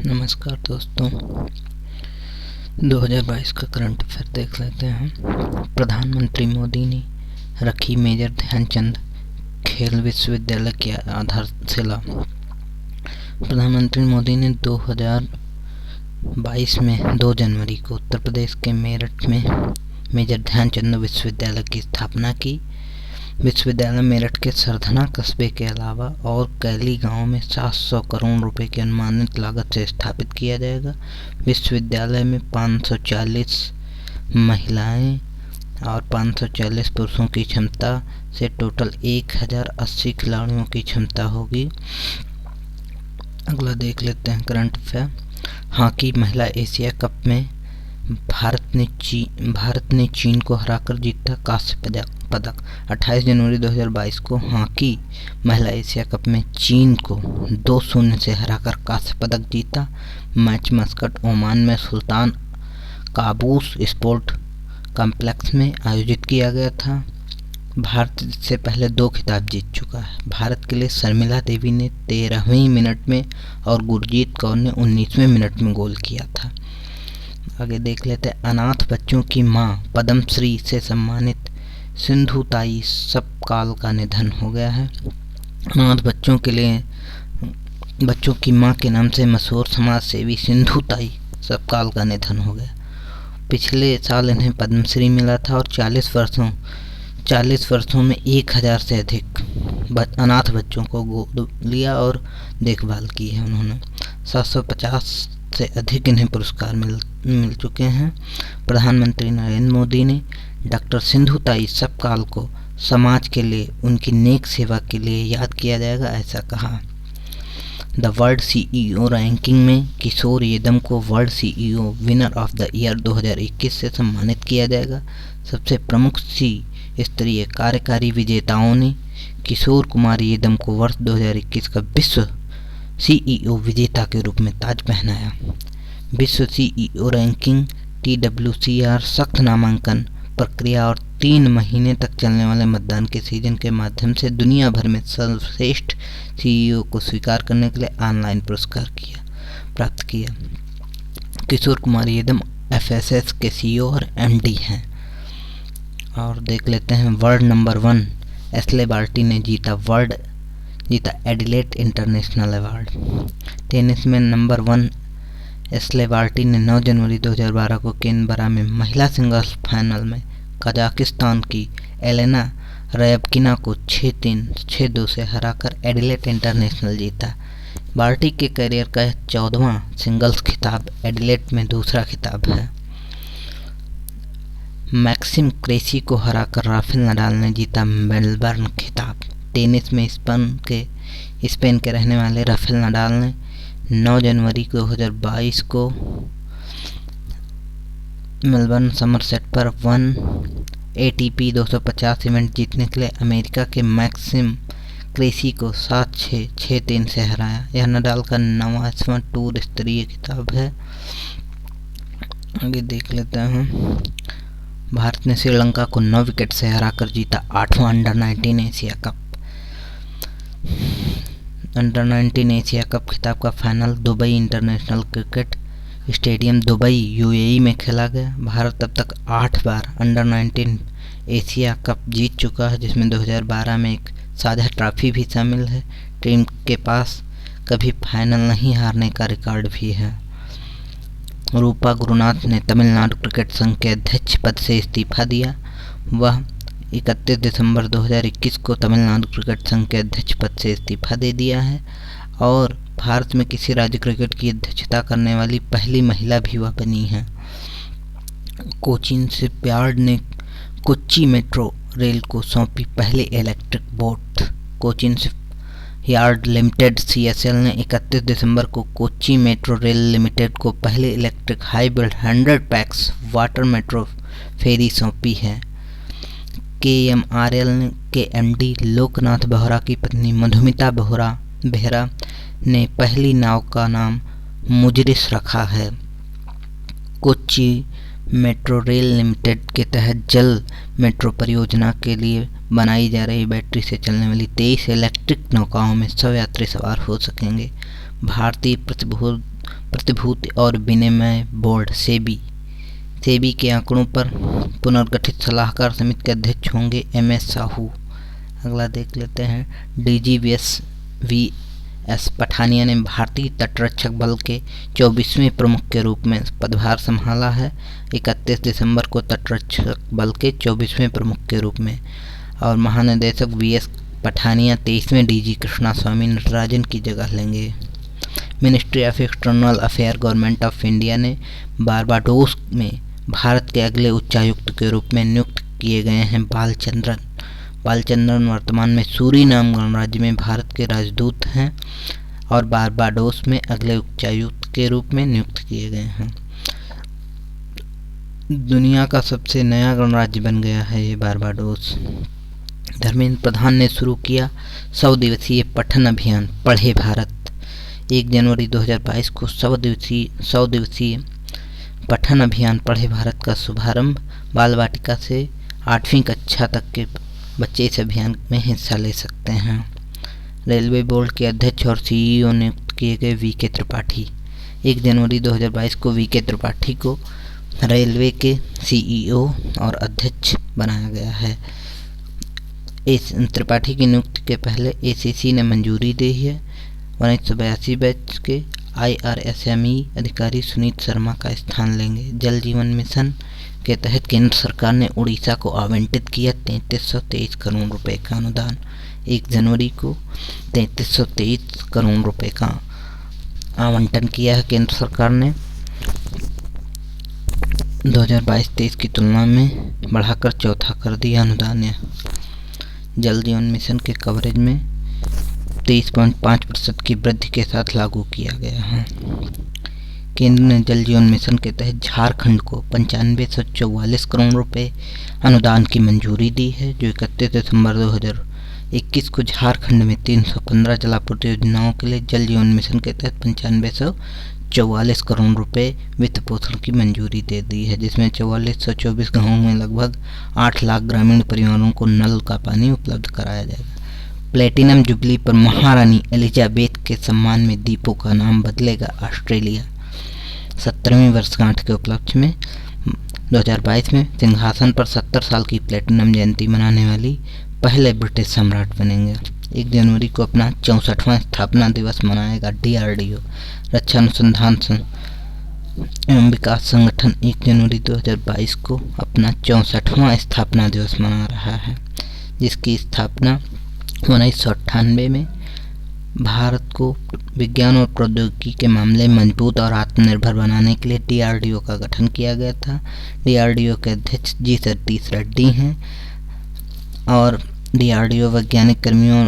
नमस्कार दोस्तों, 2022 का करंट अफेयर देख लेते हैं। प्रधानमंत्री मोदी ने रखी मेजर ध्यानचंद खेल विश्वविद्यालय की आधारशिला। प्रधानमंत्री मोदी ने 2022 में 2 जनवरी को उत्तर प्रदेश के मेरठ में मेजर ध्यानचंद विश्वविद्यालय की स्थापना की। विश्वविद्यालय मेरठ के सरधना कस्बे के अलावा और कैली गांव में 700 करोड़ रुपए की अनुमानित लागत से स्थापित किया जाएगा। विश्वविद्यालय में 540 महिलाएं और 540 पुरुषों की क्षमता से टोटल 1080 खिलाड़ियों की क्षमता होगी। अगला देख लेते हैं करंट अफेयर। हॉकी महिला एशिया कप में भारत ने चीन को हराकर जीता कांस्य पदक। 28 जनवरी 2022 को हॉकी महिला एशिया कप में चीन को 2-0 से हराकर कांस्य पदक जीता। मैच मस्कट ओमान में सुल्तान काबूस स्पोर्ट कॉम्प्लेक्स में आयोजित किया गया था। भारत से पहले 2 खिताब जीत चुका है। भारत के लिए शर्मिला देवी ने 13वें मिनट में और गुरजीत कौर ने 19वें मिनट में गोल किया था। आगे देख लेते हैं। अनाथ बच्चों की मां पद्मश्री से सम्मानित सिंधुताई सपकाल का निधन हो गया है। अनाथ बच्चों की मां के नाम से मशहूर समाज सेवी सिंधुताई सपकाल का निधन हो गया। पिछले साल इन्हें पद्मश्री मिला था और 40 वर्षों में 1000 से अधिक अनाथ बच्चों को गोद लिया और देखभाल की है उन्होंने। 750 से अधिक इन्हें पुरस्कार मिल चुके हैं। प्रधानमंत्री नरेंद्र मोदी ने डॉक्टर सिंधुताई सपकाल को समाज के लिए उनकी नेक सेवा के लिए याद किया जाएगा, ऐसा कहा। द वर्ल्ड सीईओ रैंकिंग में किशोर येदम को world CEO winner of the year 2021 से सम्मानित किया जाएगा। सबसे प्रमुख स्तरीय कार्यकारी विजेताओं ने किशोर कुमार येदम को वर्ष 2021 का विश्व सीईओ विजेता के रूप में ताज पहनाया। विश्व सीईओ रैंकिंग TWCR सख्त नामांकन प्रक्रिया और 3 महीने तक चलने वाले मतदान के सीजन के माध्यम से दुनिया भर में सर्वश्रेष्ठ सीईओ को स्वीकार करने के लिए ऑनलाइन पुरस्कार प्राप्त किया। किशोर कुमार येदम FSS के CEO और MD हैं। और देख लेते हैं। वर्ल्ड नंबर 1 एस्ले बार्टी ने जीता एडिलेड इंटरनेशनल अवार्ड। टेनिस में नंबर 1 एस्ले बार्टी ने 9 जनवरी 2012 को कैनबरा में महिला सिंगल्स फाइनल में कजाकिस्तान की एलेना रयबकिना को 6-3, 6-2 से हराकर एडिलेड इंटरनेशनल जीता। बार्टी के करियर का 14वां सिंगल्स खिताब एडिलेड में दूसरा खिताब है। मैक्सिम क्रेसी को हराकर राफेल नडाल ने जीता मेलबर्न खिताब। टेनिस में स्पेन के रहने वाले राफेल नडाल ने 9 जनवरी 2022 को मेलबर्न समरसेट पर 1 ATP 250 इवेंट जीतने के लिए अमेरिका के मैक्सिम क्रेसी को 7-6, 6-3 से हराया। यह नडाल का 9वां टूर स्तरीय खिताब है। आगे देख लेते हैं। भारत ने श्रीलंका को 9 विकेट से हराकर जीता 8वां under nineteen Asia cup. Under nineteen Asia cup खिताब का final Dubai international cricket stadium Dubai UAE में खेला गया। भारत अब तक 8 बार अंडर-19 एशिया कप जीत चुका है, जिसमें 2012 में एक साझा ट्रॉफी भी शामिल है। टीम के पास कभी फाइनल नहीं हारने का रिकॉर्ड भी है। रूपा गुरुनाथ ने तमिलनाडु क्रिकेट संघ के अध्यक्ष पद से इस्तीफा दिया। वह 31 दिसंबर 2021 को तमिलनाडु क्रिकेट संघ के अध्यक्ष पद से इस्तीफा दे दिया है और भारत में किसी राज्य क्रिकेट की अध्यक्षता करने वाली पहली महिला भी वह बनी है। कोचीन शिपयार्ड ने कोच्चि मेट्रो रेल को सौंपी पहली electric boat. Cochin shipyard limited CSL ने 31 दिसंबर को कोच्चि मेट्रो रेल लिमिटेड को पहली electric hybrid 100 pax water metro ferry सौंपी है। KMRL के MD लोकनाथ बेहरा की पत्नी मधुमिता बेहरा ने पहली नाव का नाम मुजरिस रखा है। कोच्चि मेट्रो रेल लिमिटेड के तहत जल मेट्रो परियोजना के लिए बनाई जा रही बैटरी से चलने वाली 23 इलेक्ट्रिक नौकाओं में 100 यात्री सवार हो सकेंगे। भारतीय प्रतिभूति और विनिमय बोर्ड सेबी के आंकड़ों पर पुनर्गठित सलाहकार समिति के अध्यक्ष होंगे MS साहू। अगला देख लेते हैं। DG VS पठानिया ने भारतीय तटरक्षक बल के 24वें प्रमुख के रूप में पदभार संभाला है। 31 दिसंबर को तटरक्षक बल के 24वें प्रमुख के रूप में, और महानिदेशक VS पठानिया 23वें DG कृष्णास्वामी नटराजन की जगह लेंगे। Ministry of external affair government of India ने बारबाडोस में भारत के अगले उच्चायुक्त के रूप में नियुक्त किए गए हैं बालचंद्रन वर्तमान में सूरीनाम गणराज्य में भारत के राजदूत हैं और बारबाडोस में अगले उच्चायुक्त के रूप में नियुक्त किए गए हैं। दुनिया का सबसे नया गणराज्य बन गया है ये बारबाडोस। धर्मेंद्र प्रधान ने शुरू किया 100 दिवसीय पठन अभियान पढ़े भारत। 1 जनवरी 2022 को 100 दिवसीय पठन अभियान पढ़े भारत का शुभारंभ। बाल वाटिका से 8वीं कक्षा तक के बच्चे इस अभियान में हिस्सा ले सकते हैं। रेलवे बोर्ड के अध्यक्ष और CEO नियुक्त किए गए VK त्रिपाठी। 1 जनवरी 2022 को VK त्रिपाठी को रेलवे के CEO और अध्यक्ष बनाया गया है। इस त्रिपाठी की नियुक्ति के पहले ACC ने मंजूरी दी है। 1982 बैच के IRSME अधिकारी सुनीत शर्मा का स्थान लेंगे। जल जीवन मिशन के तहत केंद्र सरकार ने उड़ीसा को आवंटित किया 3323 करोड़ रुपए का अनुदान। 1 जनवरी को 3323 करोड़ रुपए का आवंटन किया है केंद्र सरकार ने। 2022-23 की तुलना में बढ़ाकर चौथा कर दिया अनुदान। जल जीवन मिशन के कवरेज में 23.5% की वृद्धि के साथ लागू किया गया है। केंद्र ने जल जीवन मिशन के तहत झारखंड को 9544 करोड़ रुपए अनुदान की मंजूरी दी है, जो 31 दिसंबर 2021 को झारखंड में 315 जलापूर्ति योजनाओं के लिए जल जीवन मिशन के तहत 9544 करोड़ रुपए वित्त पोषण की मंजूरी दे दी है, जिसमें 4424 गाँवों में लगभग 8 लाख ग्रामीण परिवारों को नल का पानी उपलब्ध कराया जाएगा। प्लेटिनम जुबली पर महारानी एलिजाबेथ के सम्मान में द्वीपों का नाम बदलेगा ऑस्ट्रेलिया। 17वीं वर्षगांठ के उपलक्ष्य में 2022 में सिंहासन पर 70 साल की प्लेटिनम जयंती मनाने वाली पहले ब्रिटिश सम्राट बनेंगे। 1 जनवरी को अपना 64वां स्थापना दिवस मनाएगा DRDO। रक्षा अनुसंधान एवं विकास संगठन 1 जनवरी 2022 को अपना 64वां स्थापना दिवस मना रहा है, जिसकी स्थापना 1998 में भारत को विज्ञान और प्रौद्योगिकी के मामले में मजबूत और आत्मनिर्भर बनाने के लिए DRDO का गठन किया गया था। DRDO के अध्यक्ष G सतीश रेड्डी हैं और DRDO वैज्ञानिक कर्मियों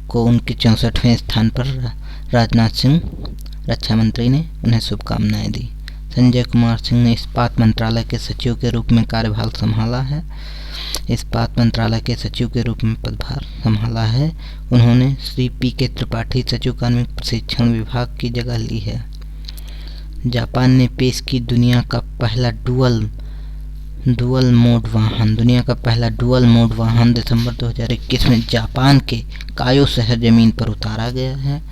को उनके 64वें स्थान पर राजनाथ सिंह रक्षा मंत्री ने उन्हें शुभकामनाएं दी। संजय कुमार सिंह ने इस्पात मंत्रालय के सचिव के रूप में कार्यभार संभाला है। इस्पात मंत्रालय के सचिव के रूप में पदभार संभाला है। उन्होंने श्री PK त्रिपाठी सचिव कार्मिक प्रशिक्षण विभाग की जगह ली है। जापान ने पेश की दुनिया का पहला डुअल मोड वाहन दिसंबर 2021 में जापान के कायो शहर जमीन पर उतारा गया है।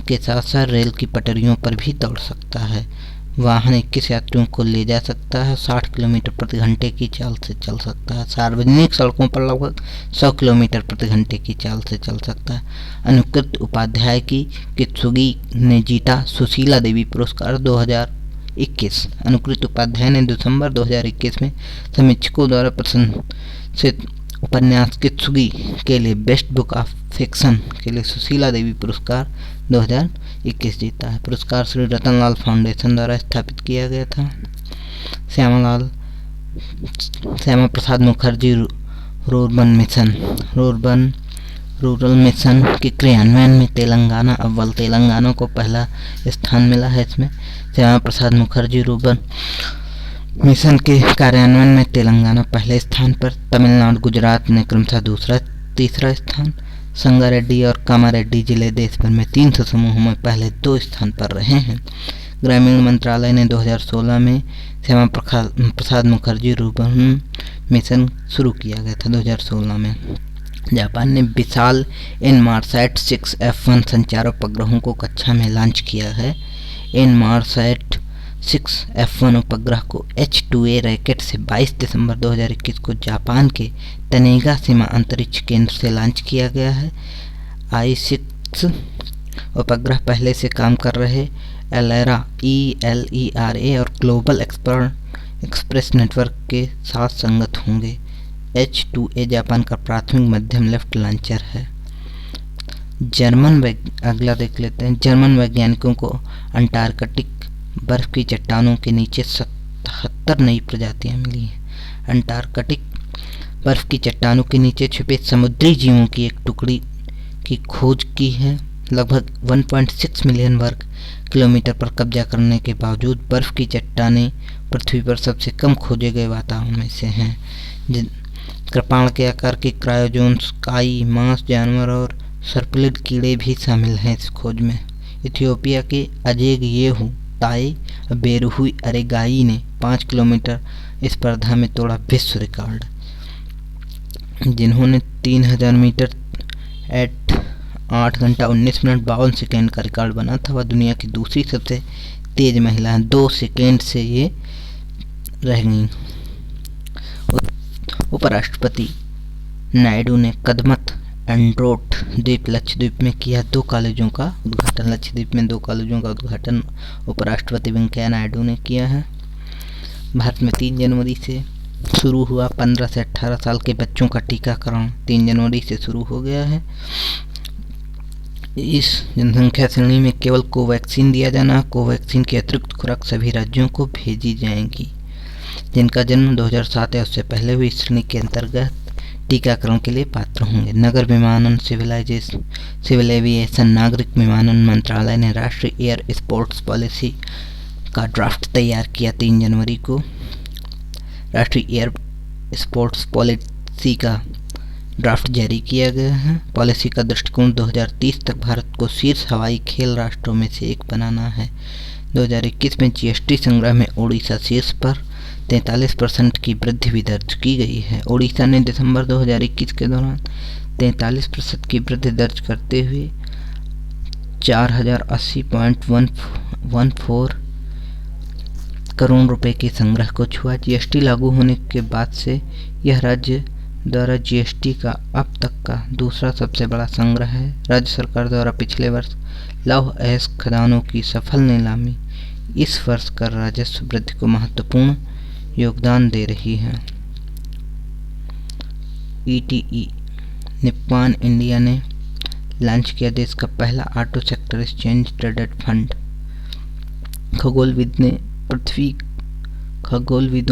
के साथ साथ रेल की पटरियों पर भी दौड़ सकता है। वाहन 21 यात्रियों को ले जा सकता है। 60 किलोमीटर प्रति घंटे की चाल से चल सकता है। सार्वजनिक सड़कों पर लगभग 100 किलोमीटर प्रति घंटे की चाल से चल सकता है। अनुकृत उपाध्याय की कित्सुगी ने जीता सुशीला देवी पुरस्कार 2021। अनुकृत उपाध्याय ने दिसंबर 2021 में समीक्षकों द्वारा प्रशंसित उपन्यास कित्सुगी के लिए बेस्ट बुक ऑफ फिक्शन के लिए सुशीला देवी पुरस्कार 2021 जीता है। पुरस्कार श्री रतनलाल फाउंडेशन द्वारा स्थापित किया गया था। श्यामा प्रसाद मुखर्जी रूरल मिशन के क्रियान्वयन में तेलंगाना अव्वल। तेलंगाना को पहला स्थान मिला है। इसमें श्यामा प्रसाद मुखर्जी रूरल मिशन के कार्यान्वयन में तेलंगाना पहले स्थान पर, तमिलनाडु गुजरात ने क्रमशः दूसरा तीसरा स्थान। संगारेड्डी और कामारेड्डी जिले देश भर में 300 समूहों में पहले 2 स्थान पर रहे हैं। ग्रामीण मंत्रालय ने 2016 में श्यामा प्रसाद मुखर्जी रूरल मिशन शुरू किया गया था 2016 में। जापान ने विशाल इनमारसैट 6F1 संचार उपग्रहों को कक्षा में लॉन्च किया है। इनमारसैट 6 F1 उपग्रह को H2A रॉकेट से 22 दिसंबर 2021 को जापान के तनेगाशिमा अंतरिक्ष केंद्र से लॉन्च किया गया है। I-6 उपग्रह पहले से काम कर रहे एलेरा ELERA और ग्लोबल एक्सप्रेस नेटवर्क के साथ संगत होंगे। H2A जापान का प्राथमिक मध्यम लिफ्ट लॉन्चर है। अगला देख लेते हैं। जर्मन वैज्ञानिकों को अंटार्कटिक बर्फ की चट्टानों के नीचे 77 नई प्रजातियां मिली हैं। अंटार्कटिक बर्फ की चट्टानों के नीचे छुपे समुद्री जीवों की एक टुकड़ी की खोज की है। लगभग 1.6 मिलियन वर्ग किलोमीटर पर कब्जा करने के बावजूद बर्फ की चट्टानें पृथ्वी पर सबसे कम खोजे गए वातावरण में से हैं। कृपाण के आकार के क्रायोजोन्स, काई, मांस जानवर और सर्पिलिड कीड़े भी शामिल हैं इस खोज में। इथियोपिया के अजेगयेहू ताए बेरुहुई अरेगाई ने 5 किलोमीटर स्पर्धा में तोड़ा विश्व रिकॉर्ड, जिन्होंने 3000 मीटर एट 8 घंटा 19 मिनट 52 सेकेंड का रिकॉर्ड बना था। वह दुनिया की दूसरी सबसे तेज महिला हैं। 2 सेकेंड से ये रह गई। उपराष्ट्रपति नायडू ने कदमत एंड्रोट द्वीप लक्षद्वीप में किया 2 कॉलेजों का उद्घाटन। लक्षद्वीप में 2 कॉलेजों का उद्घाटन उपराष्ट्रपति वेंकैया नायडू ने किया है। भारत में 3 जनवरी से शुरू हुआ 15 से 18 साल के बच्चों का टीकाकरण 3 जनवरी से शुरू हो गया है। इस जनसंख्या श्रेणी में केवल कोवैक्सीन दिया जाना। कोवैक्सीन की अतिरिक्त खुराक सभी राज्यों को भेजी जाएंगी जिनका जन्म 2007 या उससे पहले हुई श्रेणी के अंतर्गत टीकाकरण के लिए पात्र होंगे। नगर विमानन, सिविल एविएशन, नागरिक विमानन मंत्रालय ने राष्ट्रीय एयर स्पोर्ट्स पॉलिसी का ड्राफ्ट तैयार किया। 3 जनवरी को राष्ट्रीय एयर स्पोर्ट्स पॉलिसी का ड्राफ्ट जारी किया गया है। पॉलिसी का दृष्टिकोण 2030 तक भारत को शीर्ष हवाई खेल राष्ट्रों में से एक बनाना है। 2021 में जीएसटी संग्रह में ओडिशा शीर्ष पर 43% की वृद्धि भी दर्ज की गई है। ओडिशा ने दिसंबर 2021 के दौरान 43% की वृद्धि दर्ज करते हुए 4080.14 करोड़ रुपए के संग्रह को छुआ। जीएसटी लागू होने के बाद से यह राज्य द्वारा जीएसटी का अब तक का दूसरा सबसे बड़ा संग्रह है। राज्य सरकार द्वारा पिछले वर्ष लौह अयस्क खदानों की सफल नीलामी इस वर्ष कर राजस्व वृद्धि को महत्वपूर्ण योगदान दे रही है। ईटीई निप्पॉन इंडिया ने लॉन्च किया देश का पहला auto sector exchange traded fund. खगोलविदों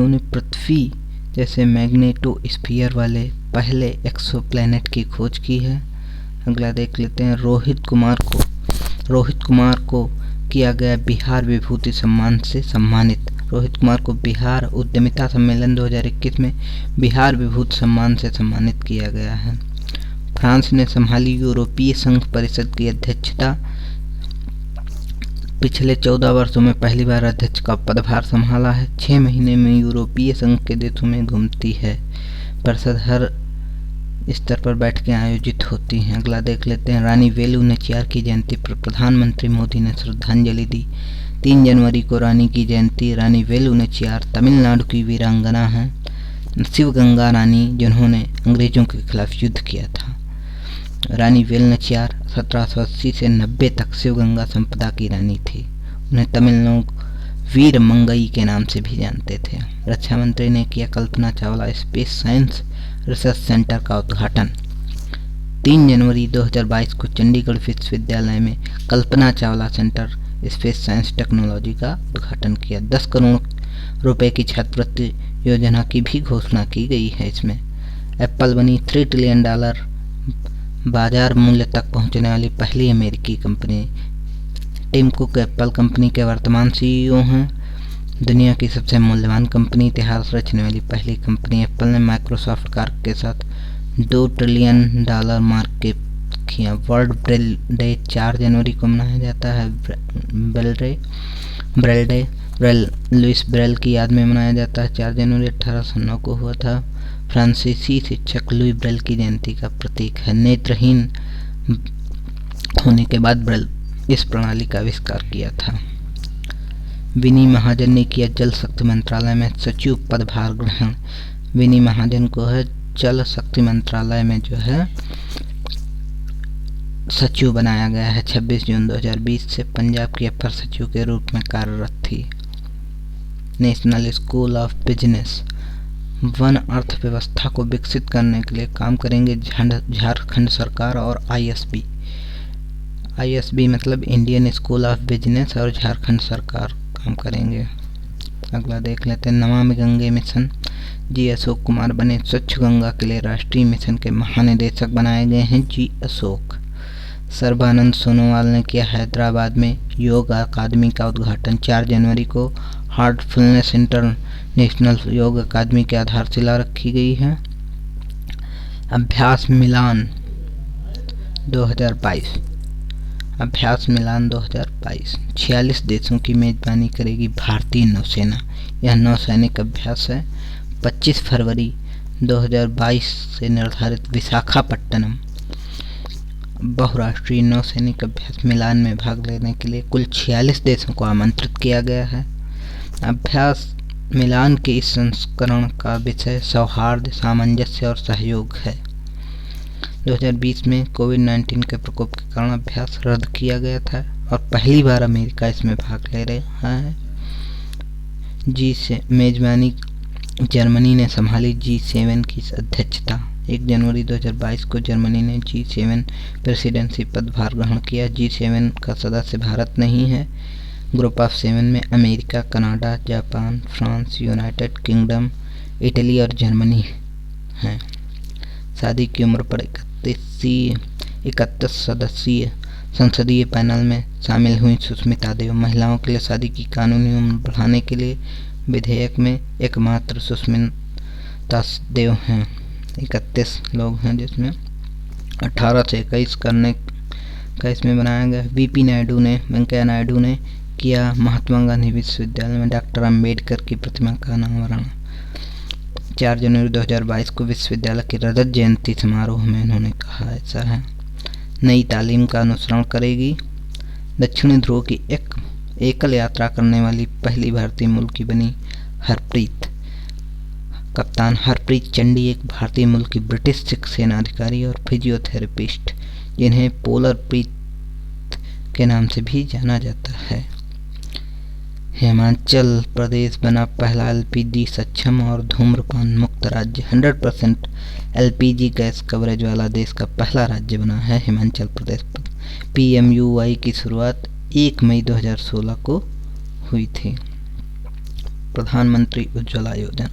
ने पृथ्वी जैसे मैग्नेटोस्फीयर वाले पहले एक्सोप्लैनेट की खोज की है। अगला देख लेते हैं। रोहित कुमार को किया गया बिहार विभूति सम्मान से सम्मानित। रोहित कुमार को बिहार उद्यमिता सम्मेलन 2021 में बिहार विभूति सम्मान से सम्मानित किया गया है। फ्रांस ने संभाली यूरोपीय संघ परिषद की अध्यक्षता। पिछले 14 वर्षों में पहली बार अध्यक्ष का पदभार संभाला है। 6 महीने में यूरोपीय संघ के देशों में घूमती है। परिषद हर स्तर पर बैठकें आयोजित होती हैं। अगला देख लेते हैं। रानी वेलु नाचियार की जयंती पर प्रधानमंत्री मोदी ने श्रद्धांजलि दी। 3 जनवरी को रानी की जयंती। रानी वेलु नाचियार तमिलनाडु की वीरांगना हैं। शिवगंगा रानी जिन्होंने अंग्रेजों के खिलाफ युद्ध किया था। रानी वेलु नाचियार 1780 से 90 तक शिवगंगा संपदा की रानी थी। उन्हें तमिल लोग वीर मंगई के नाम से भी जानते थे। रक्षा मंत्री ने किया Kalpana Chawla space science research centre का उद्घाटन। 3 जनवरी 2022 को चंडीगढ़ विश्वविद्यालय में Kalpana Chawla centre space science technology का उद्घाटन किया। 10 करोड़ रुपए की छात्रवृत्ति योजना की भी घोषणा की गई है। इसमें एप्पल बनी $3 ट्रिलियन बाजार मूल्य तक पहुंचने वाली पहली अमेरिकी कंपनी। टिम कुक एप्पल कंपनी के वर्तमान सीईओ हैं। दुनिया की सबसे मूल्यवान कंपनी इतिहास रचने वाली पहली कंपनी एप्पल ने माइक्रोसॉफ्ट कार के साथ $2 ट्रिलियन मार्केट किया। वर्ल्ड ब्रेल डे 4 जनवरी को मनाया जाता है। ब्रेल डे लुइस ब्रेल की याद में मनाया जाता है। 4 जनवरी 1809 को हुआ था। फ्रांसीसी शिक्षक लुई ब्रेल की जयंती का प्रतीक है। नेत्रहीन होने के बाद ब्रेल इस प्रणाली का आविष्कार किया था। विनी महाजन ने किया जल शक्ति मंत्रालय में सचिव पदभार ग्रहण। विनी महाजन को है जल शक्ति मंत्रालय में जो है सचिव बनाया गया है। 26 जून 2020 से पंजाब की अपर सचिव के रूप में कार्यरत थी। National school of business one अर्थव्यवस्था को विकसित करने के लिए काम करेंगे झारखंड सरकार और आईएसबी। आईएसबी मतलब इंडियन स्कूल ऑफ बिजनेस और झारखंड सरकार काम करेंगे। अगला देख लेते हैं नमामि गंगे मिशन। जी अशोक कुमार बने स्वच्छ गंगा के लिए राष्ट्रीय मिशन के महानिदेशक बनाए गए हैं जी अशोक। सर्बानंद सोनोवाल ने किया हैदराबाद में योग अकादमी का उद्घाटन। 4 जनवरी को हार्टफुलनेस इंटरनेशनल योग अकादमी की आधारशिला रखी गई है। अभ्यास मिलान 2022 46 देशों की मेजबानी करेगी भारतीय नौसेना। यह नौसैनिक अभ्यास है। 25 फरवरी 2022 से निर्धारित विशाखापट्टनम बहुराष्ट्रीय नौसैनिक अभ्यास मिलान में भाग लेने के लिए कुल 46 देशों को आमंत्रित किया गया है। अभ्यास मिलान के इस संस्करण का विषय सौहार्द, सामंजस्य और सहयोग है। 2020 में कोविड-19 के प्रकोप के कारण अभ्यास रद्द किया गया था और पहली बार अमेरिका इसमें भाग ले रहा है। जी से मेजबानी जर्मनी ने संभाली। G7 की अध्यक्षता। 1 जनवरी 2022 को जर्मनी ने G7 प्रेसिडेंसी पदभार ग्रहण किया। G7 का सदस्य भारत नहीं है। ग्रुप ऑफ 7 में America, Canada, Japan, France, United kingdom, Italy और जर्मनी हैं। शादी की उम्र पर 31 सदस्यीय संसदीय पैनल में शामिल हुई सुष्मिता देव। महिलाओं के लिए शादी की कानूनी उम्र बढ़ाने के लिए विधेयक में एकमात्र सुष्मिता देव हैं। 31 लोग हैं जिसमें 18 से 21 करने का इसमें बनाया गया। वेंकैया नायडू ने किया महात्मा गांधी विश्वविद्यालय में डॉक्टर अम्बेडकर की प्रतिमा का अनावरण। 4 जनवरी 2022 को विश्वविद्यालय की रजत जयंती समारोह में उन्होंने कहा ऐसा है। नई तालीम का अनुसरण करेगी। दक्षिणी ध्रुव की एकल यात्रा करने वाली पहली भारतीय मूल की बनी हरप्रीत। कप्तान हरप्रीत चंडी एक भारतीय मूल की ब्रिटिश सिख सेना अधिकारी और फिजियोथेरेपिस्ट जिन्हें पोलर प्रीत के नाम से भी जाना जाता है। हिमाचल प्रदेश बना पहला एलपीजी सक्षम और धूम्रपान मुक्त राज्य। 100% एलपीजी गैस कवरेज वाला देश का पहला राज्य बना है हिमाचल प्रदेश। पीएमयूवाई की शुरुआत 1 मई 2016 को हुई थी। प्रधानमंत्री उज्ज्वला योजना।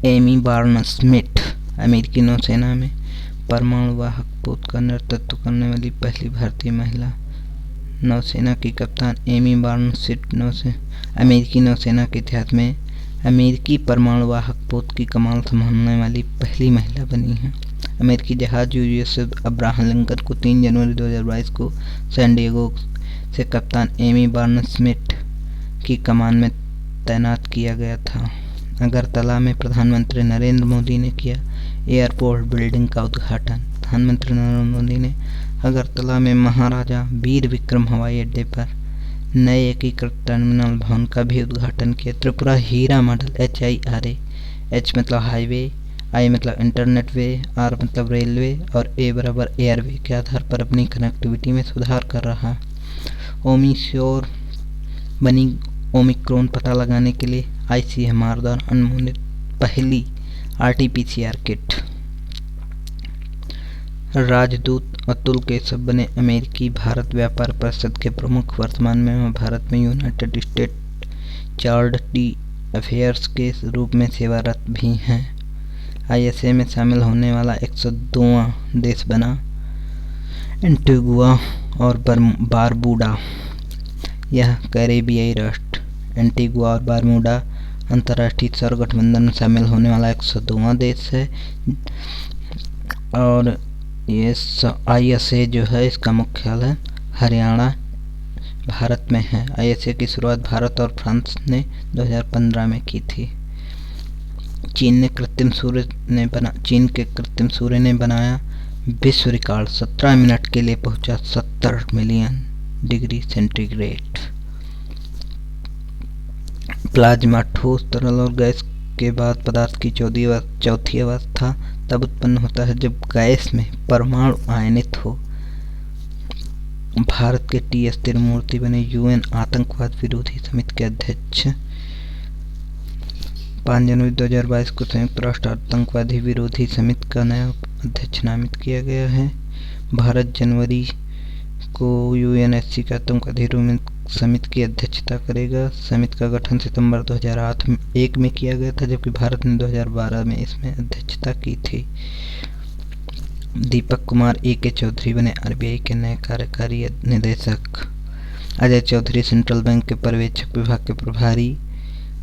एमी बार्नस-स्मिथ अमेरिकी नौसेना में परमाणु वाहक पोत का नेतृत्व करने वाली पहली भारतीय महिला। नौसेना की कप्तान एमी बार्नस-स्मिथ अमेरिकी नौसेना के इतिहास में अमेरिकी परमाणु वाहक पोत की कमान संभालने वाली पहली महिला बनी है। अमेरिकी जहाज यूएसएस अब्राहम लिंकन को 3 जनवरी 2022 को सैन डिएगो से कप्तान एमी बार्नस-स्मिथ की कमान में तैनात किया गया था। अगरतला में प्रधानमंत्री नरेंद्र मोदी ने किया एयरपोर्ट बिल्डिंग का उद्घाटन। प्रधानमंत्री नरेंद्र मोदी ने अगरतला में महाराजा वीर विक्रम हवाई अड्डे पर नए एकीकृत टर्मिनल भवन का भी उद्घाटन किया। त्रिपुरा हीरा मॉडल HIRA, H मतलब हाईवे, I मतलब इंटरनेट वे, R मतलब रेलवे और A बराबर एयरवे के आधार पर अपनी कनेक्टिविटी में सुधार कर रहा है। ओमिश्योर बनी ओमिक्रॉन पता लगाने के लिए ICMR द्वारा अनुमोदित पहली RT-PCR किट। राजदूत अतुल केशव बने अमेरिकी भारत व्यापार परिषद के प्रमुख। वर्तमान में वह भारत में यूनाइटेड स्टेट चार्टर्ड अफेयर्स के रूप में सेवारत भी हैं। ISA में शामिल होने वाला 102वां देश बना। एंटीगुआ और बारबूडा यह कैरेबियाई राष्ट्र एंटीगुआ और बारमूडा अंतर्राष्ट्रीय सौर गठबंधन में शामिल होने वाला 102वां देश है। और ये ISA जो है इसका मुख्यालय हरियाणा भारत में है। ISA की शुरुआत भारत और फ्रांस ने 2015 में की थी। चीन के कृत्रिम सूर्य ने बनाया विश्व रिकॉर्ड। 17 मिनट के लिए पहुंचा 70 मिलियन डिग्री सेंटीग्रेड। प्लाज्मा ठोस, तरल और गैस के बाद पदार्थ की चौथी अवस्था तब उत्पन्न होता है जब गैस में परमाणु आयनित हो। भारत के टी.एस. तिरुमूर्ति बने यूएन आतंकवाद विरोधी समिति के अध्यक्ष। 5 जनवरी 2022 को संयुक्त राष्ट्र आतंकवादी विरोधी समिति का नया अध्यक्ष नामित किया गया है। भारत जनवरी को यूएनएससी के आतंकवादी समिति की अध्यक्षता करेगा। समिति का गठन सितंबर 2001 में किया गया था, जबकि भारत ने 2012 में इसमें अध्यक्षता की थी। दीपक कुमार ए.के. चौधरी बने आरबीआई के नए कार्यकारी निदेशक। अजय चौधरी सेंट्रल बैंक के पर्यवेक्षक विभाग के प्रभारी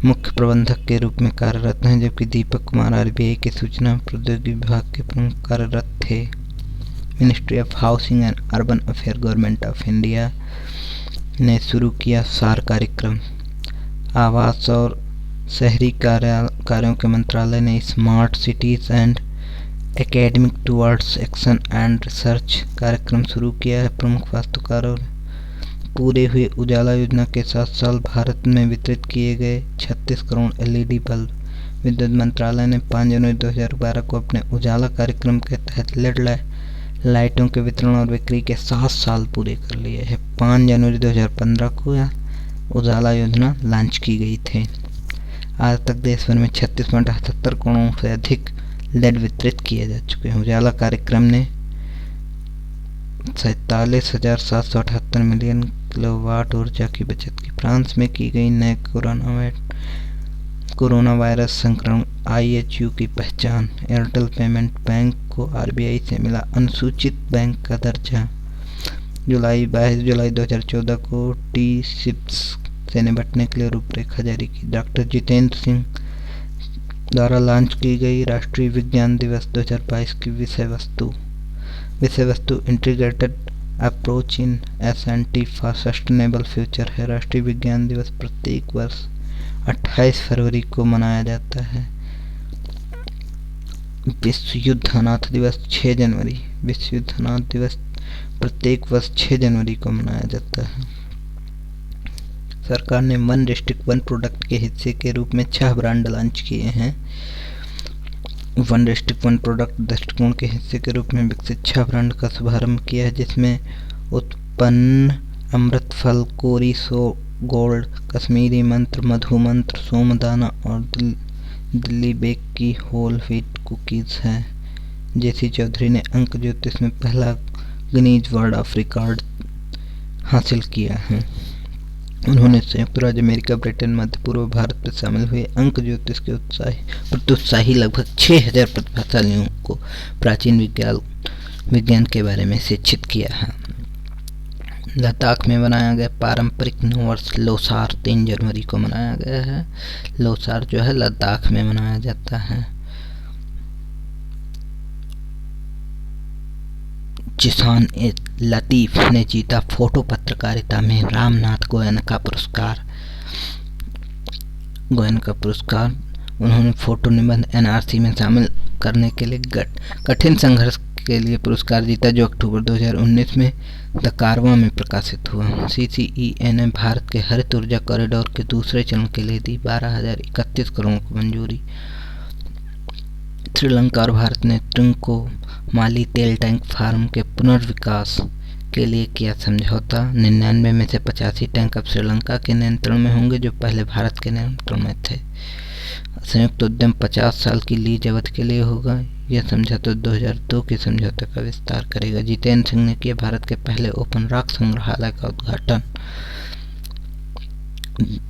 मुख्य प्रबंधक के रूप में कार्यरत हैं, जबकि दीपक कुमार आरबीआई के सूचना प्रौद्योगिकी विभाग के प्रमुख कार्यरत थे। Ministry of housing and urban affair government of India ने शुरू किया सार कार्यक्रम। आवास और शहरी कार्यों के मंत्रालय ने smart cities and academic towards action and research कार्यक्रम शुरू किया है। प्रमुख वास्तुकारों पूरे हुए उजाला योजना के 7 साल भारत में वितरित किए गए 36 करोड़ एलईडी बल्ब। विद्युत मंत्रालय ने 5 जनवरी 2012 को अपने उजाला कार्यक्रम के तहत लेड लाइटों के वितरण और बिक्री के 7 साल पूरे कर लिए हैं। 5 जनवरी 2015 को उजाला योजना लॉन्च की गई थी। आज तक देश भर में 36.78 करोड़ से अधिक लेड वितरित किए जा चुके हैं। उजाला कार्यक्रम ने 47,778 मिलियन किलोवाट ऊर्जा की बचत की। फ्रांस में की गई नए कोरोना वायरस संक्रमण IHU की पहचान। एयरटेल पेमेंट बैंक को आरबीआई से मिला अनुसूचित बैंक का दर्जा। 22 जुलाई 2014 को टी-सिप्स से निपटने के लिए रूपरेखा जारी की। डॉक्टर जितेंद्र सिंह द्वारा लॉन्च की गई राष्ट्रीय विज्ञान दिवस 2022 की विषय वस्तु integrated approach in S&T for sustainable future है। राष्ट्रीय विज्ञान दिवस प्रत्येक वर्ष 28 फरवरी को मनाया जाता है। विश्व युद्ध अनाथ दिवस 6 जनवरी। विश्व युद्ध अनाथ दिवस प्रत्येक वर्ष 6 जनवरी को मनाया जाता है। सरकार ने 1 डिस्ट्रिक्ट 1 प्रोडक्ट के हिस्से के रूप में 6 ब्रांड लॉन्च किए हैं। 1 डिस्ट्रिक्ट 1 प्रोडक्ट दृष्टिकोण के हिस्से के रूप में विकसित 6 ब्रांड का शुभारंभ किया है, जिसमें उत्पन्न, अमृत फल, कोरी गोल्ड, कश्मीरी मंत्र, मधु मंत्र, सोमदाना और दिल्ली बेक की होल व्हीट कुकीज़ हैं। जेसी चौधरी ने अंक ज्योतिष में पहला गिनीज वर्ल्ड ऑफ रिकॉर्ड हासिल किया है। उन्होंने संयुक्त राज्य अमेरिका, ब्रिटेन, मध्य पूर्व भारत में शामिल हुए अंक ज्योतिष के उत्साही लगभग 6000 प्रतिभाशालियों को प्राचीन विज्ञान के बारे में शिक्षित किया है। लद्दाख में बनाया गया पारंपरिक नववर्ष लोसार 3 जनवरी को मनाया गया है। लोसार जो है लद्दाख में मनाया जाता है। जिसान ए लतीफ़ ने जीता फोटो पत्रकारिता में रामनाथ गोयनका पुरस्कार। उन्होंने फोटो निबंध NRC में शामिल करने के लिए कठिन संघर्ष के लिए पुरस्कार जीता, जो अक्टूबर 2019 में द कारवा में प्रकाशित हुआ। CCEA ने भारत के हरित ऊर्जा कॉरिडोर के दूसरे चरण के लिए दी 12,031 करोड़ को मंजूरी। श्रीलंका और भारत ने त्रिंकोमाली तेल टैंक फार्म के पुनर्विकास के लिए किया समझौता। 99 में से 85 टैंक अब श्रीलंका के नियंत्रण में होंगे, जो पहले भारत के नियंत्रण में थे। संयुक्त उद्यम 50 साल की लीज अवधि के लिए होगा। यह समझौता 2002 के समझौते का विस्तार करेगा। जितेंद्र सिंह ने किया भारत के पहले ओपन रॉक संग्रहालय का उद्घाटन।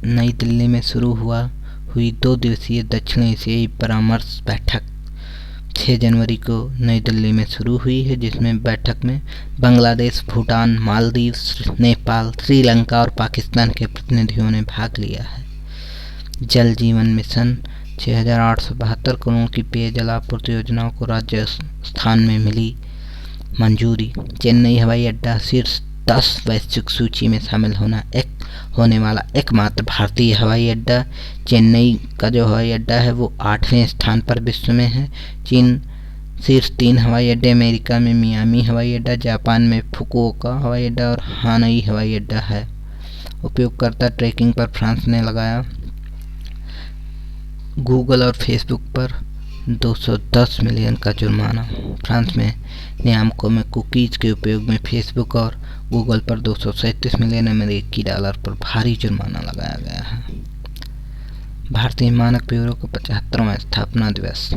नई दिल्ली में शुरू हुई 2 दिवसीय दक्षिण एशियाई परामर्श बैठक 6 जनवरी को नई दिल्ली में शुरू हुई है, जिसमें बैठक में बांग्लादेश, भूटान, मालदीव, नेपाल, श्रीलंका और पाकिस्तान के प्रतिनिधियों ने भाग लिया है। जल जीवन मिशन 6,872 करोड़ की पेयजल आपूर्ति योजनाओं को राजस्थान में मिली मंजूरी। चेन्नई हवाई अड्डा शीर्ष 10 वैश्विक सूची में शामिल होने वाला एकमात्र भारतीय हवाई अड्डा। चेन्नई का जो हवाई अड्डा है वो 8वें स्थान पर विश्व में है। चीन शीर्ष 3 हवाई अड्डे अमेरिका में मियामी हवाई अड्डा, जापान में फुकुओका हवाई अड्डा और हानोई हवाई अड्डा है। उपयोगकर्ता ट्रैकिंग पर फ्रांस ने लगाया गूगल और फेसबुक पर 210 मिलियन का जुर्माना। फ्रांस में नियामकों में कुकीज़ के उपयोग में फेसबुक और गूगल पर 237 मिलियन अमेरिकी डॉलर पर भारी जुर्माना लगाया गया है। भारतीय मानक ब्यूरो का 75वां स्थापना दिवस।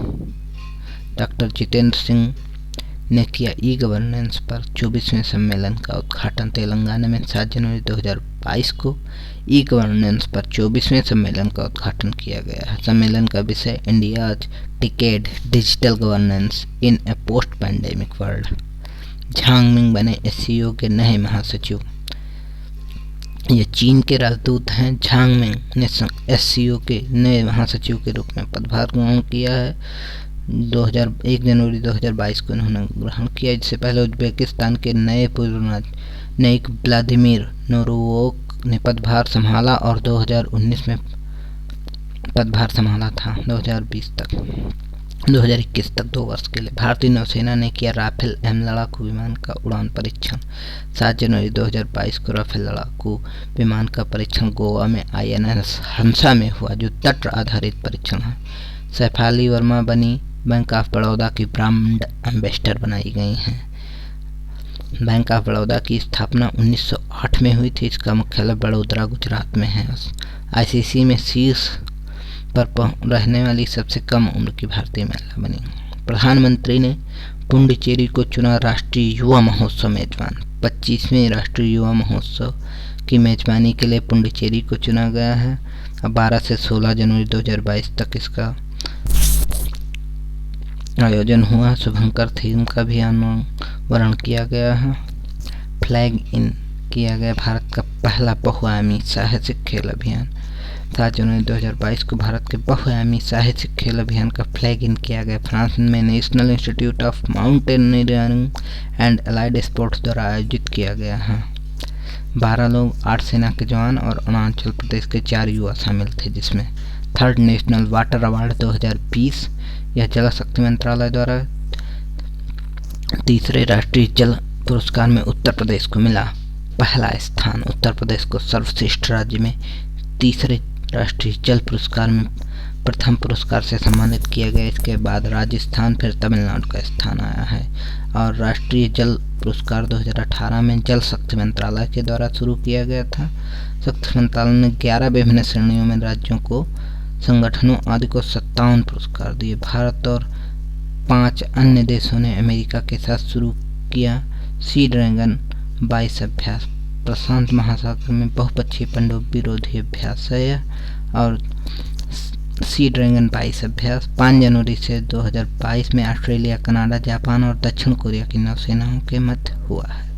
डॉक्टर जितेंद्र सिंह ने किया ई गवर्नेंस पर 24वें सम्मेलन का उद्घाटन। तेलंगाना में 7 जनवरी 2022 को ई गवर्नेंस पर 24वें सम्मेलन का उद्घाटन किया गया है। सम्मेलन का विषय India's decade digital governance in a post pandemic world. Zhang Ming बने एससीओ के नए महासचिव। ये चीन के राजदूत हैं। झांग मिंग ने एससीओ के नए महासचिव के रूप में पदभार ग्रहण किया है। 1 जनवरी 2022 को उन्होंने ग्रहण किया। इससे पहले उज्बेकिस्तान के नए पूर्व नायक व्लादिमीर नोरोवोक ने पदभार संभाला और 2019 में पदभार संभाला था 2021 तक 2 वर्ष के लिए। भारतीय नौसेना ने किया राफेल एम लड़ाकू विमान का उड़ान परीक्षण। 7 जनवरी 2022 को राफेल लड़ाकू विमान का परीक्षण गोवा में INS हंसा में हुआ, जो तट आधारित परीक्षण है। सैफाली वर्मा बनी बैंक ऑफ बड़ौदा की ब्रांड एम्बेसडर बनाई गई हैं। बैंक ऑफ बड़ौदा की स्थापना 1908 में हुई थी। इसका मुख्यालय बड़ोदरा गुजरात में है। ICC में शीर्ष पर रहने वाली सबसे कम उम्र की भारतीय महिला बनी। प्रधानमंत्री ने पुडुचेरी को चुना राष्ट्रीय युवा महोत्सव मेजबान। 25वें राष्ट्रीय युवा महोत्सव की मेजबानी के लिए पुडुचेरी को चुना गया है। अब 12 से 16 जनवरी 2022 तक इसका आयोजन हुआ। शुभंकर थीम का भी अनावरण किया गया है। फ्लैग इन किया गया भारत का पहला बहुआयामी साहसिक खेल अभियान। 7 जनवरी 2022 को भारत के बहुआयामी साहसिक खेल अभियान का फ्लैग इन किया गया। फ्रांस में national institute of mountaineering and allied sports द्वारा आयोजित किया गया है। 12 लोग, 8 सेना के जवान और अरुणाचल प्रदेश के 4 युवा शामिल थे, जिसमें 3rd नेशनल वाटर अवार्ड 2020 यह जल शक्ति मंत्रालय द्वारा। 3रे राष्ट्रीय जल पुरस्कार में उत्तर प्रदेश को मिला पहला स्थान। उत्तर प्रदेश को सर्वश्रेष्ठ राज्य में 3रे राष्ट्रीय जल पुरस्कार में प्रथम पुरस्कार से सम्मानित किया गया। इसके बाद राजस्थान, फिर तमिलनाडु का स्थान आया है। और राष्ट्रीय जल पुरस्कार 2018 में जल शक्ति मंत्रालय के द्वारा शुरू किया गया था। शक्ति मंत्रालय ने 11 विभिन्न श्रेणियों में राज्यों को, संगठनों आदि को 57 पुरस्कार दिए। भारत और 5 अन्य देशों ने अमेरिका के साथ शुरू किया सी ड्रैगन 22 अभ्यास। प्रशांत महासागर में बहुपक्षीय पनडुब्बी रोधी अभ्यास है और सी ड्रैगन 22 अभ्यास 5 जनवरी से 2022 में ऑस्ट्रेलिया, कनाडा, जापान और दक्षिण कोरिया की नौसेनाओं के मध्य हुआ है।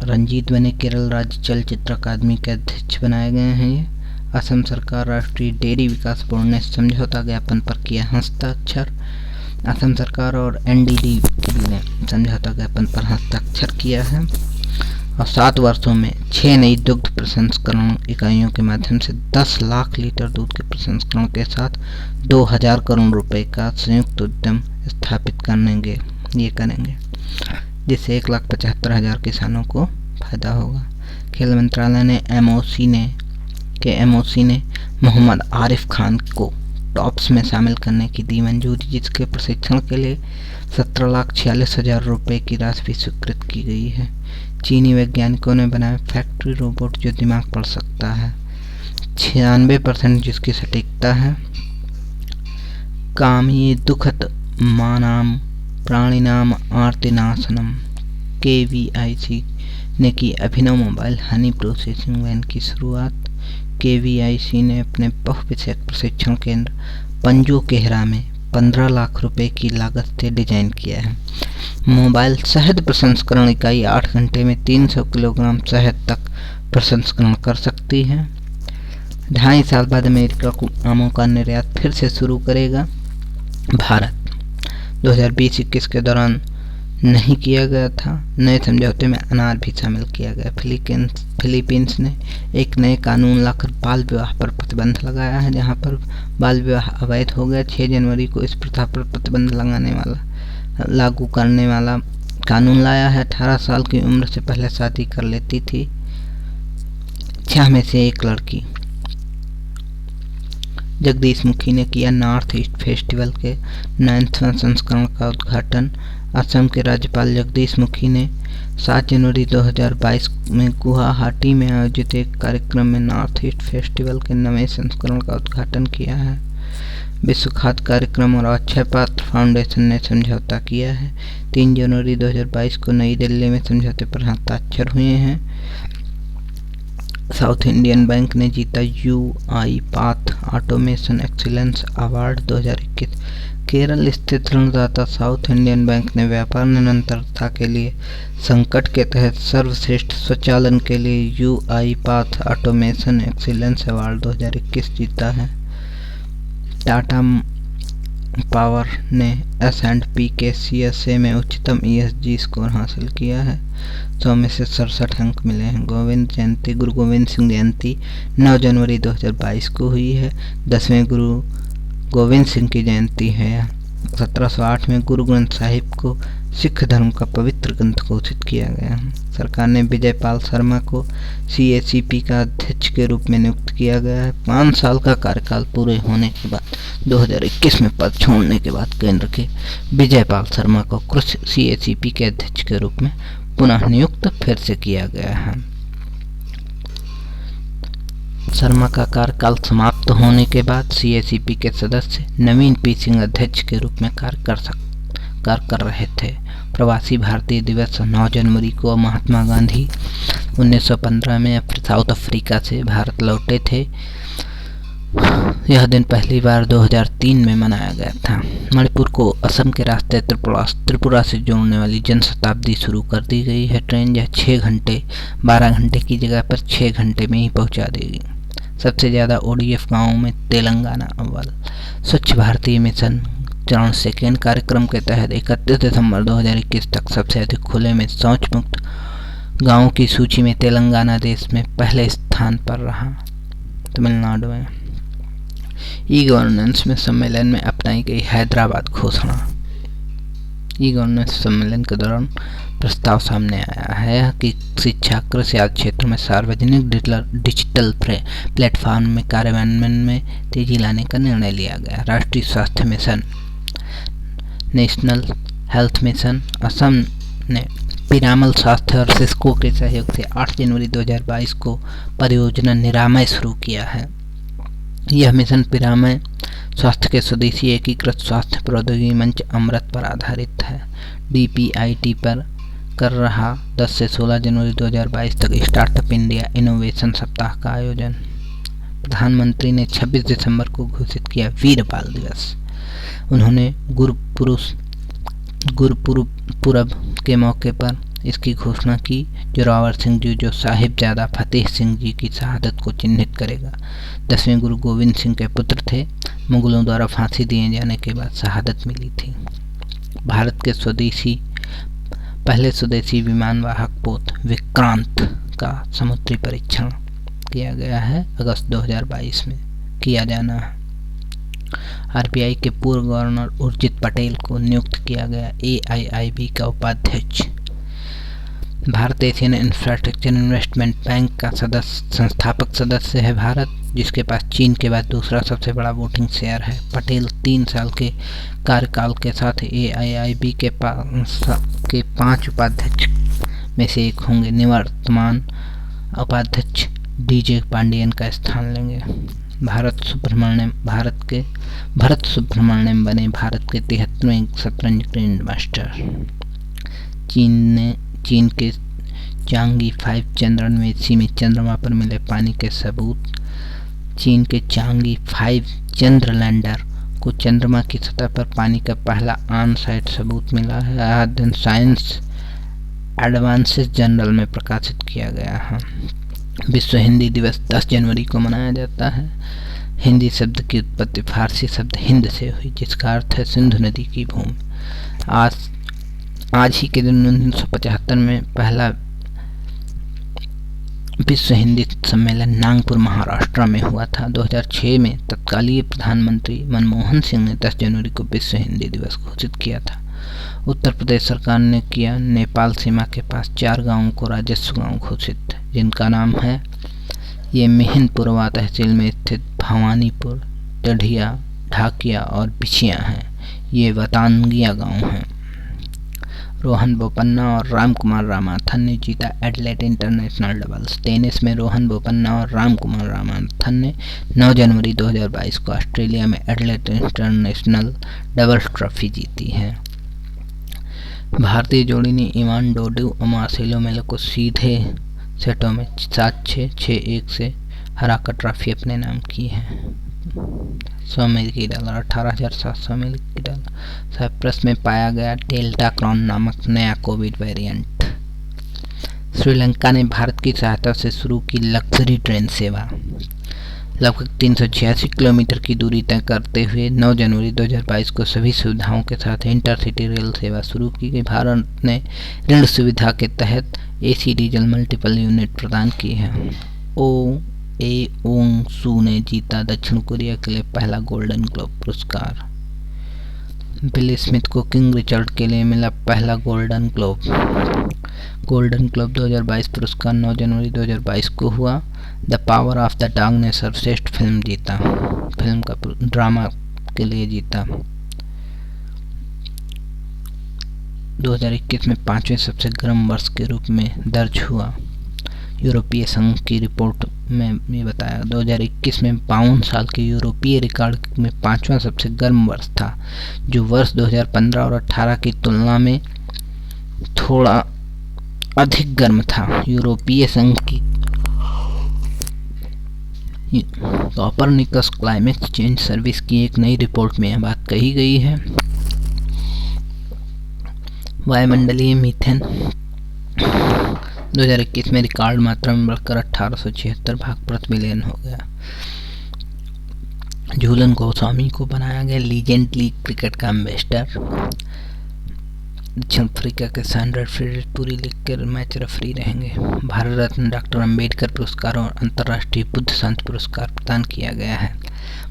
रंजीत बने केरल राज्य चलचित्र अकादमी के अध्यक्ष बनाए गए हैं। ये असम सरकार, राष्ट्रीय डेयरी विकास बोर्ड ने समझौता ज्ञापन पर किया हस्ताक्षर। असम सरकार और NDDB ने समझौता ज्ञापन पर हस्ताक्षर किया है और 7 वर्षों में 6 नई दुग्ध प्रसंस्करण इकाइयों के माध्यम से 10 लाख लीटर दूध के प्रसंस्करण के साथ 2000 करोड़ रुपए का संयुक्त उद्यम स्थापित करेंगे, जिससे 1,75,000 किसानों को फायदा होगा। खेल मंत्रालय ने MOC ने मोहम्मद आरिफ खान को टॉप्स में शामिल करने की दी मंजूरी, जिसके प्रशिक्षण के लिए 17,46,000 रुपये की राशि भी स्वीकृत की गई है। चीनी वैज्ञानिकों ने बनाया फैक्ट्री रोबोट जो दिमाग पढ़ सकता है, 96% जिसकी सटीकता है। कामी दुखत मानाम प्राणिनाम आर्तिनाशनम। KVIC ने की अभिनव मोबाइल हनी प्रोसेसिंग वैन की शुरुआत। KVIC ने अपने बहुविषयक प्रशिक्षण केंद्र पंजो केहरा में 15 लाख रुपए की लागत से डिजाइन किया है। मोबाइल शहद प्रसंस्करण इकाई 8 घंटे में 300 किलोग्राम शहद तक प्रसंस्करण कर सकती है। 2.5 साल बाद अमेरिका को आमों का निर्यात फिर से शुरू करेगा। भारत 2020-21 के दौरान नहीं किया गया था। नए समझौते में अनार भी शामिल किया गया। फिलीपींस ने एक नए कानून लाकर बाल विवाह पर प्रतिबंध लगाया है, जहां पर बाल विवाह अवैध हो गया। 6 जनवरी को इस प्रथा पर प्रतिबंध लागू करने वाला कानून लाया है। 18 साल की उम्र से पहले शादी कर लेती थी 6 में से 1 लड़की। जगदीश मुखी ने किया नॉर्थ ईस्ट फेस्टिवल के 9वें संस्करण का उद्घाटन। असम के राज्यपाल जगदीश मुखी ने 7 जनवरी 2022 में गुवाहाटी में आयोजित एक कार्यक्रम में नॉर्थ ईस्ट फेस्टिवल के 9वें संस्करण का उद्घाटन किया है। विश्व खाद्य कार्यक्रम और अक्षय पात्र फाउंडेशन ने समझौता किया है। 3 जनवरी 2022 को नई दिल्ली में समझौते पर हस्ताक्षर हुए हैं। साउथ इंडियन बैंक ने जीता UI path automation excellence award 2021। Kerala स्थित ऋणदाता साउथ इंडियन बैंक ने व्यापार निरंतरता के लिए संकट के तहत सर्वश्रेष्ठ स्वचालन के लिए UI path automation excellence award 2021 जीता है। टाटा पावर ने S&P के CSA में उच्चतम ESG स्कोर हासिल किया है। 100 में से 67 अंक मिले हैं। गुरु गोविंद सिंह जयंती 9 जनवरी 2022 को हुई है। 10वें गुरु गोविंद सिंह की जयंती है। 1708 में गुरु ग्रंथ साहिब को सिख धर्म का पवित्र ग्रंथ घोषित किया गया। सरकार ने विजय पाल शर्मा को CACP का अध्यक्ष के रूप में नियुक्त किया गया है। 5 साल का कार्यकाल पूरे होने के बाद 2021 में पद छोड़ने के बाद केंद्र के विजय पाल शर्मा को CACP के अध्यक्ष के रूप में पुनः नियुक्त फिर से किया गया है। शर्मा का कार्यकाल समाप्त होने के बाद CACP के सदस्य नवीन P सिंह अध्यक्ष के रूप में कार्य कर रहे थे। प्रवासी भारतीय दिवस 9 जनवरी को महात्मा गांधी 1915 में साउथ अफ्रीका से भारत लौटे थे। यह दिन पहली बार 2003 में मनाया गया था। मणिपुर को असम के रास्ते त्रिपुरा से जोड़ने वाली जनशताब्दी शुरू कर दी गई है। ट्रेन यह 12 घंटे की जगह पर 6 घंटे में ही पहुंचा देगी। सबसे ज़्यादा ODF गाँवों में तेलंगाना अव्वल। स्वच्छ भारतीय मिशन चरण सेकेंड कार्यक्रम के तहत 31 दिसंबर 2021 तक सबसे अधिक खुले में शौच मुक्त गाँवों की सूची में तेलंगाना देश में पहले स्थान पर रहा। तमिलनाडु में ई-गवर्नेंस में सम्मेलन में अपनाई गई हैदराबाद घोषणा। ई-गवर्नेंस सम्मेलन के दौरान प्रस्ताव सामने आया है कि शिक्षा, कृषि आदि क्षेत्र में सार्वजनिक डिजिटल प्लेटफॉर्म में कार्यान्वयन में तेजी लाने का निर्णय लिया गया। राष्ट्रीय स्वास्थ्य mission national health mission Assam ने पिरामल स्वास्थ्य और सिस्को के सहयोग से 8 जनवरी 2022 को परियोजना निरामय शुरू किया है। यह मिशन पिरामय स्वास्थ्य के स्वदेशी एकीकृत स्वास्थ्य प्रौद्योगिकी मंच अमृत पर आधारित है। DPIT पर कर रहा 10 से 16 जनवरी 2022 तक स्टार्टअप इंडिया इनोवेशन सप्ताह का आयोजन। प्रधानमंत्री ने 26 दिसंबर को घोषित किया वीर बाल दिवस। उन्होंने गुरुपुरब के मौके पर इसकी घोषणा की। जोरावर सिंह जी जो साहिबजादा फतेह सिंह जी की शहादत को चिन्हित करेगा। 10वें गुरु गोविंद सिंह के पुत्र थे। मुगलों द्वारा फांसी दिए जाने के बाद शहादत मिली थी। भारत के पहले स्वदेशी विमानवाहक पोत विक्रांत का समुद्री परीक्षण किया गया है। अगस्त 2022 में किया जाना है। RBI के पूर्व गवर्नर उर्जित पटेल को नियुक्त किया गया AIIB का उपाध्यक्ष। Bharat Asian infrastructure investment bank का संस्थापक सदस्य है भारत, जिसके पास चीन के बाद दूसरा सबसे बड़ा वोटिंग शेयर है। पटेल 3 साल के कार्यकाल के साथ AIIB के 5 उपाध्यक्ष में से एक होंगे। निवर्तमान उपाध्यक्ष DJ पांडियन का स्थान लेंगे। भरत सुब्रमण्यम बने भारत के 73वें शतरंज ग्रैंड मास्टर। चीन के चांगी 5 चंद्रयान में चंद्रमा पर मिले पानी के सबूत। चीन के चांगी 5 चंद्रलैंडर को चंद्रमा की सतह पर पानी का पहला ऑन साइट सबूत मिला है। यह दिन साइंस एडवांसेस जर्नल में प्रकाशित किया गया है। विश्व हिंदी दिवस 10 जनवरी को मनाया जाता है। हिंदी शब्द की उत्पत्ति फारसी शब्द हिंद से हुई, जिसका अर्थ है सिंधु नदी की भूमि। आज आज ही के दिन 1975 में पहला विश्व हिंदी सम्मेलन नागपुर महाराष्ट्र में हुआ था। 2006 में तत्कालीन प्रधानमंत्री मनमोहन सिंह ने 10 जनवरी को विश्व हिंदी दिवस घोषित किया था। उत्तर प्रदेश सरकार ने किया नेपाल सीमा के पास 4 गांवों को राजस्व गांव घोषित, जिनका नाम है, ये मिहिनपुरवा तहसील में स्थित भवानीपुर, टढ़िया, ढाकिया और बिछिया हैं। ये वतानगिया गांव हैं। रोहन बोपन्ना और राम कुमार रामानाथन ने जीता एडिलेड इंटरनेशनल डबल्स। टेनिस में रोहन बोपन्ना और राम कुमार रामानाथन ने 9 जनवरी 2022 को ऑस्ट्रेलिया में एडिलेड इंटरनेशनल डबल्स ट्रॉफी जीती है। भारतीय जोड़ी ने इवान डोडिग और मार्सेलो मेलो को सीधे सेटों में 7-6, 6-1 से हराकर ट्रॉफी अपने नाम की है। 100 अमेरिकी डॉलर, 18,700 अमेरिकी डॉलर। साइप्रस में पाया गया डेल्टा क्रॉन नामक नया कोविड वेरिएंट। श्रीलंका ने भारत की सहायता से शुरू की लग्जरी ट्रेन सेवा। लगभग 386 किलोमीटर की दूरी तय करते हुए 9 जनवरी 2022 को सभी सुविधाओं के साथ इंटरसिटी रेल सेवा शुरू की गई। भारत ने ऋण सुविधा के तहत एसी डीजल मल्टीपल यूनिट प्रदान की है। ओंग सू ने जीता दक्षिण कोरिया के लिए पहला गोल्डन ग्लोब पुरस्कार। बिल स्मिथ को किंग रिचर्ड के लिए मिला पहला गोल्डन ग्लोब 2022 पुरस्कार 9 जनवरी 2022 को हुआ। The power of the dog ने सर्वश्रेष्ठ फिल्म जीता, फिल्म का ड्रामा के लिए जीता। 2021 में 5वें सबसे गर्म वर्ष के रूप में दर्ज हुआ। यूरोपीय संघ की रिपोर्ट में ये बताया 2021 में 52 साल के यूरोपीय रिकॉर्ड में 5वां सबसे गर्म वर्ष था, जो वर्ष 2015 और 18 की तुलना में थोड़ा अधिक गर्म था। यूरोपीय संघ की कोपरनिकस क्लाइमेट चेंज सर्विस की एक नई रिपोर्ट में यह बात कही गई है। वायुमंडलीय मीथेन 2021 में रिकॉर्ड मात्रा में बढ़कर 1876 भाग प्रति मिलियन हो गया। झूलन गोस्वामी को बनाया गया लीजेंड लीग क्रिकेट का एम्बेसडर। दक्षिण अफ्रीका के सैंडर फ्रीड पूरी लीग के मैच रेफरी रहेंगे। भारत रत्न डॉक्टर अंबेडकर पुरस्कार और अंतर्राष्ट्रीय बुद्ध शांति पुरस्कार प्रदान किया गया है।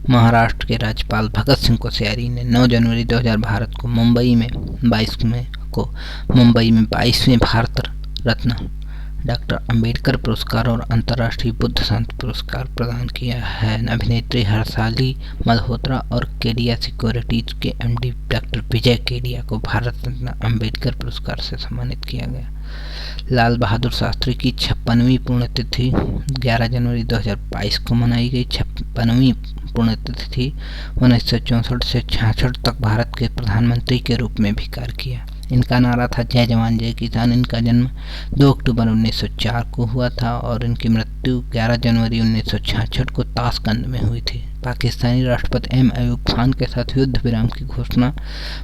महाराष्ट्र के राज्यपाल भगत सिंह कोश्यारी ने 9 जनवरी 2000 भारत को मुंबई में 22वें भारत रत्न डॉक्टर अंबेडकर पुरस्कार और अंतर्राष्ट्रीय बुद्ध शांति पुरस्कार प्रदान किया है। अभिनेत्री हर्षाली मल्होत्रा और केडिया सिक्योरिटीज के एमडी डॉक्टर विजय केडिया को भारत रत्न अंबेडकर पुरस्कार से सम्मानित किया गया। लाल बहादुर शास्त्री की 56वीं पुण्यतिथि 11 जनवरी 2022 को मनाई गई। 56वीं पुण्यतिथि थी। 1964 से 66 तक भारत के प्रधानमंत्री के रूप में भी कार्य किया। इनका नारा था जय जवान जय किसान। इनका जन्म 2 अक्टूबर 1904 को हुआ था और इनकी मृत्यु 11 जनवरी 1966 को ताशकंद में हुई थी। पाकिस्तानी राष्ट्रपति एम अयूब खान के साथ युद्ध विराम की घोषणा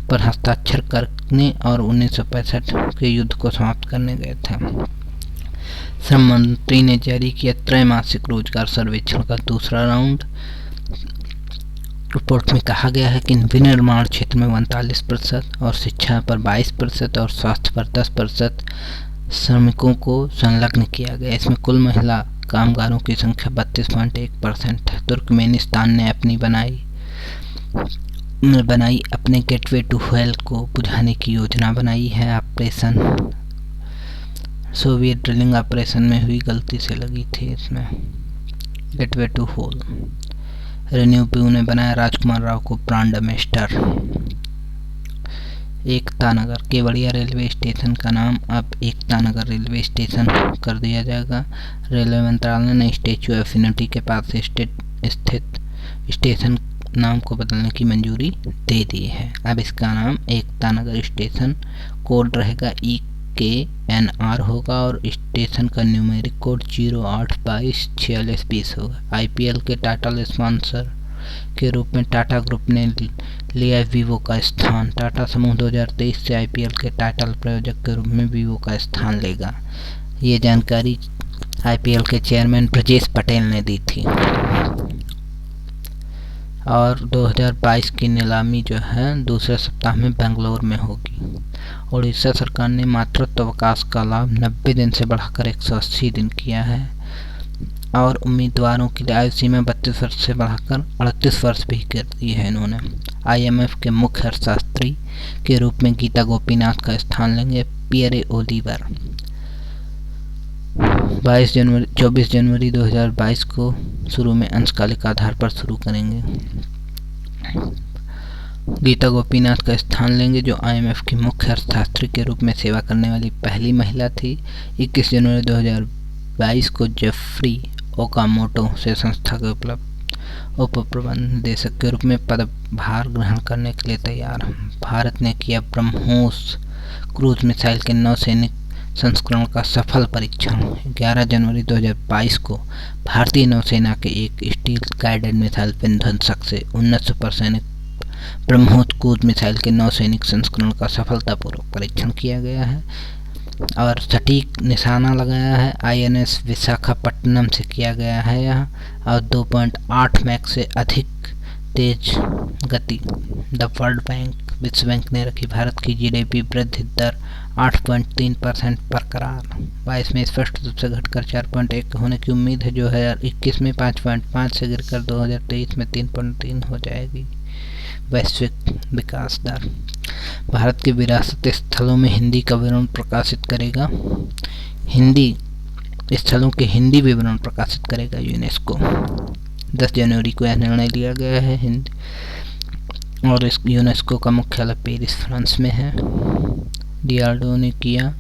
पर हस्ताक्षर करने और 1965 के युद्ध को समाप्त करने गए थे। श्रम मंत्री ने जारी किया त्रैमासिक रोजगार सर्वेक्षण का दूसरा राउंड। रिपोर्ट में कहा गया है कि विनिर्माण क्षेत्र में 39% और शिक्षा पर 22% और स्वास्थ्य पर 10% श्रमिकों को संलग्न किया गया। इसमें कुल महिला कामगारों की संख्या 32.1% है। तुर्कमेनिस्तान ने बनाई अपने गेटवे टू वेल्थ को बुझाने की योजना बनाई है। ऑपरेशन सोवियत ड्रिलिंग ऑपरेशन में हुई गलती से लगी थी इसमें गेटवे टू होल। रेन्यू पीयू ने बनाया राजकुमार राव को brand ambassador. Ekta Nagar Kevadia railway station का नाम अब एकता नगर रेलवे स्टेशन कर दिया जाएगा। रेलवे मंत्रालय ने स्टैच्यू ऑफ यूनिटी के पास स्थित स्टेशन नाम को बदलने की मंजूरी दे दी है। अब इसका नाम एकता नगर स्टेशन कोड रहेगा EKNR होगा और स्टेशन का न्यूमेरिक कोड 08224620 होगा। IPL के टाइटल स्पॉन्सर के रूप में टाटा ग्रुप ने लिया वीवो का स्थान। टाटा समूह 2023 से IPL के टाइटल प्रायोजक के रूप में वीवो का स्थान लेगा। ये जानकारी IPL के चेयरमैन ब्रजेश पटेल ने दी थी। और 2022 की नीलामी जो है दूसरे सप्ताह में बेंगलोर में होगी। उड़ीसा सरकार ने मातृत्व अवकाश का लाभ 90 दिन से बढ़ाकर 180 दिन किया है और उम्मीदवारों की आयु सीमा 32 वर्ष से बढ़ाकर 38 वर्ष भी कर दी है इन्होंने। IMF के मुख्य अर्थशास्त्री के रूप में गीता गोपीनाथ का स्थान लेंगे पियरे ओलिवर। 24 जनवरी 2022 को शुरू में अंशकालिक आधार पर शुरू करेंगे। गीता गोपीनाथ का स्थान लेंगे जो IMF की मुख्य अर्थशास्त्री के रूप में सेवा करने वाली पहली महिला थी। 21 जनवरी 2022 को जेफ्री ओकामोटो से संस्था के उप प्रबंध निदेशक के रूप में पदभार ग्रहण करने के लिए तैयार। भारत ने किया ब्रह्मोस क्रूज मिसाइल के नौसैनिक संस्करण का सफल परीक्षण। 11 जनवरी 2022 को भारतीय नौसेना के एक स्टील गाइडेड मिसाइल विध्वंसक से 19 सुपरसैनिक ब्रह्मोस क्रूज मिसाइल के नौसैनिक संस्करण का सफलतापूर्वक परीक्षण किया गया है और सटीक निशाना लगाया है। INS विशाखापट्टनम से किया गया है यह और 2.8 मैक से अधिक तेज गति। द वर्ल्ड बैंक विश्व बैंक ने रखी भारत की GDP वृद्धि दर 8.3% बरकरार। 22 में स्पष्ट रूप से घटकर 4.1 होने की उम्मीद है, जो 2021 में 5.5 से गिरकर 2023 में 3.3 हो जाएगी। वैश्विक विकास दर भारत के विरासत स्थलों में हिंदी का विवरण प्रकाशित करेगा। हिंदी स्थलों के हिंदी विवरण प्रकाशित करेगा यूनेस्को। 10 जनवरी को यह निर्णय लिया गया है हिंदी और इस यूनेस्को का मुख्यालय पेरिस फ्रांस में है। DRDO ने किया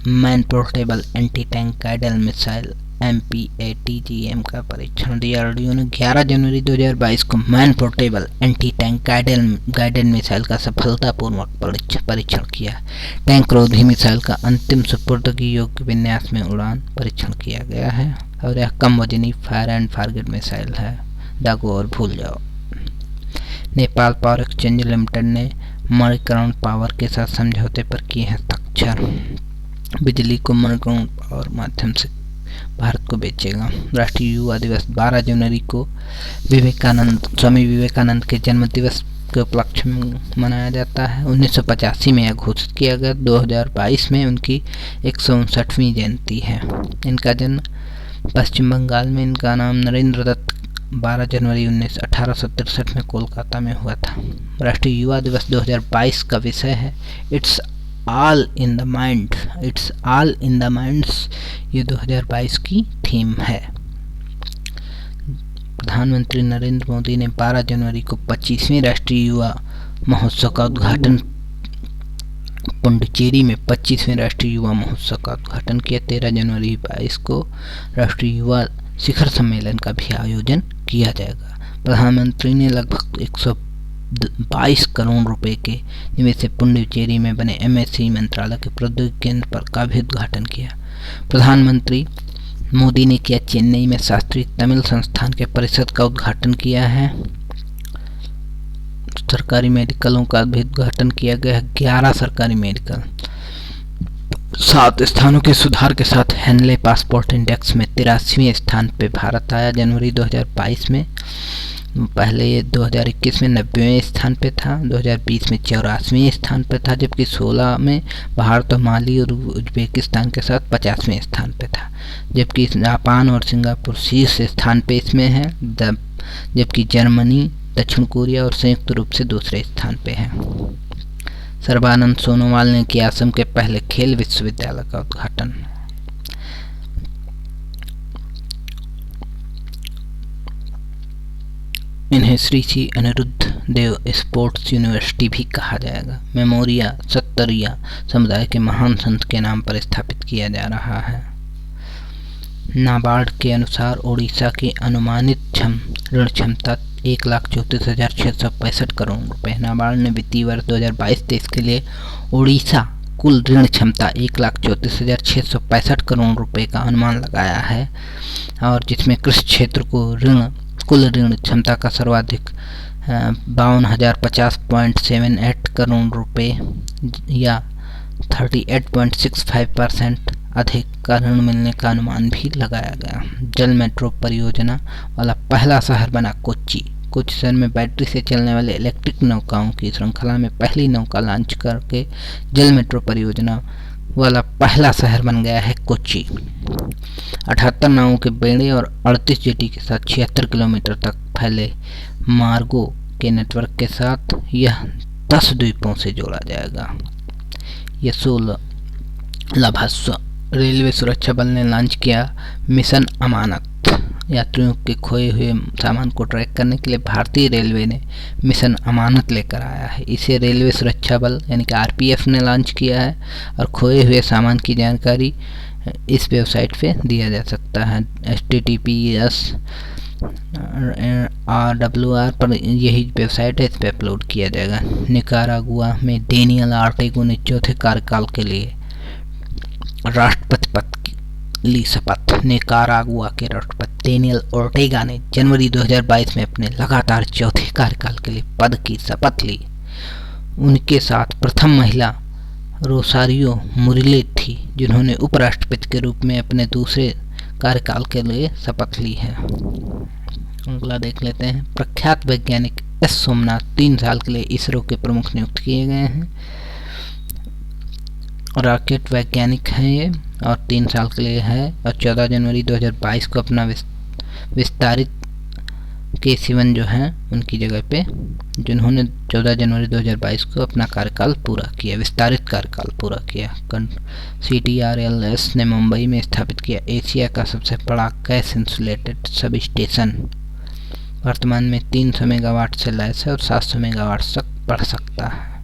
man portable anti tank guided missile MPATGM का परीक्षण। DRDO ने 11 जनवरी 2022 को man portable anti tank guided missile का सफलतापूर्वक परीक्षण किया। टैंक रोधी मिसाइल का अंतिम सुपुर्दगी योग्य विन्यास में उड़ान परीक्षण किया गया है और यह कम वजनी फायर एंड फारगेट मिसाइल है। दागो और भूल जाओ। नेपाल पावर एक्सचेंज लिमिटेड ने मणिकरण पावर के साथ समझौते पर किए हैं हस्ताक्षर। बिजली को मणिकरण पावर माध्यम से भारत को बेचेगा। राष्ट्रीय युवा दिवस 12 जनवरी को स्वामी विवेकानंद के जन्म दिवस के उपलक्ष्य में मनाया जाता है। 1985 में यह घोषित किया गया। 2022 में उनकी 159वीं जयंती है। इनका जन्म पश्चिम बंगाल में। इनका नाम नरेंद्र दत्त 12 जनवरी 1863 में कोलकाता में हुआ था। राष्ट्रीय युवा दिवस 2022 का विषय है it's all in the mind. It's all in the minds ये 2022 की थीम है। प्रधानमंत्री नरेंद्र मोदी ने 12 जनवरी को 25वें राष्ट्रीय युवा महोत्सव का उद्घाटन पुडुचेरी में 25वें राष्ट्रीय युवा महोत्सव का उद्घाटन किया। 13 जनवरी 2022 को राष्ट्रीय युवा शिखर सम्मेलन का भी आयोजन किया जाएगा। प्रधानमंत्री ने लगभग 122 करोड़ रुपए के निवेश से पुडुचेरी में बने MSc मंत्रालय के प्रौद्योगिकी केंद्र पर का भी उद्घाटन किया। प्रधानमंत्री मोदी ने किया चेन्नई में शास्त्रीय तमिल संस्थान के परिसर का उद्घाटन किया है। सरकारी मेडिकलों का भी उद्घाटन किया गया है। 11 सरकारी मेडिकल 7 स्थानों के सुधार के साथ हेनले पासपोर्ट इंडेक्स में 83वें स्थान पे भारत आया जनवरी 2022 में। पहले ये 2021 में 90वें स्थान पे था, 2020 में 84वें स्थान पे था, जबकि 16 में भारत और माली और उज्बेकिस्तान के साथ 50वें स्थान पे था, जबकि जापान और सिंगापुर शीर्ष स्थान पे इसमें है, जबकि जर्मनी, दक्षिण कोरिया और संयुक्त रूप से दूसरे स्थान पे है। सर्बानंद सोनोवाल ने किया असम के पहले खेल विश्वविद्यालय का उद्घाटन। इन्हें श्री श्री अनिरुद्ध देव स्पोर्ट्स यूनिवर्सिटी भी कहा जाएगा। मेमोरिया सत्तरिया समुदाय के महान संत के नाम पर स्थापित किया जा रहा है। नाबार्ड के अनुसार ओडिशा की अनुमानित ऋण क्षमता 1,34,665 करोड़ रुपए। नाबार्ड ने वित्तीय वर्ष 2022-23 के लिए ओडिशा कुल ऋण क्षमता 1,34,665 करोड़ रुपए का अनुमान लगाया है और जिसमें कृषि क्षेत्र को कुल ऋण क्षमता का सर्वाधिक 52,050.78 करोड़ रुपए या 38.65% अधिक का ऋण मिलने का अनुमान भी लगाया गया। जल मेट्रो परियोजना वाला पहला शहर बना कोच्चि। कोच्चि में बैटरी से चलने वाले इलेक्ट्रिक नौकाओं की श्रृंखला में पहली नौका लॉन्च करके जल मेट्रो परियोजना वाला पहला शहर बन गया है कोच्चि। 78 नावों के बेड़े और 38 जेटी के साथ 76 किलोमीटर तक फैले मार्गों के नेटवर्क के साथ यह 10 द्वीपों से जोड़ा जाएगा। यह 16 लाभांश रेलवे सुरक्षा बल ने लॉन्च किया मिशन अमानत। यात्रियों के खोए हुए सामान को ट्रैक करने के लिए भारतीय रेलवे ने मिशन अमानत लेकर आया है। इसे रेलवे सुरक्षा बल यानी कि आरपीएफ ने लॉन्च किया है और खोए हुए सामान की जानकारी इस वेबसाइट पे दिया जा सकता है। https RWR पर यही वेबसाइट है, इस पर अपलोड किया जाएगा। निकारागुआ में डेनियल ऑर्टेगा ने चौथे कार्यकाल के लिए राष्ट्रपति पद की ली शपथ। निकारागुआ के राष्ट्रपति डेनियल ऑर्टेगा ने जनवरी 2022 में अपने लगातार चौथे कार्यकाल के लिए पद की शपथ ली। उनके साथ प्रथम महिला रोसारियो मुरिले थी, जिन्होंने उपराष्ट्रपति के रूप में अपने दूसरे कार्यकाल के लिए शपथ ली है। अगला देख लेते हैं। प्रख्यात वैज्ञानिक एस सोमनाथ 3 साल के लिए इसरो के प्रमुख नियुक्त किए गए हैं। रॉकेट वैज्ञानिक हैं ये और 3 साल के लिए है और 14 जनवरी 2022 को अपना विस्तारित के जो हैं उनकी जगह पे, जिन्होंने 14 जनवरी 2022 को अपना कार्यकाल पूरा किया, विस्तारित कार्यकाल पूरा किया। CTRLS ने मुंबई में स्थापित किया एशिया का सबसे बड़ा गैस इंसुलेटेड सब स्टेशन। वर्तमान में 300 मेगावाट से लैस है और 700 मेगावाट तक बढ़ सकता है।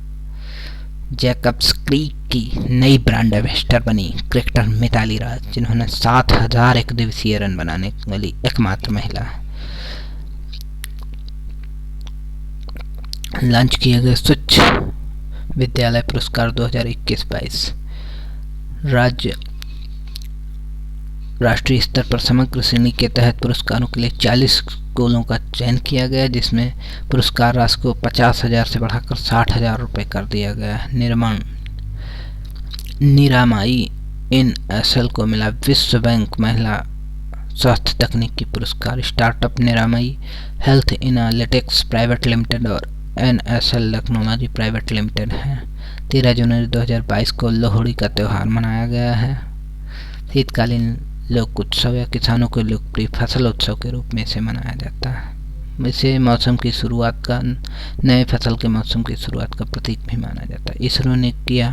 जैकब्स क्रीक की नई ब्रांड एम्बेसडर बनी क्रिकेटर मिताली राज, जिन्होंने 7000 एक दिवसीय रन बनाने वाली एकमात्र महिला है। लॉन्च किए गए स्वच्छ विद्यालय पुरस्कार 2021-22 राष्ट्रीय स्तर पर समग्र श्रेणी के तहत पुरस्कारों के लिए 40 स्कूलों का चयन किया गया, जिसमें पुरस्कार राशि को 50,000 से बढ़ाकर 60,000 रुपये कर दिया गया है। निर्माण निरामयी NSL को मिला विश्व बैंक महिला स्वास्थ्य तकनीकी पुरस्कार। Startup Niramai health analytics private limited और NSL टेक्नोलॉजी प्राइवेट लिमिटेड है। 13 जनवरी 2022 को लोहड़ी का त्यौहार मनाया गया है। शीतकालीन लोक उत्सव या किसानों के लोकप्रिय फसल उत्सव के रूप में इसे मनाया जाता है। इसे मौसम की शुरुआत का, नए फसल के मौसम की शुरुआत का प्रतीक भी माना जाता है। इसरो ने किया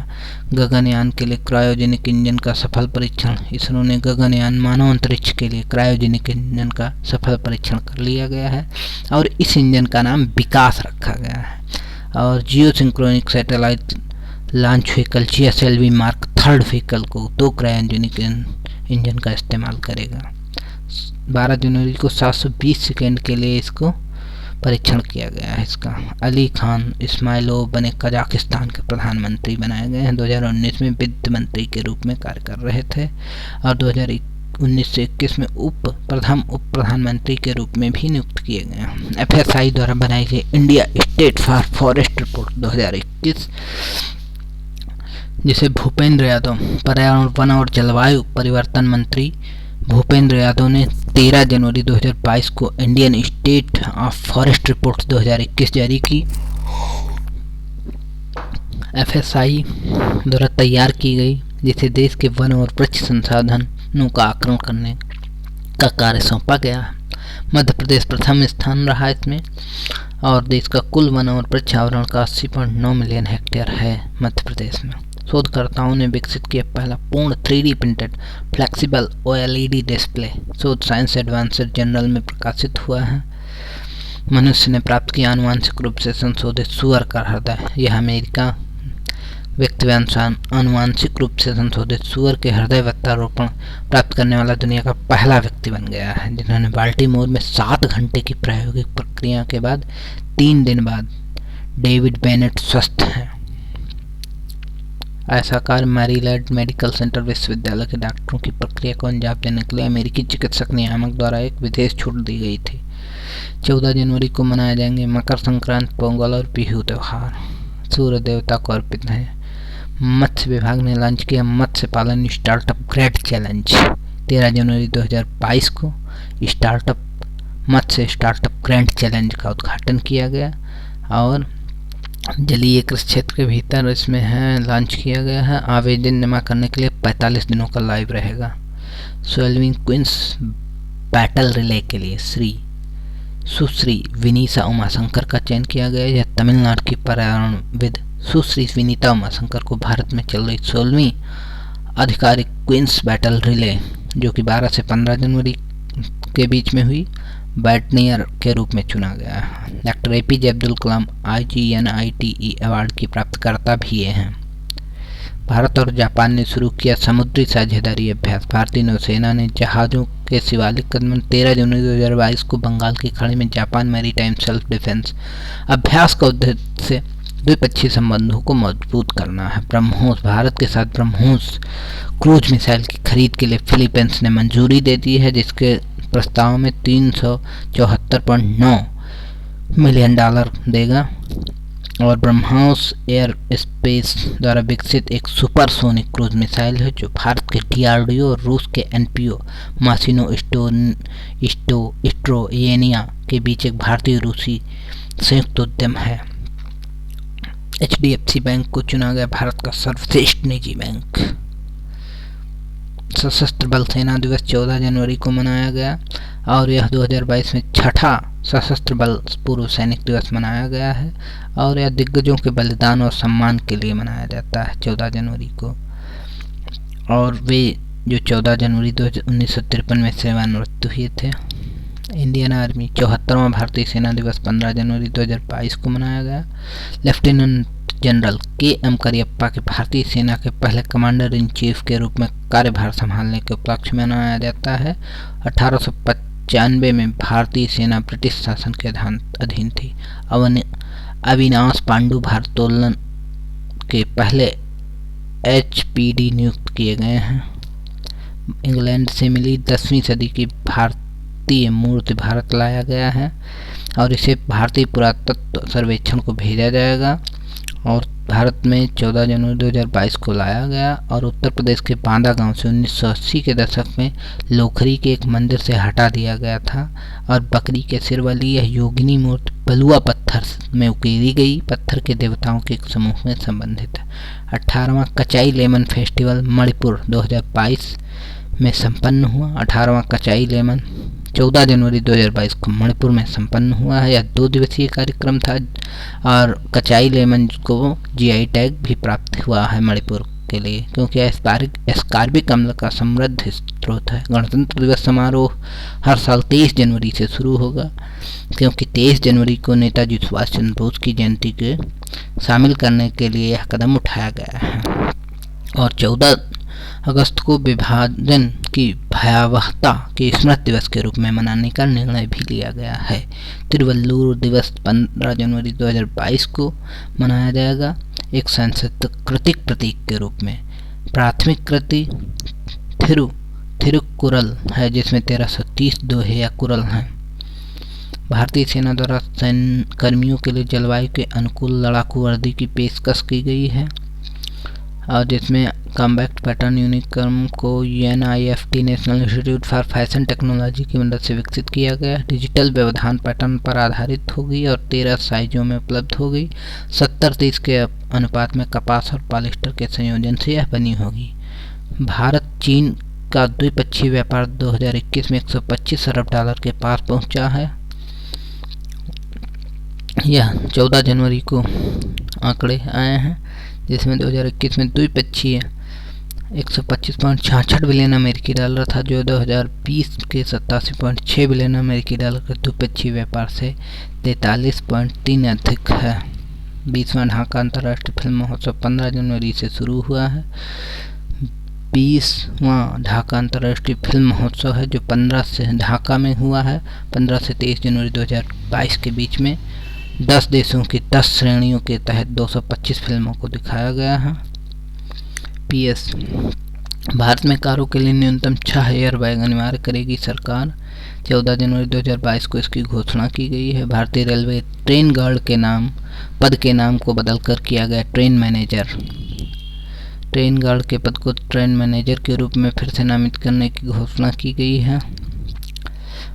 गगनयान के लिए क्रायोजेनिक इंजन का सफल परीक्षण। इसरो ने गगनयान मानव अंतरिक्ष के लिए क्रायोजेनिक इंजन का सफल परीक्षण कर लिया गया है और इस इंजन का नाम विकास रखा गया है। और geosynchronous satellite launch vehicle GSLV mark 3 vehicle को 2 क्रायोजेनिक इंजन का इस्तेमाल करेगा। 12 जनवरी को 720 सेकेंड के लिए इसको परीक्षण किया गया है। इसका अली खान इस्माइलोव बने कजाकिस्तान के प्रधानमंत्री बनाए गए हैं। 2019 में वित्त मंत्री के रूप में कार्य कर रहे थे और 2019 से 21 में उप प्रधानमंत्री के रूप में भी नियुक्त किए गए हैं। FSI द्वारा बनाई गई India state for forest report 2021, जिसे भूपेंद्र यादव पर्यावरण वन और जलवायु परिवर्तन मंत्री भूपेंद्र यादव ने 13 जनवरी 2022 को Indian state of forest report 2021 जारी की। FSI द्वारा तैयार की गई, जिसे देश के वन और वृक्ष संसाधनों का आकलन करने का कार्य सौंपा गया। मध्य प्रदेश प्रथम स्थान रहा इसमें और देश का कुल वन और वृक्ष आवरण का 80.9 मिलियन हेक्टेयर है मध्य प्रदेश में। शोधकर्ताओं ने विकसित किया पहला पूर्ण 3D printed flexible OLED display. शोध साइंस एडवांसेड जर्नल में प्रकाशित हुआ है। मनुष्य ने प्राप्त किया आनुवांशिक रूप से संशोधित सुअर का हृदय। यह अमेरिका व्यक्ति आनुवांशिक रूप से संशोधित सुअर के हृदय प्रत्यारोपण प्राप्त करने वाला दुनिया का पहला व्यक्ति बन गया है, जिन्होंने बाल्टीमोर में 7 घंटे की प्रायोगिक प्रक्रिया के बाद 3 दिन बाद डेविड बेनेट स्वस्थ हैं। ऐसा कार्य मैरीलैंड मेडिकल सेंटर विश्वविद्यालय के डॉक्टरों की प्रक्रिया को अंजाम देने के लिए अमेरिकी चिकित्सक नियामक द्वारा एक विशेष छूट दी गई थी। 14 जनवरी को मनाए जाएंगे मकर संक्रांति, पोंगल और बिहू त्यौहार। सूर्य देवता को अर्पित है। मत्स्य विभाग ने लॉन्च किया मत्स्य पालन स्टार्टअप ग्रेट चैलेंज। 13 जनवरी 2022 को स्टार्टअप मत्स्य स्टार्टअप ग्रैंड चैलेंज का उद्घाटन किया गया और जलीय कृषि क्षेत्र के भीतर इसमें है लॉन्च किया गया है। आवेदन जमा करने के लिए 45 दिनों का लाइव रहेगा। 12वीं क्वींस बैटल रिले के लिए सुश्री विनीता उमाशंकर का चयन किया गया। यह तमिलनाडु की पर्यावरणविद सुश्री विनीता उमाशंकर को भारत में चल रही 16वीं आधिकारिक क्वींस बैटल रिले, जो कि 12 से 15 जनवरी के बीच में हुई, बैटनियर के रूप में चुना गया है। Doctor APJ Abdul Kalam IGNITE award की प्राप्तकर्ता भी ये हैं। भारत और जापान ने शुरू किया समुद्री साझेदारी अभ्यास। भारतीय नौसेना ने जहाज़ों के शिवालिक कदम 13 जनवरी 2022 को बंगाल की खाड़ी में जापान मैरीटाइम सेल्फ डिफेंस अभ्यास का उद्देश्य द्विपक्षीय संबंधों को मजबूत करना है। ब्रह्मोस, भारत के साथ ब्रह्मोस क्रूज मिसाइल की खरीद के लिए फिलीपींस ने मंजूरी दे दी है, जिसके प्रस्ताव में $374.9 मिलियन देगा। और ब्रह्मोस एयर स्पेस द्वारा विकसित एक सुपरसोनिक क्रूज मिसाइल है जो भारत के DRDO और रूस के NPO मासिनो स्ट्रोयेनिया के बीच एक भारतीय रूसी संयुक्त उद्यम है। HDFC बैंक को चुना गया भारत का सर्वश्रेष्ठ निजी बैंक। सशस्त्र बल सेना दिवस 14 जनवरी को मनाया गया और यह 2022 में छठा सशस्त्र बल पूर्व सैनिक दिवस मनाया गया है और यह दिग्गजों के बलिदान और सम्मान के लिए मनाया जाता है 14 जनवरी को। और वे जो 14 जनवरी 1953 में सेवानिवृत्त हुए थे। इंडियन आर्मी 74वां भारतीय सेना दिवस 15 जनवरी 2022 को मनाया गया। लेफ्टिनेंट जनरल KM करियप्पा के भारतीय सेना के पहले कमांडर इन चीफ के रूप में कार्यभार संभालने के उपलक्ष्य में मनाया जाता है। 1895 में भारतीय सेना ब्रिटिश शासन के अधीन थी। अविनाश पांडु भारोत्तोलन के पहले HPD नियुक्त किए गए हैं। इंग्लैंड से मिली 10वीं सदी की भारतीय मूर्ति भारत लाया गया है और इसे भारतीय पुरातत्व सर्वेक्षण को भेजा जाएगा और भारत में 14 जनवरी 2022 को लाया गया और उत्तर प्रदेश के बांदा गांव से 1980 के दशक में लोखरी के एक मंदिर से हटा दिया गया था और बकरी के सिर वाली यह योगिनी मूर्ति बलुआ पत्थर में उकेरी गई पत्थर के देवताओं के एक समूह में संबंधित है। 18वां कचाई लेमन फेस्टिवल मणिपुर 2022 में संपन्न हुआ। 18वां कचाई लेमन 14 जनवरी 2022 को मणिपुर में संपन्न हुआ है। यह 2 दिवसीय कार्यक्रम था और कचाई लेमन को GI टैग भी प्राप्त हुआ है मणिपुर के लिए, क्योंकि एस्कार्बिक अम्ल का समृद्ध स्रोत है। गणतंत्र दिवस समारोह हर साल 23 जनवरी से शुरू होगा, क्योंकि 23 जनवरी को नेताजी सुभाष चंद्र बोस की जयंती के शामिल करने के लिए यह कदम उठाया गया है। और 14 अगस्त को विभाजन की भयावहता के स्मृति दिवस के रूप में मनाने का निर्णय भी लिया गया है। तिरुवल्लुवर दिवस 15 जनवरी 2022 को मनाया जाएगा एक सांस्कृतिक प्रतीक के रूप में। प्राथमिक कृति थिरुकुरल है, जिसमें 1330 दोहे या कुरल हैं। भारतीय सेना द्वारा सैन्य कर्मियों के लिए जलवायु के अनुकूल लड़ाकू वर्दी की पेशकश की गई है और जिसमें कॉम्बैक्ट पैटर्न यूनिफॉर्म को NIFT national institute for fashion technology की मदद से विकसित किया गया। डिजिटल व्यवधान पैटर्न पर आधारित होगी और 13 साइजों में उपलब्ध होगी। 70-30 के अनुपात में कपास और पॉलिस्टर के संयोजन से यह बनी होगी। भारत चीन का द्विपक्षीय व्यापार 2021 में $125 अरब के पार पहुंचा है। यह 14 जनवरी को आंकड़े आए हैं, जिसमें 2021 में द्विपक्षीय $125.66 बिलियन अमेरिकी डॉलर था, जो 2020 के $87.6 बिलियन अमेरिकी डॉलर के द्विपक्षीय व्यापार से 43.3 अधिक है। 20वां ढाका अंतर्राष्ट्रीय फिल्म महोत्सव 15 जनवरी से शुरू हुआ है। 20वां ढाका अंतर्राष्ट्रीय फिल्म महोत्सव है जो 15 से ढाका में हुआ है। 15 से 23 जनवरी 2022 के बीच में 10 देशों की 10 श्रेणियों के तहत 225 फिल्मों को दिखाया गया है। PS भारत में कारों के लिए न्यूनतम 6 एयरबैग अनिवार्य करेगी सरकार। 14 जनवरी 2022 को इसकी घोषणा की गई है। भारतीय रेलवे ट्रेन गार्ड के पद के नाम को बदलकर किया गया ट्रेन मैनेजर। ट्रेन गार्ड के पद को ट्रेन मैनेजर के रूप में फिर से नामित करने की घोषणा की गई है।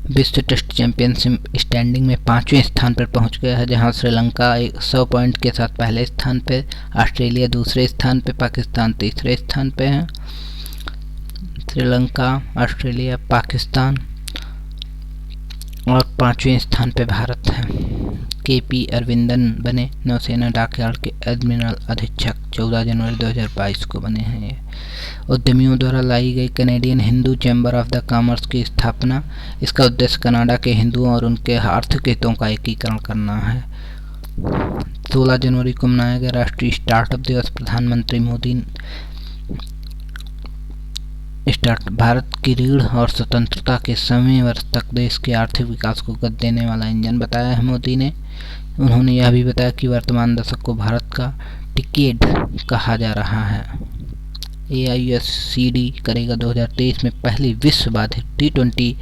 विश्व टेस्ट चैंपियनशिप स्टैंडिंग में 5वें स्थान पर पहुंच गया है, जहां श्रीलंका 100 पॉइंट के साथ पहले स्थान पे, ऑस्ट्रेलिया दूसरे स्थान पे, पाकिस्तान तीसरे स्थान पे है। श्रीलंका, ऑस्ट्रेलिया, पाकिस्तान और 5वें स्थान पे भारत है। KP अरविंदन बने नौसेना डॉकयार्ड के एडमिरल अधीक्षक, 14 जनवरी 2022 को बने हैं ये। उद्यमियों द्वारा लाई गई Canadian Hindu chamber of the commerce की स्थापना। इसका उद्देश्य कनाडा के हिंदुओं और उनके आर्थिक हितों का एकीकरण करना है। 16 जनवरी को मनाया गया राष्ट्रीय स्टार्टअप दिवस। प्रधानमंत्री मोदी भारत की रीढ़ और स्वतंत्रता के 100वें वर्ष तक देश के आर्थिक विकास को गति देने वाला इंजन बताया है मोदी ने। उन्होंने यह भी बताया कि वर्तमान दशक को भारत का डिकेड कहा जा रहा है। AISCD करेगा 2023 में पहली विश्व बाधित T20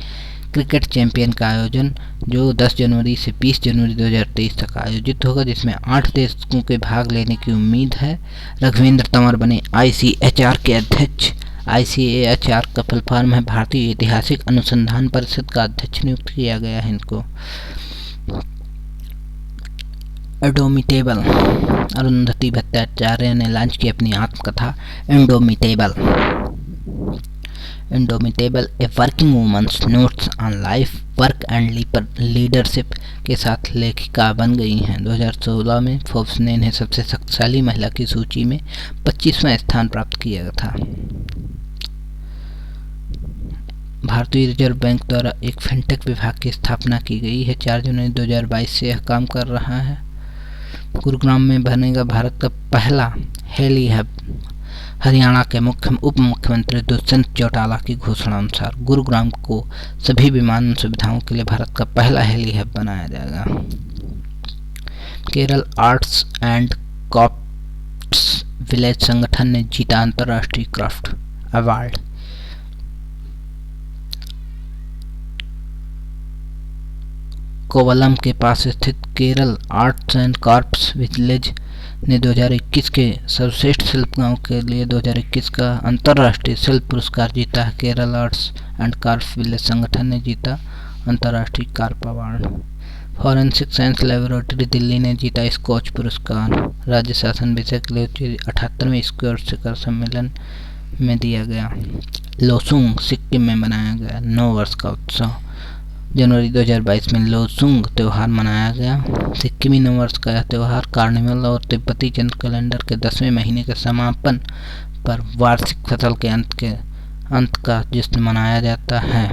क्रिकेट चैंपियन का आयोजन, जो 10 जनवरी से 20 जनवरी 2023 तक आयोजित होगा, जिसमें 8 देशों के भाग लेने की उम्मीद है। रघुवेंद्र तंवर बने ICHR के अध्यक्ष। ICHR का फुल फॉर्म है भारतीय ऐतिहासिक अनुसंधान परिषद का अध्यक्ष नियुक्त किया गया है इनको। इंडोमिटेबल, अरुंधति भट्टाचार्य ने लॉन्च की अपनी आत्मकथा Indomitable. Indomitable a working woman's notes on life, work and leadership के साथ लेखिका बन गई हैं। 2016 में फोर्ब्स ने इन्हें सबसे शक्तिशाली महिला की सूची में 25वां स्थान प्राप्त किया था। भारतीय रिजर्व बैंक द्वारा एक फिनटेक विभाग की स्थापना की गई है। 4 जनवरी 2022 से यह काम कर रहा है। गुरुग्राम में बनेगा भारत का पहला हेली हब। हरियाणा के उप मुख्यमंत्री दुष्यंत चौटाला की घोषणा अनुसार गुरुग्राम को सभी विमान सुविधाओं के लिए भारत का पहला हेली हब बनाया जाएगा। Kerala arts and crafts village संगठन ने जीता अंतर्राष्ट्रीय क्राफ्ट अवार्ड। कोवलम के पास स्थित Kerala arts and crafts village ने 2021 के सर्वश्रेष्ठ शिल्प गांव के लिए 2021 का अंतर्राष्ट्रीय शिल्प पुरस्कार जीता है। Kerala arts and crafts village संगठन ने जीता अंतर्राष्ट्रीय carp award. Forensic science laboratory Delhi ने जीता स्कॉच पुरस्कार। राज्य शासन विषय के लिए 78वें स्क्वायर शिखर सम्मेलन में दिया गया। लोसुंग सिक्किम में मनाया गया 9 वर्ष का उत्सव। जनवरी 2022 में लोसुंग त्यौहार मनाया गया। सिक्किमी नव वर्ष का यह त्यौहार कार्निवल और तिब्बती चंद्र कैलेंडर के 10वें महीने के समापन पर वार्षिक फसल के अंत का जश्न मनाया जाता है।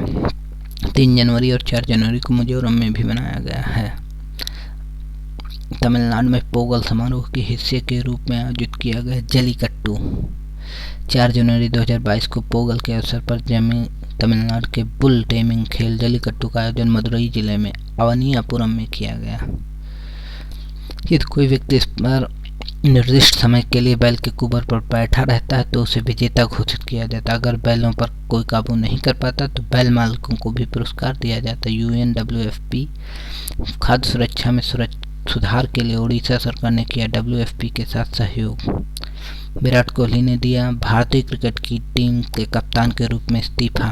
3 जनवरी और 4 जनवरी को मिजोरम में भी मनाया गया है। तमिलनाडु में पोंगल समारोह के हिस्से के रूप में आयोजित किया गया जल्लीकट्टू। 4 जनवरी 2022 को पोंगल के अवसर पर तमिलनाडु के बुल टेमिंग खेल जल्लीकट्टू का आयोजन मदुरई जिले में अवनियापुरम में किया गया। यदि कोई व्यक्ति इस पर निर्दिष्ट समय के लिए बैल के कुबर पर बैठा रहता है तो उसे विजेता घोषित किया जाता है। अगर बैलों पर कोई काबू नहीं कर पाता तो बैल मालिकों को भी पुरस्कार दिया जाता है। UNWFP खाद्य सुरक्षा में सुधार के लिए उड़ीसा सरकार ने किया WFP के साथ सहयोग। विराट कोहली ने दिया भारतीय क्रिकेट की टीम के कप्तान के रूप में इस्तीफा।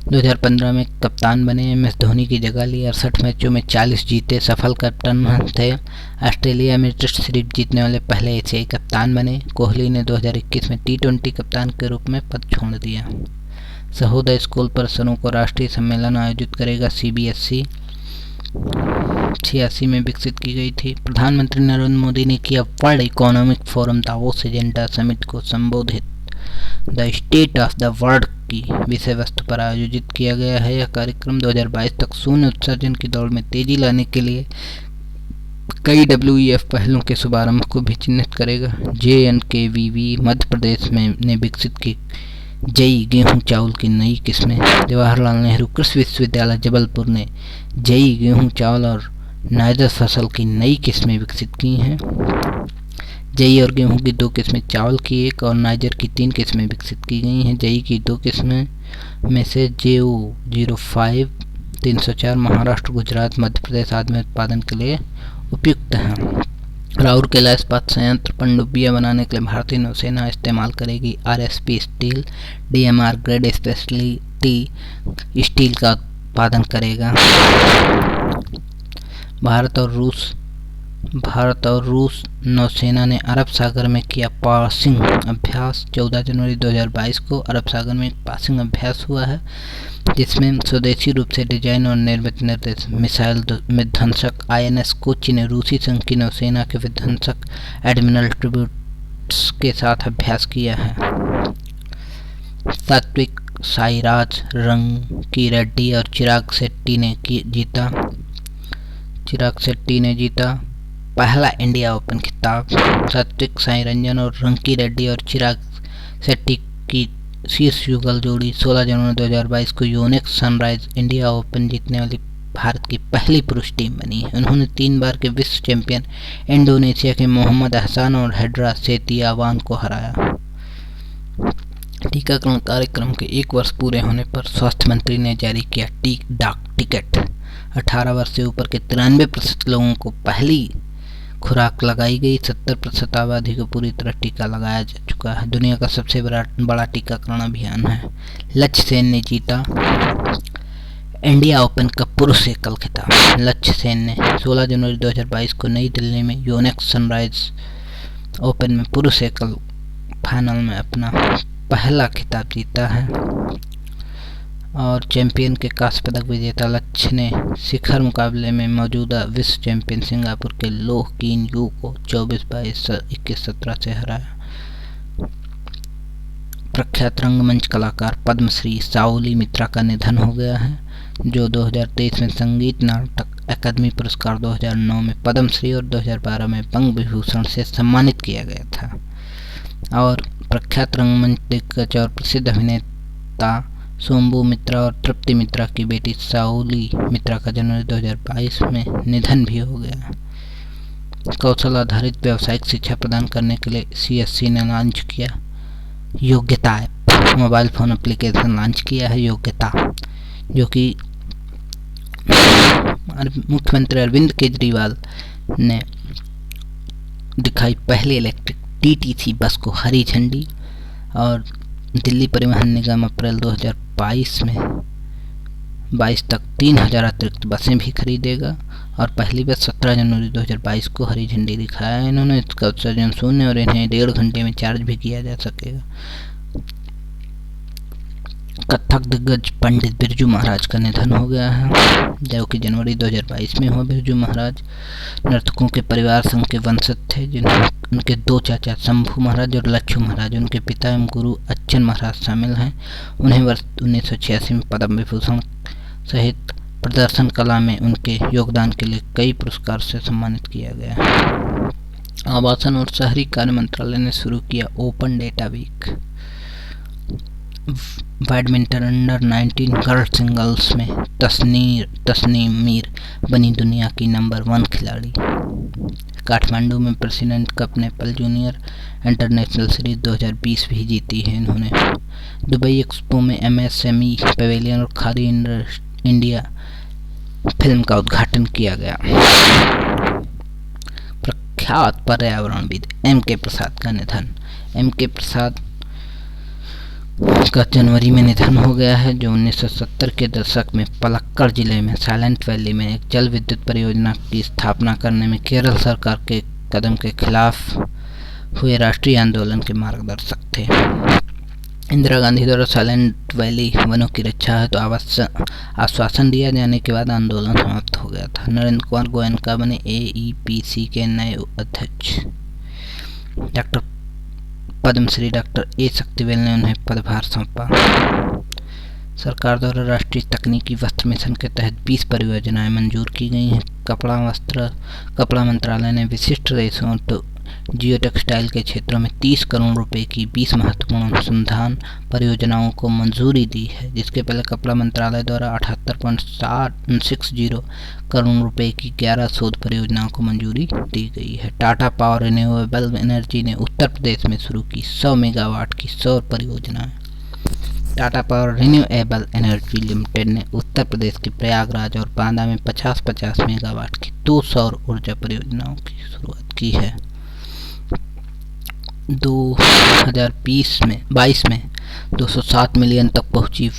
2015 में कप्तान बने। MS धोनी की जगह ली। 68 मैचों में 40 जीते, सफल कैप्टन थे। ऑस्ट्रेलिया में टेस्ट सीरीज जीतने वाले पहले एशियाई कप्तान बने। कोहली ने 2021 में T20 कप्तान के रूप में पद छोड़ दिया। सहोदय स्कूल परिसरों को राष्ट्रीय सम्मेलन आयोजित करेगा CBSE। 86 में विकसित की गई थी। प्रधानमंत्री नरेंद्र मोदी ने किया world economic forum Davos agenda summit को संबोधित। The state of the world की विषय वस्तु पर आयोजित किया गया है। यह कार्यक्रम 2022 तक शून्य उत्सर्जन की दौड़ में तेजी लाने के लिए कई WEF पहलों के शुभारंभ को भी चिन्हित करेगा। JNKVB मध्य प्रदेश में ने विकसित की जई गेहूं चावल की नई किस्में। जवाहरलाल नेहरू कृषि विश्वविद्यालय जबलपुर ने जई गेहूं चावल और नाइजर फसल की नई किस्में विकसित की हैं। जई और गेहूं की 2 किस्में, चावल की 1 और नाइजर की 3 किस्में विकसित की गई हैं। जई की 2 किस्में में से JO05 304 महाराष्ट्र, गुजरात, मध्य प्रदेश आदि में उत्पादन के लिए उपयुक्त हैं। राउरकेला इस्पात संयंत्र पनडुब्बियां बनाने के लिए भारतीय नौसेना इस्तेमाल करेगी RSP steel. DMR grade speciality steel का उत्पादन करेगा। भारत और रूस नौसेना ने अरब सागर में किया पासिंग अभ्यास। 14 जनवरी 2022 को अरब सागर में एक पासिंग अभ्यास हुआ है, जिसमें स्वदेशी रूप से डिजाइन और निर्मित मिसाइल विध्वंसक INS कोची ने रूसी संघ की नौसेना के विध्वंसक एडमिरल ट्रिब्यूट्स के साथ अभ्यास किया है। सात्विक साईराज, रंकी रेड्डी और चिराग शेट्टी ने जीता पहला इंडिया ओपन खिताब। सात्विक साईरंजन और रंकी रेड्डी और चिराग शेट्टी की शीर्ष युगल जोड़ी 16 जनवरी 2022 को योनेक्स सनराइज इंडिया ओपन जीतने वाली भारत की पहली पुरुष टीम बनी है। उन्होंने 3 बार के विश्व चैंपियन इंडोनेशिया के मोहम्मद अहसान और हेड्रा सेतियावान को हराया। टीकाकरण कार्यक्रम के 1 वर्ष पूरे होने पर स्वास्थ्य मंत्री ने जारी किया डाक टिकट। 18 वर्ष से ऊपर के 93% लोगों को पहली खुराक लगाई गई। 70% आबादी को पूरी तरह टीका लगाया जा चुका है। दुनिया का सबसे बड़ा टीकाकरण अभियान है। लक्ष्य सेन ने जीता इंडिया ओपन का पुरुष एकल खिताब। लक्ष्य सेन ने 16 जनवरी 2022 को नई दिल्ली में योनेक्स सनराइज ओपन में पुरुष एकल फाइनल में अपना पहला खिताब जीता है और चैंपियन के कांस्य पदक विजेता लक्ष्य ने शिखर मुकाबले में मौजूदा विश्व चैंपियन सिंगापुर के लोह कीन यू को 24-22, 21-17 से हराया। प्रख्यात रंगमंच कलाकार पद्मश्री साओली मित्रा का निधन हो गया है, जो 2023 में संगीत नाटक अकादमी पुरस्कार, 2009 में पद्मश्री और 2012 में पंग विभूषण से सम्मानित किया गया था। और प्रख्यात रंगमंच दिग्गज और प्रसिद्ध अभिनेता सोम्बू मित्रा और तृप्ति मित्रा की बेटी साओली मित्रा का जनवरी 2022 में निधन भी हो गया। कौशल आधारित व्यावसायिक शिक्षा प्रदान करने के लिए CSC ने लॉन्च किया योग्यता app, mobile phone application launch किया है योग्यता, जो कि मुख्यमंत्री अरविंद केजरीवाल ने दिखाई पहली इलेक्ट्रिक TTC बस को हरी झंडी। और दिल्ली परिवहन निगम अप्रैल 2022 में 22 तक 3000 अतिरिक्त बसें भी खरीदेगा और पहली बस 17 जनवरी 2022 को हरी झंडी दिखाया है। इन्होंने इसका उत्सर्जन शून्य और इन्हें 1.5 घंटे में चार्ज भी किया जा सकेगा। कथक दिग्गज पंडित बिरजू महाराज का निधन हो गया है, जो कि जनवरी 2022 में हुआ। बिरजू महाराज नर्तकों के परिवार संघ के वंशज थे, जिनमें उनके 2 चाचा शंभू महाराज और लच्छू महाराज, उनके पिता एवं गुरु अच्छन महाराज शामिल हैं। उन्हें वर्ष 1986 में पद्म विभूषण सहित प्रदर्शन कला में उनके योगदान के लिए कई पुरस्कार से सम्मानित किया गया। आवासन और शहरी कार्य मंत्रालय ने शुरू किया open data week. Badminton under 19 girls singles में तस्नीम मीर बनी दुनिया की नंबर 1 खिलाड़ी। काठमांडू में president cup Nepal junior international series 2020 भी जीती है इन्होंने। दुबई एक्सपो में MSME पवेलियन और खादी इंडिया फिल्म का उद्घाटन किया गया। प्रख्यात पर्यावरणविद M.K. प्रसाद का निधन। M.K. प्रसाद का जनवरी में निधन हो गया है, जो 1970 के दशक में पलक्कड़ जिले में साइलेंट वैली में एक जल विद्युत परियोजना की स्थापना करने में केरल सरकार के कदम के खिलाफ हुए राष्ट्रीय आंदोलन के मार्गदर्शक थे। इंदिरा गांधी द्वारा साइलेंट वैली वनों की रक्षा है तो आश्वासन दिया जाने के बाद आंदोलन समाप्त हो गया था। नरेंद्र कुमार गोयनका बने AEPC के नए अध्यक्ष। Doctor Padmashri doctor A. Sakthivel ने उन्हें पदभार सौंपा। सरकार द्वारा राष्ट्रीय तकनीकी वस्त्र मिशन के तहत 20 परियोजनाएं मंजूर की गई हैं। कपड़ा मंत्रालय ने विशिष्ट रेशों और जियो टेक्सटाइल के क्षेत्रों में 30 करोड़ रुपए की 20 महत्वपूर्ण अनुसंधान परियोजनाओं को मंजूरी दी है, जिसके पहले कपड़ा मंत्रालय द्वारा 78.60 करोड़ रुपए की 11 शोध परियोजनाओं को मंजूरी दी गई है। टाटा पावर रिन्यूएबल एनर्जी ने उत्तर प्रदेश में शुरू की 100 मेगावाट की सौर परियोजना। Tata power renewable energy limited ने उत्तर प्रदेश के प्रयागराज और बांदा में 50-50 मेगावाट की 2 सौर ऊर्जा परियोजनाओं की शुरुआत की है। 2022 में 207 मिलियन तक पहुंची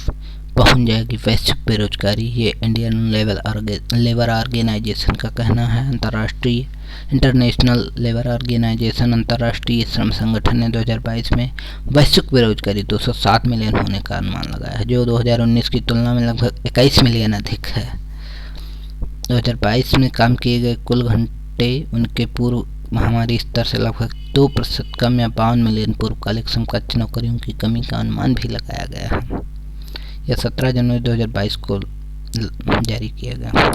पहुंच जाएगी वैश्विक बेरोजगारी, ये इंडियन लेबर ऑर्गेनाइजेशन का कहना है। इंटरनेशनल लेबर ऑर्गेनाइजेशन अंतर्राष्ट्रीय श्रम संगठन ने 2022 में वैश्विक बेरोजगारी 207 मिलियन होने का अनुमान लगाया है, जो 2019 की तुलना में लगभग 21 मिलियन अधिक है। 2022 में काम किए गए कुल घंटे उनके पूर्व महामारी स्तर से लगभग 2% कम या 52 मिलियन पूर्वकालिक समकक्ष नौकरियों की कमी का अनुमान भी लगाया गया है। यह 17 जनवरी 2022 को जारी किया गया।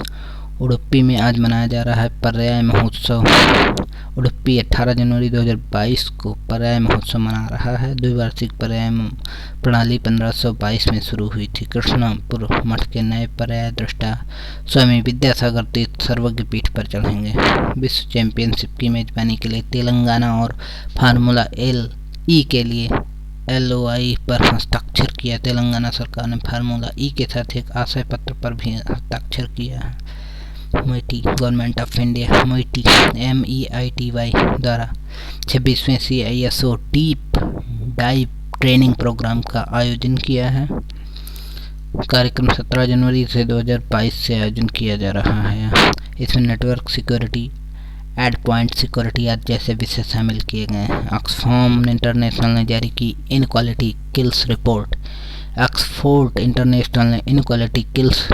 उडुपी में आज मनाया जा रहा है पर्याय महोत्सव। उडुपी 18 जनवरी 2022 को पर्याय महोत्सव मना रहा है। द्विवार्षिक पर्याय प्रणाली 1522 में शुरू हुई थी। कृष्णपुर मठ के नए पर्याय दृष्टा स्वामी विद्यासागर तीर्थ सर्वज्ञ पीठ पर चढ़ेंगे। विश्व चैंपियनशिप की मेजबानी के लिए तेलंगाना और फार्मूला LE के लिए LOI पर हस्ताक्षर किया। तेलंगाना सरकार ने फार्मूला E के साथ एक आशय पत्र पर भी हस्ताक्षर किया है। MeitY government of India MEITY द्वारा 26वें CISO deep dive training program का आयोजन किया है। कार्यक्रम 17 जनवरी से 2022 से आयोजन किया जा रहा है। इसमें network security, endpoint security आदि जैसे विषय शामिल किए गए हैं। ऑक्सफैम इंटरनेशनल ने जारी की inequality kills report. Oxford international ने इनक्वालिटी किल्स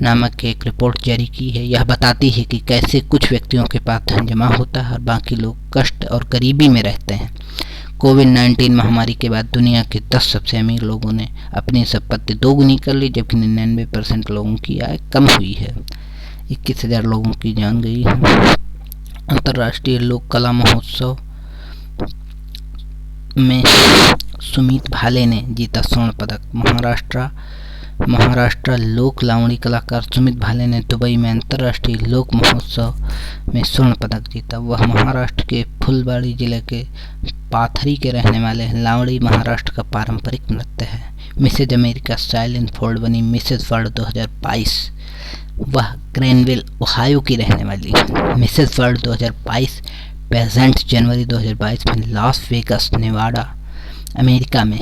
नामक एक रिपोर्ट जारी की है। यह बताती है कि कैसे कुछ व्यक्तियों के पास धन जमा होता है और बाकी लोग कष्ट और गरीबी में रहते हैं। कोविड-19 महामारी के बाद दुनिया के 10 सबसे अमीर लोगों ने अपनी संपत्ति दोगुनी कर ली, जबकि 99% लोगों की आय कम हुई है। 21,000 लोगों की जान गई है। अंतर्राष्ट्रीय लोक कला महोत्सव में सुमित भाले ने जीता स्वर्ण पदक। महाराष्ट्र लोक लावणी कलाकार सुमित भाले ने दुबई में अंतर्राष्ट्रीय लोक महोत्सव में स्वर्ण पदक जीता। वह महाराष्ट्र के फुलबाड़ी जिले के पाथरी के रहने वाले हैं। लावणी महाराष्ट्र का पारंपरिक नृत्य है। Mrs America Shaylyn Ford बनी मिसेज वर्ल्ड 2022। वह ग्रेनविल ओहायो की रहने वाली है। मिसेज वर्ल्ड 2022 पेजेंट जनवरी 2022 में लास वेगास नेवाडा अमेरिका में।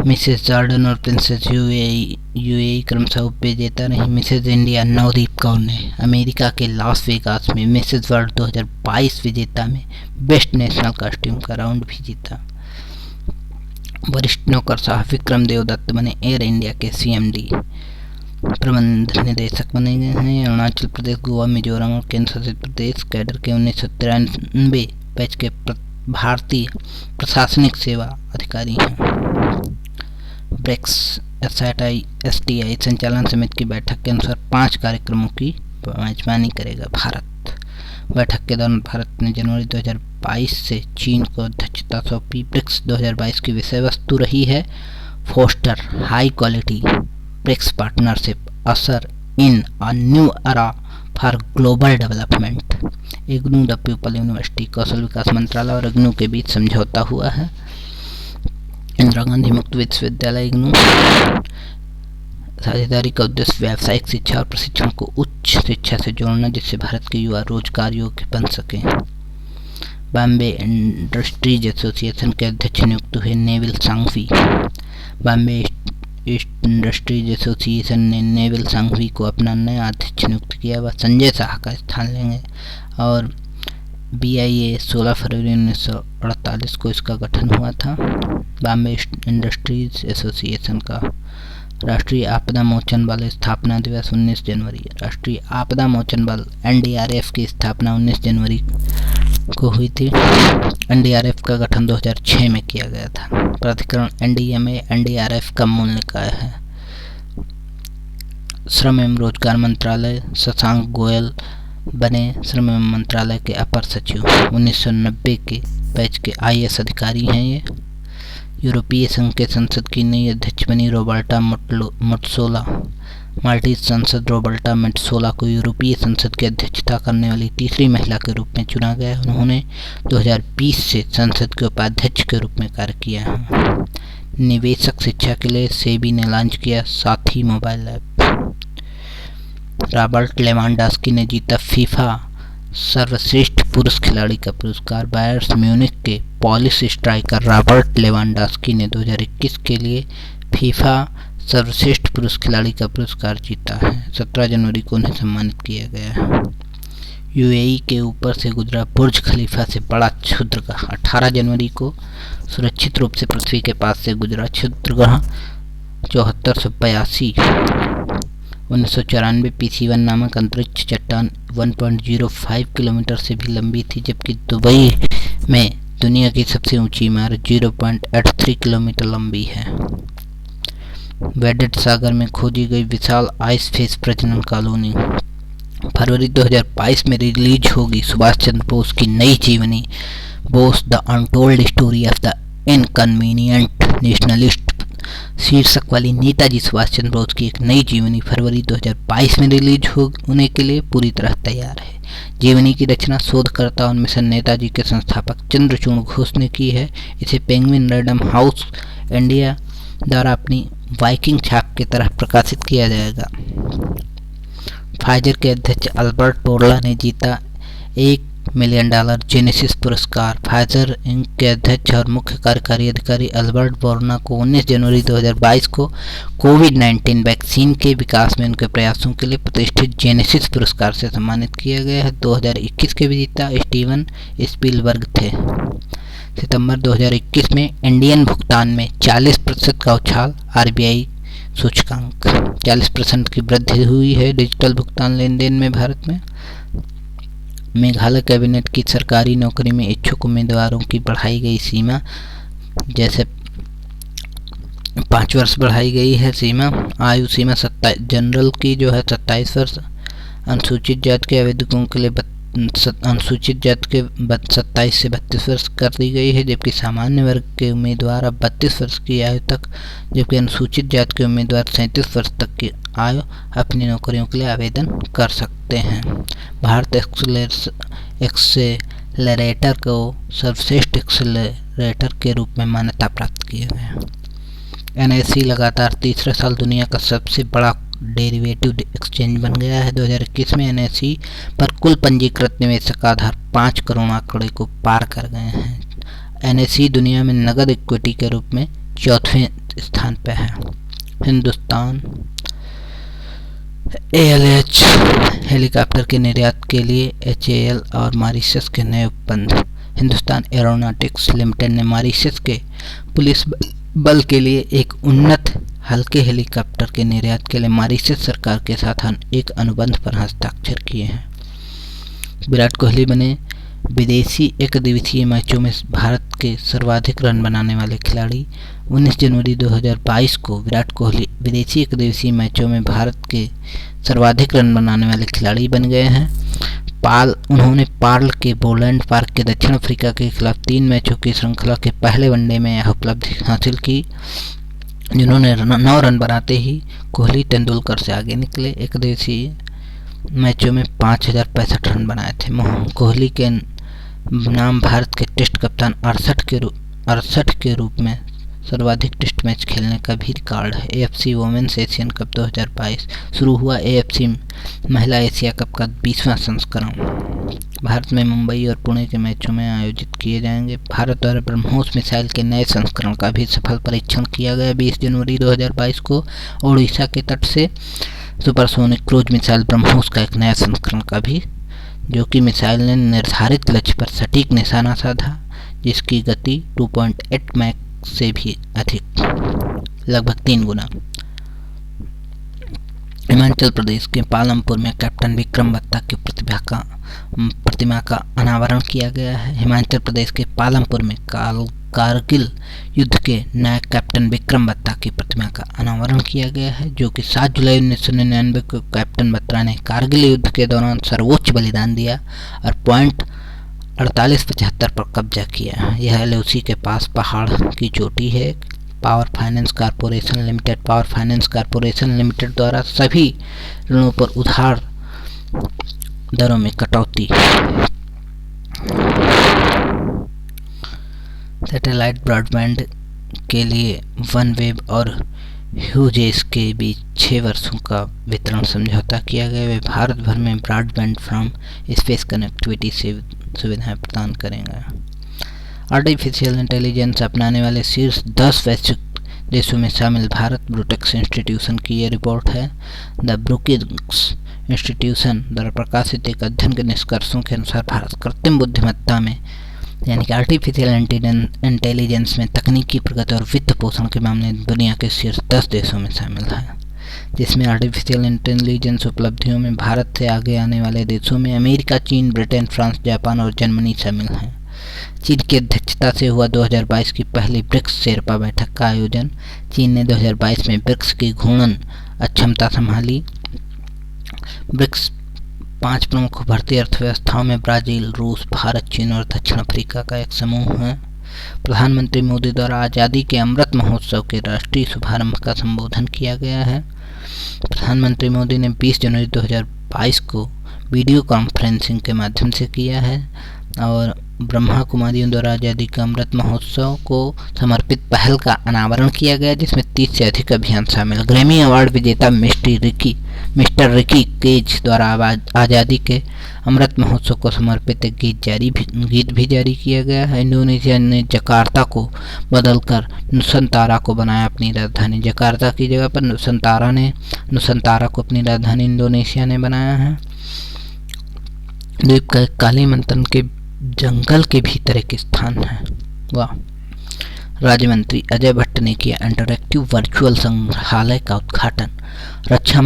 मिसेज जॉर्डन और प्रिंसेस यूएई क्रमशः उपविजेता रही। मिसेज इंडिया नवदीप कौर ने अमेरिका के लास वेगास में मिसेज वर्ल्ड 2022 विजेता में बेस्ट नेशनल कॉस्ट्यूम का राउंड भी जीता। वरिष्ठ नौकरशाह विक्रम देवदत्त बने एयर इंडिया के CMD। प्रबंध निदेशक बने गए हैं। अरुणाचल प्रदेश, गोवा, मिजोरम और केंद्र शासित प्रदेश कैडर के 1993 बैच के भारतीय प्रशासनिक सेवा अधिकारी हैं। ब्रिक्स STI संचालन समिति की बैठक के अनुसार 5 कार्यक्रमों की मेजबानी करेगा भारत। बैठक के दौरान भारत ने जनवरी 2022 से चीन को अध्यक्षता सौंपी। ब्रिक्स 2022 की विषय वस्तु रही है foster high quality BRICS partnership usher in a new era for global development. IGNOU the people university, कौशल विकास मंत्रालय और इग्नू के बीच समझौता हुआ है। इंदिरा गांधी मुक्त विश्वविद्यालय इग्नू साझेदारी का उद्देश्य व्यावसायिक शिक्षा और प्रशिक्षण को उच्च शिक्षा से जोड़ना, जिससे भारत के युवा रोजगार योग्य बन सकें। बॉम्बे इंडस्ट्रीज एसोसिएशन के अध्यक्ष नियुक्त हुए Nevil Sanghvi. Bombay east industries association ने नेविल सांघवी को अपना नया अध्यक्ष नियुक्त किया। वह संजय शाह का स्थान लेंगे और BIA 16 फरवरी 1948 को इसका गठन हुआ था। बॉम्बे इंडस्ट्रीज एसोसिएशन का राष्ट्रीय आपदा मोचन बल स्थापना दिवस 19 जनवरी। राष्ट्रीय आपदा मोचन बल NDRF की स्थापना 19 जनवरी को हुई थी। NDRF का गठन 2006 में किया गया था। प्राधिकरण NDMA NDRF का मूल निकाय है। श्रम एवं रोजगार मंत्रालय शशांक गोयल बने श्रम एवं मंत्रालय के अपर सचिव। 1990 के बैच के IAS अधिकारी हैं ये। यूरोपीय संघ के संसद की नई अध्यक्ष बनी रोबर्टा मेट्सोला। माल्टीज सांसद रोबर्टा मेट्सोला को यूरोपीय संसद की अध्यक्षता करने वाली तीसरी महिला के रूप में चुना गया। उन्होंने 2020 से संसद के उपाध्यक्ष के रूप में कार्य किया है। निवेशक शिक्षा के लिए सेबी ने लॉन्च किया साथी मोबाइल ऐप। रॉबर्ट लेवांडोव्स्की ने जीता फीफा सर्वश्रेष्ठ पुरुष खिलाड़ी का पुरस्कार। बायर्न म्यूनिख के पॉलिश स्ट्राइकर रॉबर्ट लेवांडोव्स्की ने 2021 के लिए फीफा सर्वश्रेष्ठ पुरुष खिलाड़ी का पुरस्कार जीता है। 17 जनवरी को उन्हें सम्मानित किया गया है। यूएई के ऊपर से गुजरा बुर्ज खलीफा से बड़ा क्षुद्रग्रह 18 जनवरी को सुरक्षित रूप से पृथ्वी के पास से गुजरा क्षुद्रग्रह 7482 1994 PC1 नामक अंतरिक्ष चट्टान 1.05 किलोमीटर से भी लंबी थी, जबकि दुबई में दुनिया की सबसे ऊंची इमारत 0.83 किलोमीटर लंबी है। वेडेट सागर में खोजी गई विशाल आइस फेस प्रजनन कॉलोनी। फरवरी 2022 में रिलीज होगी सुभाष चंद्र बोस की नई जीवनी Bose the untold story of the inconvenient nationalist शीर्षक वाली नेताजी सुभाष चंद्र बोस की एक नई जीवनी फरवरी 2022 में रिलीज होने के लिए पूरी तरह तैयार है। जीवनी की रचना शोधकर्ता और मिशन नेताजी के संस्थापक चंद्रचूड़ घोष ने की है। इसे पेंगुइन रैंडम हाउस इंडिया द्वारा अपनी वाइकिंग छाप की तरह प्रकाशित किया जाएगा। फाइजर के अध्यक्ष अल्बर्ट बोर्ला ने जीता $1 मिलियन जेनेसिस पुरस्कार। फाइजर इंक के अध्यक्ष और मुख्य कार्यकारी अधिकारी अल्बर्ट बोर्ला को 19 जनवरी 2022 को कोविड-19 वैक्सीन के विकास में उनके प्रयासों के लिए प्रतिष्ठित जेनेसिस पुरस्कार से सम्मानित किया गया है। 2021 के विजेता स्टीवन स्पीलबर्ग थे। सितंबर 2021 में इंडियन भुगतान में 40% का उछाल। आरबीआई सूचकांक 40% की वृद्धि हुई है डिजिटल भुगतान लेन देन में भारत में। मेघालय कैबिनेट की सरकारी नौकरी में इच्छुक उम्मीदवारों की बढ़ाई गई सीमा, जैसे 5 वर्ष बढ़ाई गई है सीमा। आयु सीमा जनरल की जो है 27 वर्ष, अनुसूचित जाति के आवेदकों के लिए अनुसूचित जाति के 27 से 32 वर्ष कर दी गई है, जबकि सामान्य वर्ग के उम्मीदवार अब 32 वर्ष की आयु तक, जबकि अनुसूचित जाति के उम्मीदवार 37 वर्ष तक की आयु अपनी नौकरियों के लिए आवेदन कर सकते हैं। भारत एक्सेलरेटर को सर्वश्रेष्ठ एक्सेलरेटर के रूप में मान्यता प्राप्त किया गया। एनएसई लगातार तीसरे साल दुनिया का सबसे बड़ा डेरिवेटिव एक्सचेंज बन गया है। 2021 में एनएसई पर कुल पंजीकृत निवेशक आधार 5 करोड़ आंकड़े को पार कर गए हैं। एनएसई दुनिया में नगद इक्विटी के रूप में 4वें स्थान पर है। हिंदुस्तान एएलएच हेलीकॉप्टर के निर्यात के लिए एचएएल और मॉरिशस के नए ऑपंद। हिंदुस्तान एरोनॉटिक्स लिमिटेड ने मॉरिशस के पुलिस बल के लिए एक उन्नत हल्के हेलीकॉप्टर के निर्यात के लिए मॉरिशस सरकार के साथ एक अनुबंध पर हस्ताक्षर किए हैं। विराट कोहली बने विदेशी एकदिवसीय मैचों में भारत के सर्वाधिक रन बनाने वाले खिलाड़ी। 19 जनवरी 2022 को विराट कोहली विदेशी एकदिवसीय मैचों में भारत के सर्वाधिक रन बनाने वाले खिलाड़ी बन गए हैं। उन्होंने पार्ल के बोलैंड पार्क के दक्षिण अफ्रीका के खिलाफ 3 मैचों की श्रृंखला के पहले वनडे में यह उपलब्धि हासिल की, जिन्होंने 9 रन बनाते ही कोहली तेंदुलकर से आगे निकले। एकदिवसीय मैचों में 5065 रन बनाए थे। कोहली के नाम भारत के टेस्ट कप्तान 68 के रूप में सर्वाधिक टेस्ट मैच खेलने का भी रिकॉर्ड है। एएफसी वोमेन्स एशियन कप 2022 शुरू हुआ। एएफसी महिला एशिया कप का 20वां संस्करण भारत में मुंबई और पुणे के मैचों में आयोजित किए जाएंगे। भारत द्वारा ब्रह्मोस मिसाइल के नए संस्करण का भी सफल परीक्षण किया गया। 20 जनवरी 2022 को ओडिशा के तट से सुपरसोनिक क्रूज मिसाइल ब्रह्मोस का एक नया संस्करण का भी, जो कि मिसाइल ने निर्धारित लक्ष्य पर सटीक निशाना साधा, जिसकी गति 2.8 मैक से भी अधिक, लगभग 3 गुना। हिमाचल प्रदेश के पालमपुर में कैप्टन विक्रम बत्ता की प्रतिमा का अनावरण किया गया है। हिमाचल प्रदेश के पालमपुर में कारगिल युद्ध के नायक कैप्टन विक्रम बत्ता की प्रतिमा का अनावरण किया गया है, जो कि 7 जुलाई 1999 को कैप्टन बत्ता ने कारगिल युद्ध के दौरान सर्वोच्च बलिदान दिया और पॉइंट 4875 पर कब्जा किया। यह एलओसी के पास पहाड़ की चोटी है। पावर फाइनेंस कॉरपोरेशन लिमिटेड द्वारा सभी ऋणों पर उधार दरों में कटौती। सैटेलाइट ब्रॉडबैंड के लिए वनवेब और ह्यूजेस के बीच 6 वर्षों का वितरण समझौता किया गया। वे भारत भर में ब्रॉडबैंड फ्रॉम स्पेस कनेक्टिविटी से सुविधाएं प्रदान करेंगे। आर्टिफिशियल इंटेलिजेंस अपनाने वाले शीर्ष 10 वैश्विक देशों में शामिल भारत। ब्रूकिंग्स इंस्टीट्यूशन की ये रिपोर्ट है। द ब्रूकिंग्स इंस्टीट्यूशन द्वारा प्रकाशित एक अध्ययन के निष्कर्षों के अनुसार भारत कृत्रिम बुद्धिमत्ता में यानी कि आर्टिफिशियल इंटेलिजेंस में तकनीकी प्रगति और वित्त पोषण के मामले में दुनिया के शीर्ष 10 देशों में शामिल है, जिसमें आर्टिफिशियल इंटेलिजेंस उपलब्धियों में भारत से आगे आने वाले देशों में अमेरिका, चीन, ब्रिटेन, फ्रांस, जापान और जर्मनी शामिल हैं। चीन की अध्यक्षता से हुआ 2022 की पहली ब्रिक्स शेरपा बैठक का आयोजन। चीन ने 2022 में ब्रिक्स की घूर्णन अक्षमता संभाली। ब्रिक्स 5 प्रमुख उभरती अर्थव्यवस्थाओं में ब्राज़ील, रूस, भारत, चीन और दक्षिण अफ्रीका का एक समूह है। प्रधानमंत्री मोदी द्वारा आज़ादी के अमृत महोत्सव के राष्ट्रीय शुभारंभ का संबोधन किया गया है। प्रधानमंत्री मोदी ने 20 जनवरी 2022 को वीडियो कॉन्फ्रेंसिंग के माध्यम से किया है और ब्रह्मा कुमारियों द्वारा आज़ादी का अमृत महोत्सव को समर्पित पहल का अनावरण किया गया, जिसमें 30 से अधिक अभियान शामिल। ग्रैमी अवार्ड विजेता मिस्टर रिकी केज द्वारा आज़ादी के अमृत महोत्सव को समर्पित एक गीत भी जारी किया गया है। इंडोनेशिया ने जकार्ता को बदलकर नुसंतारा को बनाया अपनी राजधानी। जकार्ता की जगह पर नुसंतारा को अपनी राजधानी इंडोनेशिया ने बनाया है। द्वीप का कालीमंथन के जंगल के भीतर एक स्थान है। वाह। राज्य अजय भट्ट ने किया इंटरैक्टिव वर्चुअल संग्रहालय का उद्घाटन। रक्षा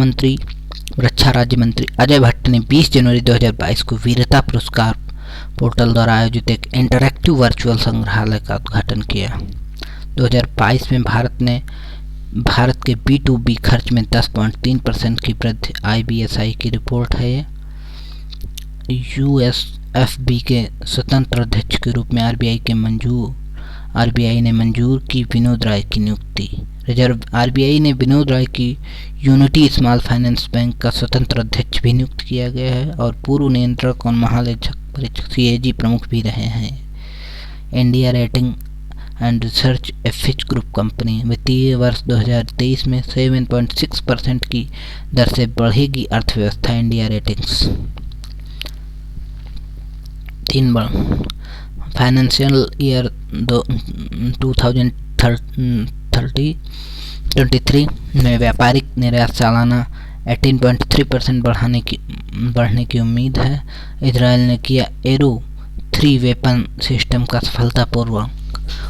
राज्य मंत्री अजय भट्ट ने 20 जनवरी 2022 को वीरता पुरस्कार पोर्टल द्वारा आयोजित एक इंटरैक्टिव वर्चुअल संग्रहालय का उद्घाटन किया। 2022 में भारत के B2B खर्च में 10.3% की वृद्धि IBSI की रिपोर्ट है। USFB के स्वतंत्र अध्यक्ष के रूप में RBI ने मंजूर की विनोद राय की नियुक्ति। रिजर्व RBI ने विनोद राय की यूनिटी स्मॉल फाइनेंस बैंक का स्वतंत्र अध्यक्ष भी नियुक्त किया गया है और पूर्व नियंत्रक और महालेखक परीक्षक CAG प्रमुख भी रहे हैं। India rating and research FH group company वित्तीय वर्ष 2023 में 7.6% की दर से बढ़ेगी अर्थव्यवस्था। इंडिया रेटिंग्स 3 फाइनेंशियल ईयर 2023 में व्यापारिक निर्यात सालाना 18.3% बढ़ने की उम्मीद है। इजराइल ने किया एरो 3 वेपन सिस्टम का सफलतापूर्वक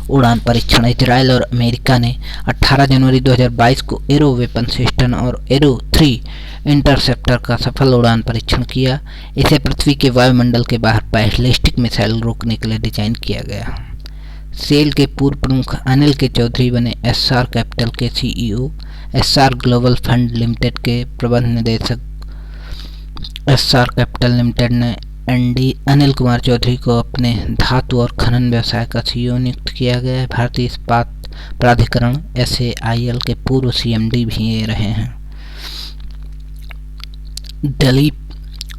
उड़ान परीक्षण। इजराइल और अमेरिका ने 18 जनवरी 2022 को एरो वेपन सिस्टम और एरो 3 इंटरसेप्टर का सफल उड़ान परीक्षण किया। इसे पृथ्वी के वायुमंडल के बाहर बैलिस्टिक मिसाइल रोकने के लिए डिजाइन किया गया। सेल के पूर्व प्रमुख अनिल के चौधरी बने SR कैपिटल के CEO। SR global fund limited के प्रबंध निदेशक SR कैपिटल लिमिटेड ने MD अनिल कुमार चौधरी को अपने धातु और खनन व्यवसाय का CEO नियुक्त किया गया है। भारतीय इस्पात प्राधिकरण SAIL के पूर्व CMD भी ये रहे हैं। दलीप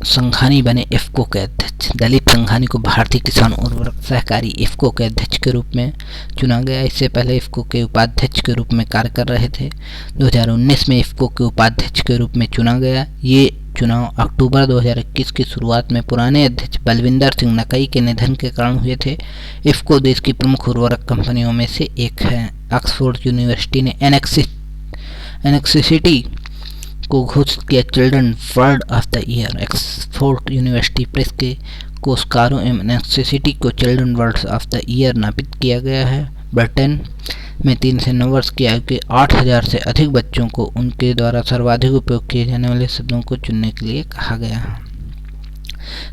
संघानी बने इफ्को के अध्यक्ष। दलीप संघानी को भारतीय किसान उर्वरक सहकारी इफ्को के अध्यक्ष के रूप में चुना गया। इससे पहले इफ्को के उपाध्यक्ष के रूप में कार्य कर रहे थे। 2019 में इफ्को के उपाध्यक्ष के रूप में चुना गया। ये चुनाव अक्टूबर 2021 की शुरुआत में पुराने अध्यक्ष बलविंदर सिंह नकई के निधन के कारण हुए थे। इफ्को देश की प्रमुख उर्वरक कंपनियों में से एक है। ऑक्सफोर्ड यूनिवर्सिटी ने एनेक्सिसिटी को घोषित किया children word of the year. Oxford university press के कोषकारों एवं एनेक्सिसिटी को children words of the year नामित किया गया है। ब्रिटेन में 3 से 9 वर्ष की आयु के 8000 से अधिक बच्चों को उनके द्वारा सर्वाधिक उपयोग किए जाने वाले शब्दों को चुनने के लिए कहा गया।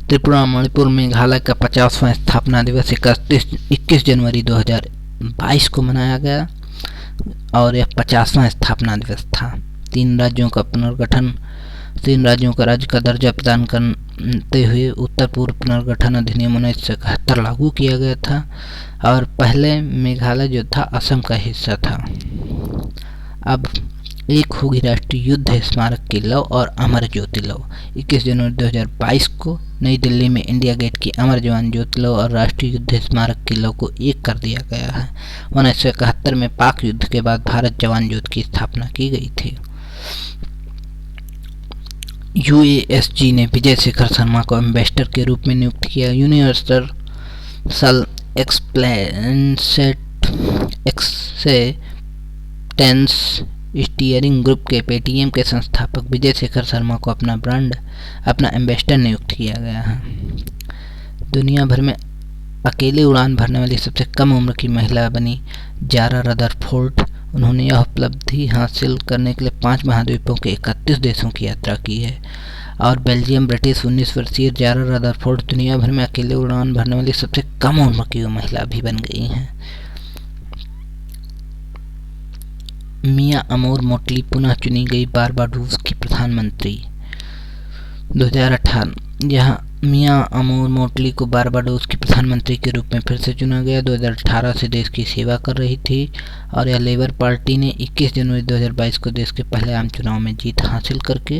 त्रिपुरा, मणिपुर, मेघालय का 50वां स्थापना दिवस 21 जनवरी 2022 को मनाया गया और यह 50वां स्थापना दिवस था। 3 राज्यों का राज्य का दर्जा प्रदान करते हुए उत्तर पूर्व पुनर्गठन अधिनियम 1971 लागू किया गया था और पहले मेघालय जो था असम का हिस्सा था। अब एक होगी राष्ट्रीय युद्ध स्मारक की लौ और अमर ज्योति लौ। 21 जनवरी 2022 को नई दिल्ली में इंडिया गेट की अमर जवान ज्योति लौ और राष्ट्रीय युद्ध स्मारक की लौ को एक कर दिया गया है। 1971 में पाक युद्ध के बाद भारत जवान ज्योति की स्थापना की गई थी। UASG ने विजय शेखर शर्मा को एम्बेसडर के रूप में नियुक्त किया। यूनिवर्सल टेंस स्टीयरिंग ग्रुप के पेटीएम के संस्थापक विजय शेखर शर्मा को अपना एम्बेसडर नियुक्त किया गया है। दुनिया भर में अकेले उड़ान भरने वाली सबसे कम उम्र की महिला बनी जारा रदरफोर्ड। उन्होंने यह उपलब्धि हासिल करने के लिए 5 महाद्वीपों के 31 देशों की यात्रा की है। और बेल्जियम ब्रिटिश 19 वर्षीय जारा रदरफोर्ड दुनिया भर में अकेले उड़ान भरने वाली सबसे कम उम्र की महिला भी बन गई हैं। मिया अमोर मोटली पुनः चुनी गई बारबाडोस की प्रधानमंत्री 2018। यहाँ मिया अमोर मोटली को बारबाडोस की प्रधानमंत्री के रूप में फिर से चुना गया। 2018 से देश की सेवा कर रही थी और यह लेबर पार्टी ने 21 जनवरी 2022 को देश के पहले आम चुनाव में जीत हासिल करके।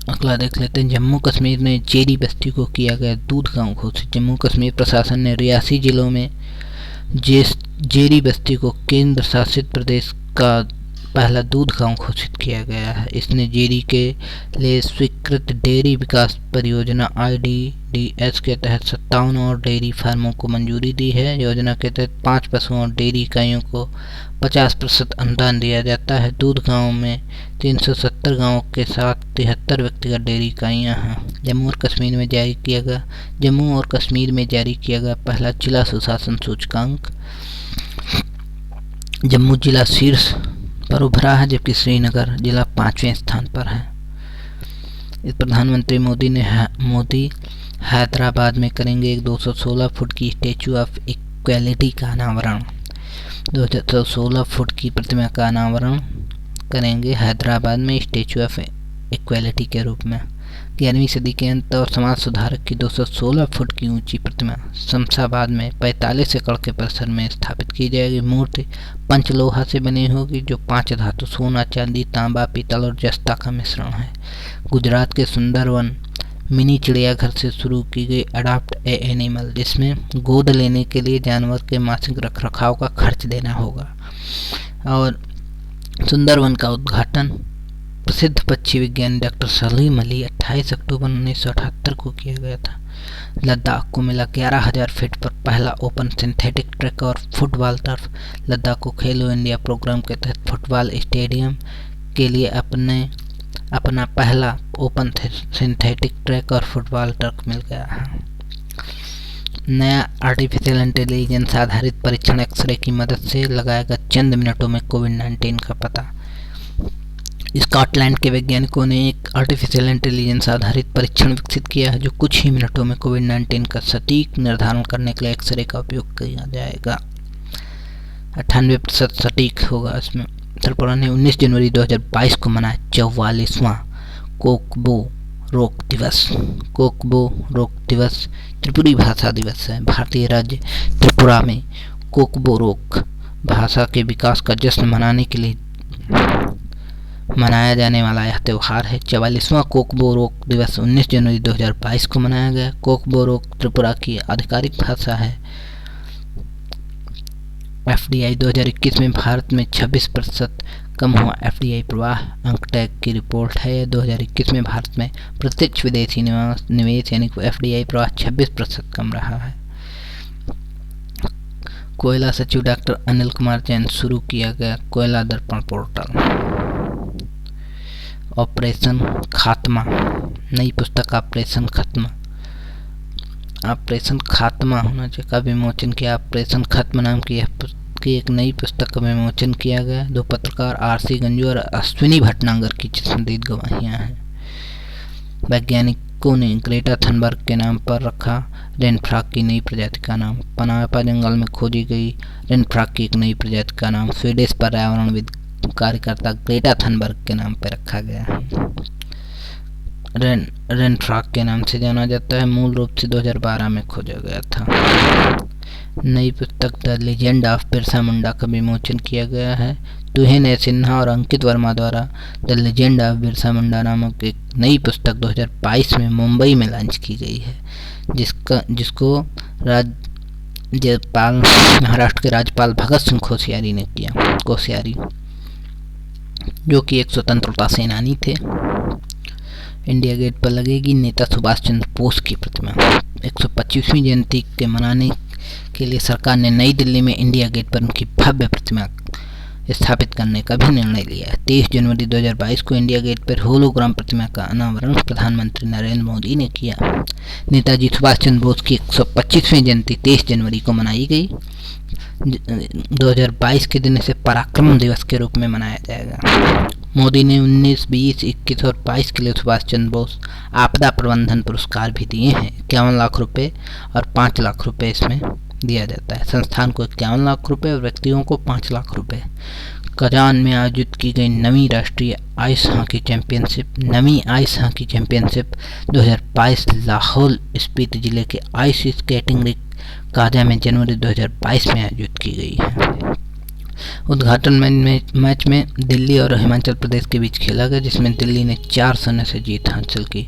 अगला देख लेते हैं। जम्मू कश्मीर ने जेरी बस्ती को किया गया दूध गांव घोषित। जम्मू कश्मीर प्रशासन ने रियासी जिलों में जेरी बस्ती को केंद्र शासित प्रदेश का पहला दूध गांव घोषित किया गया है। इसने जेरी के लिए स्वीकृत डेयरी विकास परियोजना IDDS के तहत 57 और डेयरी फार्मों को मंजूरी दी है। योजना के तहत 5 पशुओं और डेयरी इकाइयों को 50% अनुदान दिया जाता है। दूध गांव में 370 गांवों के साथ 73 व्यक्तिगत डेयरी इकाइयाँ हैं। जम्मू और कश्मीर में जारी किया गया पहला जिला सुशासन सूचकांक। जम्मू जिला शीर्ष पर उभरा है जबकि श्रीनगर जिला 5वें स्थान पर है। इस प्रधानमंत्री मोदी हैदराबाद में करेंगे एक 216 फुट की स्टैचू ऑफ इक्वेलिटी का अनावरण। 216 फुट की प्रतिमा का अनावरण करेंगे हैदराबाद में स्टैचू ऑफ इक्वेलिटी के रूप में। 11वीं सदी के अंत और समाज सुधारक की 216 फुट की ऊंची प्रतिमा शमशाबाद में 45 एकड़ के परिसर में स्थापित की जाएगी। मूर्ति पंचलोहा से बनी होगी जो 5 धातु सोना, चांदी, तांबा, पीतल और जस्ता का मिश्रण है। गुजरात के सुंदरवन मिनी चिड़ियाघर से शुरू की गई अडॉप्ट ए एनिमल, जिसमें गोद लेने के लिए जानवर के मासिक रखरखाव का खर्च देना होगा। और सुंदरवन का उद्घाटन प्रसिद्ध पक्षी विज्ञानी डॉक्टर सलीम अली 28 अक्टूबर 1978 को किया गया था। लद्दाख को मिला 11,000 फीट पर पहला ओपन सिंथेटिक ट्रैक और फुटबॉल टर्फ। लद्दाख को खेलो इंडिया प्रोग्राम के तहत फुटबॉल स्टेडियम के लिए अपना पहला ओपन सिंथेटिक ट्रैक और फुटबॉल टर्फ मिल गया है। नया आर्टिफिशियल इंटेलिजेंस आधारित परीक्षण एक्सरे की मदद से लगाएगा चंद मिनटों में कोविड-19 का पता। स्कॉटलैंड के वैज्ञानिकों ने एक आर्टिफिशियल इंटेलिजेंस आधारित परीक्षण विकसित किया है जो कुछ ही मिनटों में कोविड-19 का सटीक निर्धारण करने के लिए एक्सरे का उपयोग किया जाएगा। 98% सटीक होगा इसमें। त्रिपुरा ने 19 जनवरी 2022 को मनाया 44वां कोकबो रोक दिवस। कोकबो रोक दिवस त्रिपुरी भाषा दिवस है। भारतीय राज्य त्रिपुरा में कोकबो रोक भाषा के विकास का जश्न मनाने के लिए मनाया जाने वाला यह त्यौहार है। 44वां कोकबो रोक दिवस 19 जनवरी 2022 को मनाया गया। कोकबो रोक त्रिपुरा की आधिकारिक भाषा है। FDI 2021 में भारत में 26% कम हुआ FDI प्रवाह। अंकटैग की रिपोर्ट है। 2021 में भारत में प्रत्यक्ष विदेशी निवेश यानी FDI प्रवाह 26% कम रहा है। कोयला सचिव डॉक्टर अनिल कुमार जैन शुरू किया गया कोयला दर्पण पोर्टल। ऑपरेशन खात्मा नई पुस्तक ऑपरेशन खात्मा होना चाहिए का विमोचन किया। ऑपरेशन खत्म नाम की एक नई पुस्तक का विमोचन किया गया। 2 पत्रकार RC गंजू और अश्विनी भटनागर की चश्मदीद गवाहियाँ हैं। वैज्ञानिकों ने ग्रेटा थनबर्ग के नाम पर रखा रेनफ्रॉग की नई प्रजाति का नाम। पनामा जंगल में खोजी गई रेनफ्रॉग की एक नई प्रजाति का नाम स्वीडिश पर्यावरणविद कार्यकर्ता ग्रेटा थनबर्ग के नाम पर रखा गया है। रेनफ्रॉग के नाम से जाना जाता है। मूल रूप से 2012 में खोजा गया था। नई पुस्तक the legend of Birsa Munda का विमोचन किया गया है। तुहिन ए सिन्हा और अंकित वर्मा द्वारा the legend of Birsa Munda नामक एक नई पुस्तक 2022 में मुंबई में लॉन्च की गई है, जिसको महाराष्ट्र के राज्यपाल भगत सिंह कोश्यारी ने किया। कोश्यारी जो कि एक स्वतंत्रता सेनानी थे। इंडिया गेट पर लगेगी नेता सुभाष चंद्र बोस की प्रतिमा। 125वीं जयंती के मनाने के लिए सरकार ने नई दिल्ली में इंडिया गेट पर उनकी भव्य प्रतिमा स्थापित करने का भी निर्णय लिया। 23 जनवरी 2022 को इंडिया गेट पर होलोग्राम प्रतिमा का अनावरण प्रधानमंत्री नरेंद्र मोदी ने किया। नेताजी सुभाष चंद्र बोस की 125वीं जयंती 23 जनवरी को मनाई गई। 2022 के दिन इसे पराक्रम दिवस के रूप में मनाया जाएगा। मोदी ने 19, 20, 21 और 22 के लिए सुभाष चंद्र बोस आपदा प्रबंधन पुरस्कार भी दिए हैं। 51 लाख रुपए और 5 लाख रुपए इसमें दिया जाता है। संस्थान को 51 लाख रुपए और व्यक्तियों को 5 लाख रुपए। कजान में आयोजित की गई नवीं राष्ट्रीय ice hockey championship 2022 Lahaul Spiti जिले के आइस स्केटिंग रिंक काजा में जनवरी 2022 में आयोजित की गई है। उद्घाटन मैच में दिल्ली और हिमाचल प्रदेश के बीच खेला गया, जिसमें दिल्ली ने 4-0 से जीत हासिल की।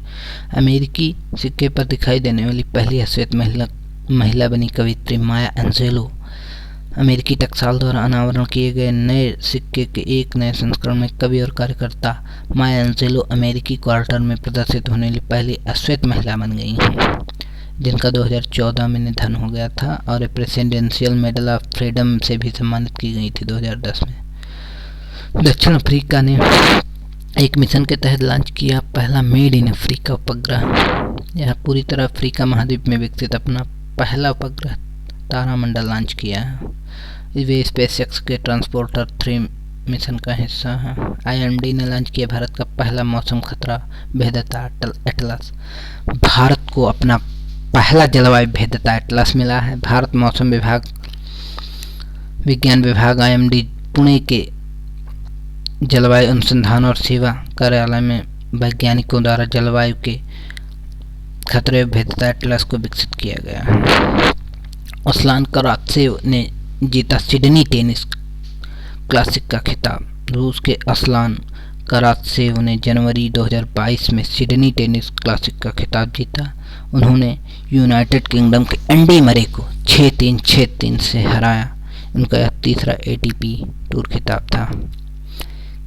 अमेरिकी सिक्के पर दिखाई देने वाली पहली अश्वेत महिला बनी कवित्री माया एंजेलो। अमेरिकी टकसाल द्वारा अनावरण किए गए नए सिक्के के एक नए संस्करण में कवि और कार्यकर्ता माया एंजेलो अमेरिकी क्वार्टर में प्रदर्शित होने वाली पहली अश्वेत महिला बन गई हैं, जिनका 2014 में निधन हो गया था और प्रेसिडेंशियल मेडल ऑफ फ्रीडम से भी सम्मानित की गई थी 2010 में। दक्षिण अफ्रीका ने एक मिशन के तहत लॉन्च किया पहला मेड इन अफ्रीका उपग्रह। यह पूरी तरह अफ्रीका महाद्वीप में विकसित अपना पहला उपग्रह तारामंडल लॉन्च किया है। वे स्पेसएक्स के ट्रांसपोर्टर 3 मिशन का हिस्सा है। IMD ने लॉन्च किया भारत का पहला मौसम खतरा भेद्यता एटलस। भारत को अपना पहला जलवायु भेद्यता एटलस मिला है। भारत मौसम विज्ञान विभाग IMD पुणे के जलवायु अनुसंधान और सेवा कार्यालय में वैज्ञानिकों द्वारा जलवायु के खतरे भेद्यता एटलस को विकसित किया गया है। अस्लान करात्सेव ने जीता सिडनी टेनिस क्लासिक का खिताब। रूस के अस्लान करात्सेव ने जनवरी 2022 में सिडनी टेनिस क्लासिक का खिताब जीता। उन्होंने यूनाइटेड किंगडम के एंडी मरे को 6-3, 6-3 से हराया। उनका यह तीसरा ATP टूर खिताब था।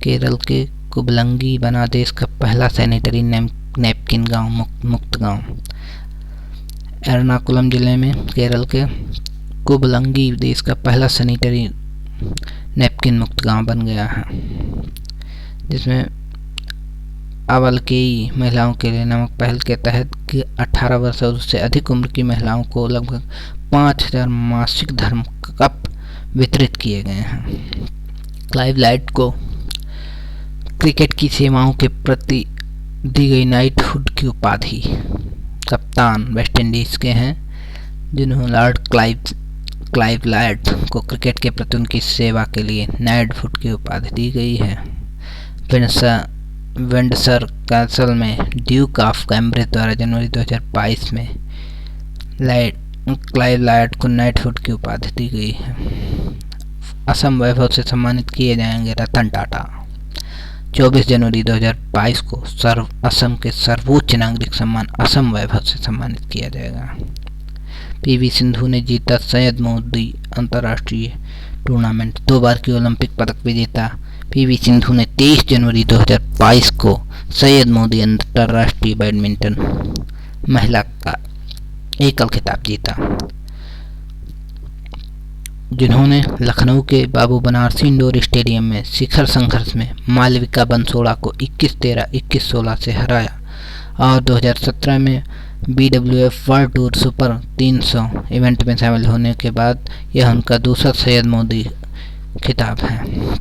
केरल के कुबलंगी बना देश का पहला सैनिटरी नैपकिन गांव मुक्त गांव। एर्नाकुलम जिले में केरल के कुबलंगी देश का पहला सैनिटरी नैपकिन मुक्त गांव बन गया है, जिसमें अवलकेई महिलाओं के लिए नामक पहल के तहत 18 वर्ष और उससे अधिक उम्र की महिलाओं को लगभग 5000 मासिक धर्म कप वितरित किए गए हैं। क्लाइव लाइट को क्रिकेट की सेवाओं के प्रति दी गई नाइटहुड की उपाधि। कप्तान वेस्टइंडीज के हैं, जिन्होंने लॉर्ड क्लाइव लाइट को क्रिकेट के प्रति उनकी सेवा के लिए नाइटहुड की उपाधि दी गई है। विंडसर कैसल में ड्यूक ऑफ कैम्ब्रिज द्वारा जनवरी 2022 में क्लाइव लाइट को नाइटहुड की उपाधि दी गई है। असम वैभव से सम्मानित किए जाएंगे रतन टाटा। 24 जनवरी 2022 को असम के सर्वोच्च नागरिक सम्मान असम वैभव से सम्मानित किया जाएगा। PV सिंधु ने जीता सैयद मोदी अंतर्राष्ट्रीय टूर्नामेंट। 2 बार की ओलंपिक पदक विजेता PV सिंधु ने 23 जनवरी 2022 को सैयद मोदी अंतर्राष्ट्रीय बैडमिंटन महिला का एकल खिताब जीता, जिन्होंने लखनऊ के बाबू बनारसी इंडोर स्टेडियम में शिखर संघर्ष में मालविका बंसोड़ा को 21-13, 21-16 से हराया और 2017 में BWF world tour super 300 event में शामिल होने के बाद यह उनका दूसरा सैयद मोदी खिताब है।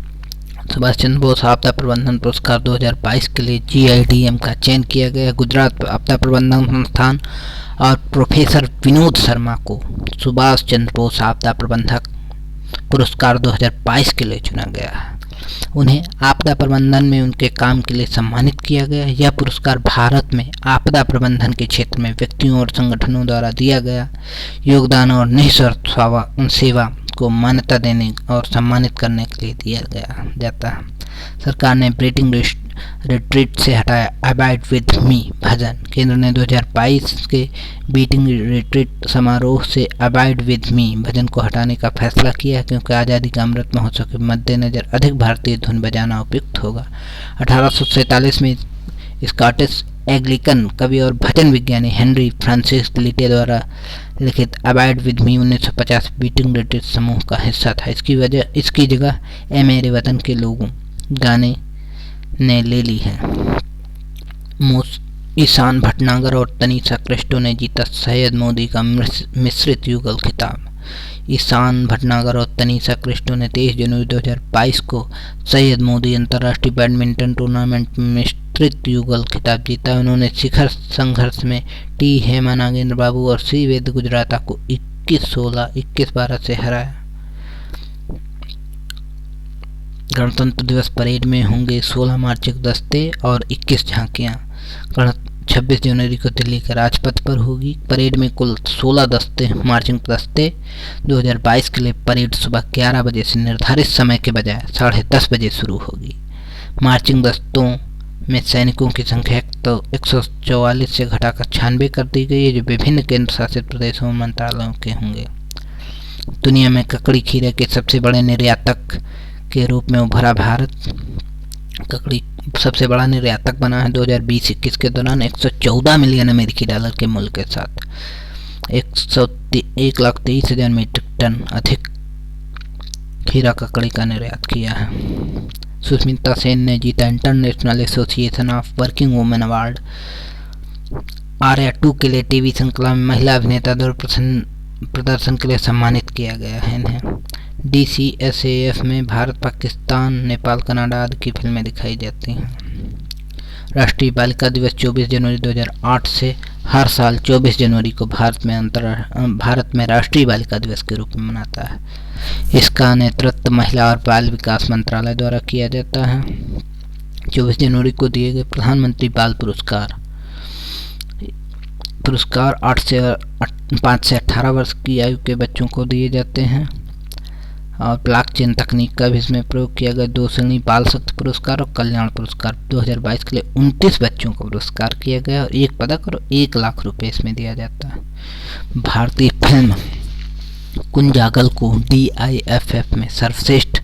सुभाष चंद्र बोस आपदा प्रबंधन पुरस्कार 2022 के लिए GIDM का चयन किया गया। गुजरात आपदा प्रबंधन संस्थान और प्रोफेसर विनोद शर्मा को सुभाष चंद्र बोस आपदा प्रबंधक पुरस्कार 2022 के लिए चुना गया। उन्हें आपदा प्रबंधन में उनके काम के लिए सम्मानित किया गया। यह पुरस्कार भारत में आपदा प्रबंधन के क्षेत्र में व्यक्तियों और संगठनों द्वारा दिया गया योगदान और निस्वार्थ सेवा को मान्यता देने और सम्मानित करने के लिए दिया जाता है। सरकार ने ब्रीटिंग रिट्रीट से हटाया अबाइड विद मी भजन। केंद्र ने 2022 के बीटिंग रिट्रीट समारोह से अबाइड विद मी भजन को हटाने का फैसला किया, क्योंकि आज़ादी का अमृत महोत्सव के मद्देनजर अधिक भारतीय धुन बजाना उपयुक्त होगा। 1847 में स्कॉटिश एंग्लिकन कवि और भजन विज्ञानी हेनरी फ्रांसिस लिटे द्वारा लिखित abide with me 1950 beating retreat समूह का हिस्सा था। इसकी जगह ए मेरे वतन के लोगों गाने ने ले ली है। ईशान भटनागर और तनीषा क्रिस्टो ने जीता सैयद मोदी का मिश्रित युगल खिताब। ईशान भटनागर और तनीषा क्रिस्टो ने 23 जनवरी 2022 को सैयद मोदी अंतर्राष्ट्रीय बैडमिंटन टूर्नामेंट में मिश्रित युगल खिताब जीता। उन्होंने शिखर संघर्ष में टी हेमा नागेंद्र बाबू और सी वेद गुजराता को 21-16, 21-12 से हराया। गणतंत्र दिवस परेड में होंगे 16 मार्चिक दस्ते और 21 झांकियां। 26 जनवरी को दिल्ली के राजपथ पर होगी परेड में कुल 16 दस्ते मार्चिंग दस्ते। 2022 के लिए परेड सुबह 11 बजे से निर्धारित समय के बजाय 10:30 बजे शुरू होगी। मार्चिंग दस्तों में सैनिकों की संख्या तो 144 से घटाकर 96 कर दी गई है, जो विभिन्न केंद्र शासित प्रदेशों में मंत्रालयों के होंगे। दुनिया में ककड़ी खीरे के सबसे बड़े निर्यातक के रूप में उभरा भारत। ककड़ी सबसे बड़ा निर्यातक बना है। 2020-21 के दौरान 114 मिलियन अमेरिकी डॉलर के मूल्य के साथ 1,23,000 मीट्रिक टन अधिक खीरा ककड़ी का निर्यात किया है। सुष्मिता सेन ने जीता international association of working women award. Arya 2 के लिए टीवी श्रृंखला में महिला अभिनेता द्वारा प्रदर्शन के लिए सम्मानित किया गया है इन्हें। DCSAF में भारत, पाकिस्तान, नेपाल, कनाडा आदि की फिल्में दिखाई जाती हैं। राष्ट्रीय बालिका दिवस 24 जनवरी 2008 से हर साल 24 जनवरी को भारत में राष्ट्रीय बालिका दिवस के रूप में मनाता है। इसका नेतृत्व महिला और बाल विकास मंत्रालय द्वारा किया जाता है। 24 जनवरी को दिए गए प्रधानमंत्री बाल पुरस्कार 5 से 18 वर्ष की आयु के बच्चों को दिए जाते हैं। और ब्लॉकचेन तकनीक का भी इसमें प्रयोग किया गया। 2 श्रेणी बाल शक्ति पुरस्कार और कल्याण पुरस्कार। 2022 के लिए 29 बच्चों को पुरस्कार किया गया और 1 पदक और 1 लाख रुपए इसमें दिया जाता है। भारतीय फिल्म कुंजागल को DIFF में सर्वश्रेष्ठ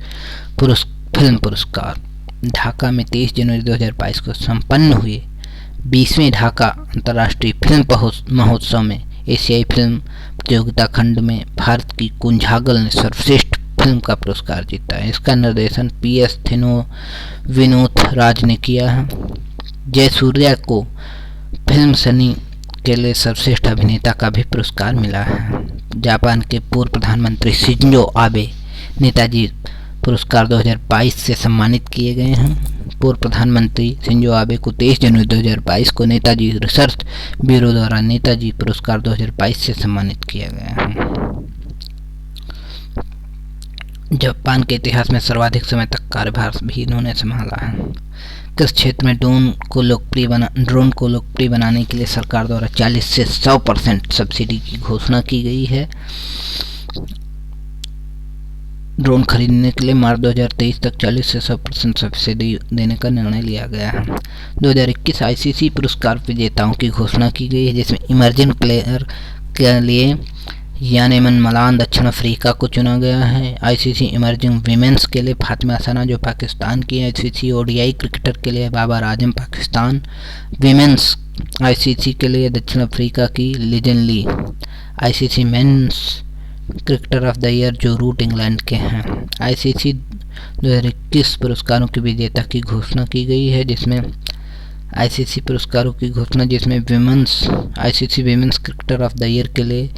फिल्म पुरस्कार। ढाका में 23 जनवरी 2022 को संपन्न हुए 20वें ढाका अंतर्राष्ट्रीय फिल्म महोत्सव में एशियाई फिल्म प्रतियोगिता खंड में भारत की कुंजागल ने सर्वश्रेष्ठ फिल्म का पुरस्कार जीता है। इसका निर्देशन PS विनोद राज ने किया है। जयसूर्या को फिल्म सनी के लिए सर्वश्रेष्ठ अभिनेता का भी पुरस्कार मिला है। जापान के पूर्व प्रधानमंत्री शिंजो आबे नेताजी पुरस्कार 2022 से सम्मानित किए गए हैं। पूर्व प्रधानमंत्री शिंजो आबे को 23 जनवरी 2022 को नेताजी रिसर्च ब्यूरो द्वारा नेताजी पुरस्कार 2022 से सम्मानित किया गया है। जापान के इतिहास में सर्वाधिक समय तक कार्यभार भी इन्होंने संभाला है। किस क्षेत्र में ड्रोन को लोकप्रिय बनाने के लिए सरकार द्वारा 40 से 100% सब्सिडी की घोषणा की गई है। ड्रोन खरीदने के लिए मार्च 2023 तक 40 से 100% सब्सिडी देने का निर्णय लिया गया है। 2021 ICC पुरस्कार विजेताओं की घोषणा की गई है, जिसमें इमर्जिंग प्लेयर के लिए यानेमन मलान दक्षिण अफ्रीका को चुना गया है। ICC इमर्जिंग विमेंस के लिए फातिमा सना जो पाकिस्तान की है। ICC ODI क्रिकेटर के लिए बाबर आजम पाकिस्तान। विमेंस ICC के लिए दक्षिण अफ्रीका की लिजन ली। ICC men's cricketer of the year जो रूट इंग्लैंड के हैं। ICC 2021 पुरस्कारों के विजेता की घोषणा की गई है, जिसमें ICC पुरस्कारों की घोषणा जिसमें ICC women's cricketer of the year के लिए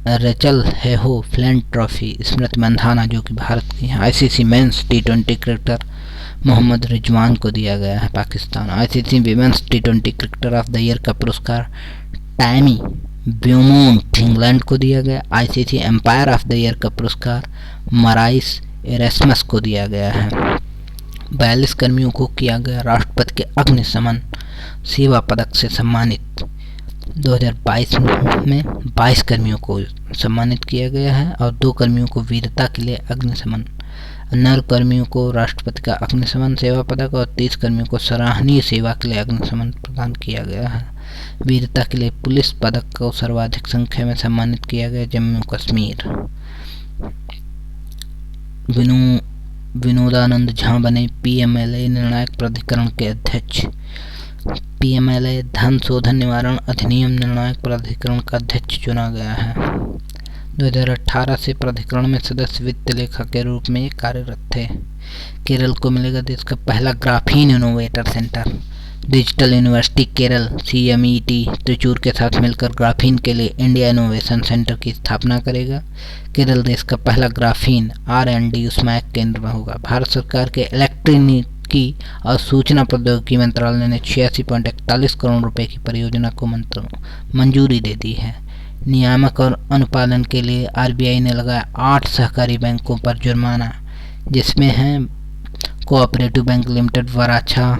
Rachael Heyhoe Flint trophy Smriti Mandhana जो कि भारत की है। ICC men's T20 cricketer Mohammad Rizwan को दिया गया है Pakistan. ICC women's T20 cricketer of the year का पुरस्कार टैमी ब्यूमोंट इंग्लैंड को दिया गया। ICC umpire of the year का पुरस्कार मराइस एरेस्मस को दिया गया है। 42 कर्मियों को किया गया राष्ट्रपति के अग्निशमन सेवा पदक से सम्मानित। 2022 में 22 कर्मियों को सम्मानित किया गया है और 2 कर्मियों को वीरता के लिए अग्निशमन, 9 कर्मियों को राष्ट्रपति का अग्निशमन सेवा पदक और 30 कर्मियों को सराहनीय सेवा के लिए अग्निशमन प्रदान किया गया है। वीरता के लिए पुलिस पदक को सर्वाधिक संख्या में सम्मानित किया गया जम्मू कश्मीर। विनोदानंद झा बने PMLA निर्णायक प्राधिकरण के अध्यक्ष। पीएमएलए धन शोधन निवारण अधिनियम निर्णायक प्राधिकरण का अध्यक्ष चुना गया है। 2018 से प्राधिकरण में सदस्य वित्त लेखा के रूप में कार्यरत थे। केरल को मिलेगा देश का पहला graphene innovator centre. Digital university Kerala CMET Trichur के साथ मिलकर ग्राफीन के लिए इंडिया इनोवेशन सेंटर की स्थापना करेगा। केरल देश का पहला ग्राफीन R&D स्मैक केंद्र होगा। भारत सरकार के इलेक्ट्रॉनिकी और सूचना प्रौद्योगिकी मंत्रालय ने 86.41 करोड़ रुपए की परियोजना को मंजूरी दे दी है। नियामक और अनुपालन के लिए RBI ने लगाया 8 सहकारी बैंकों पर जुर्माना, जिसमें हैं cooperative bank limited, Varachha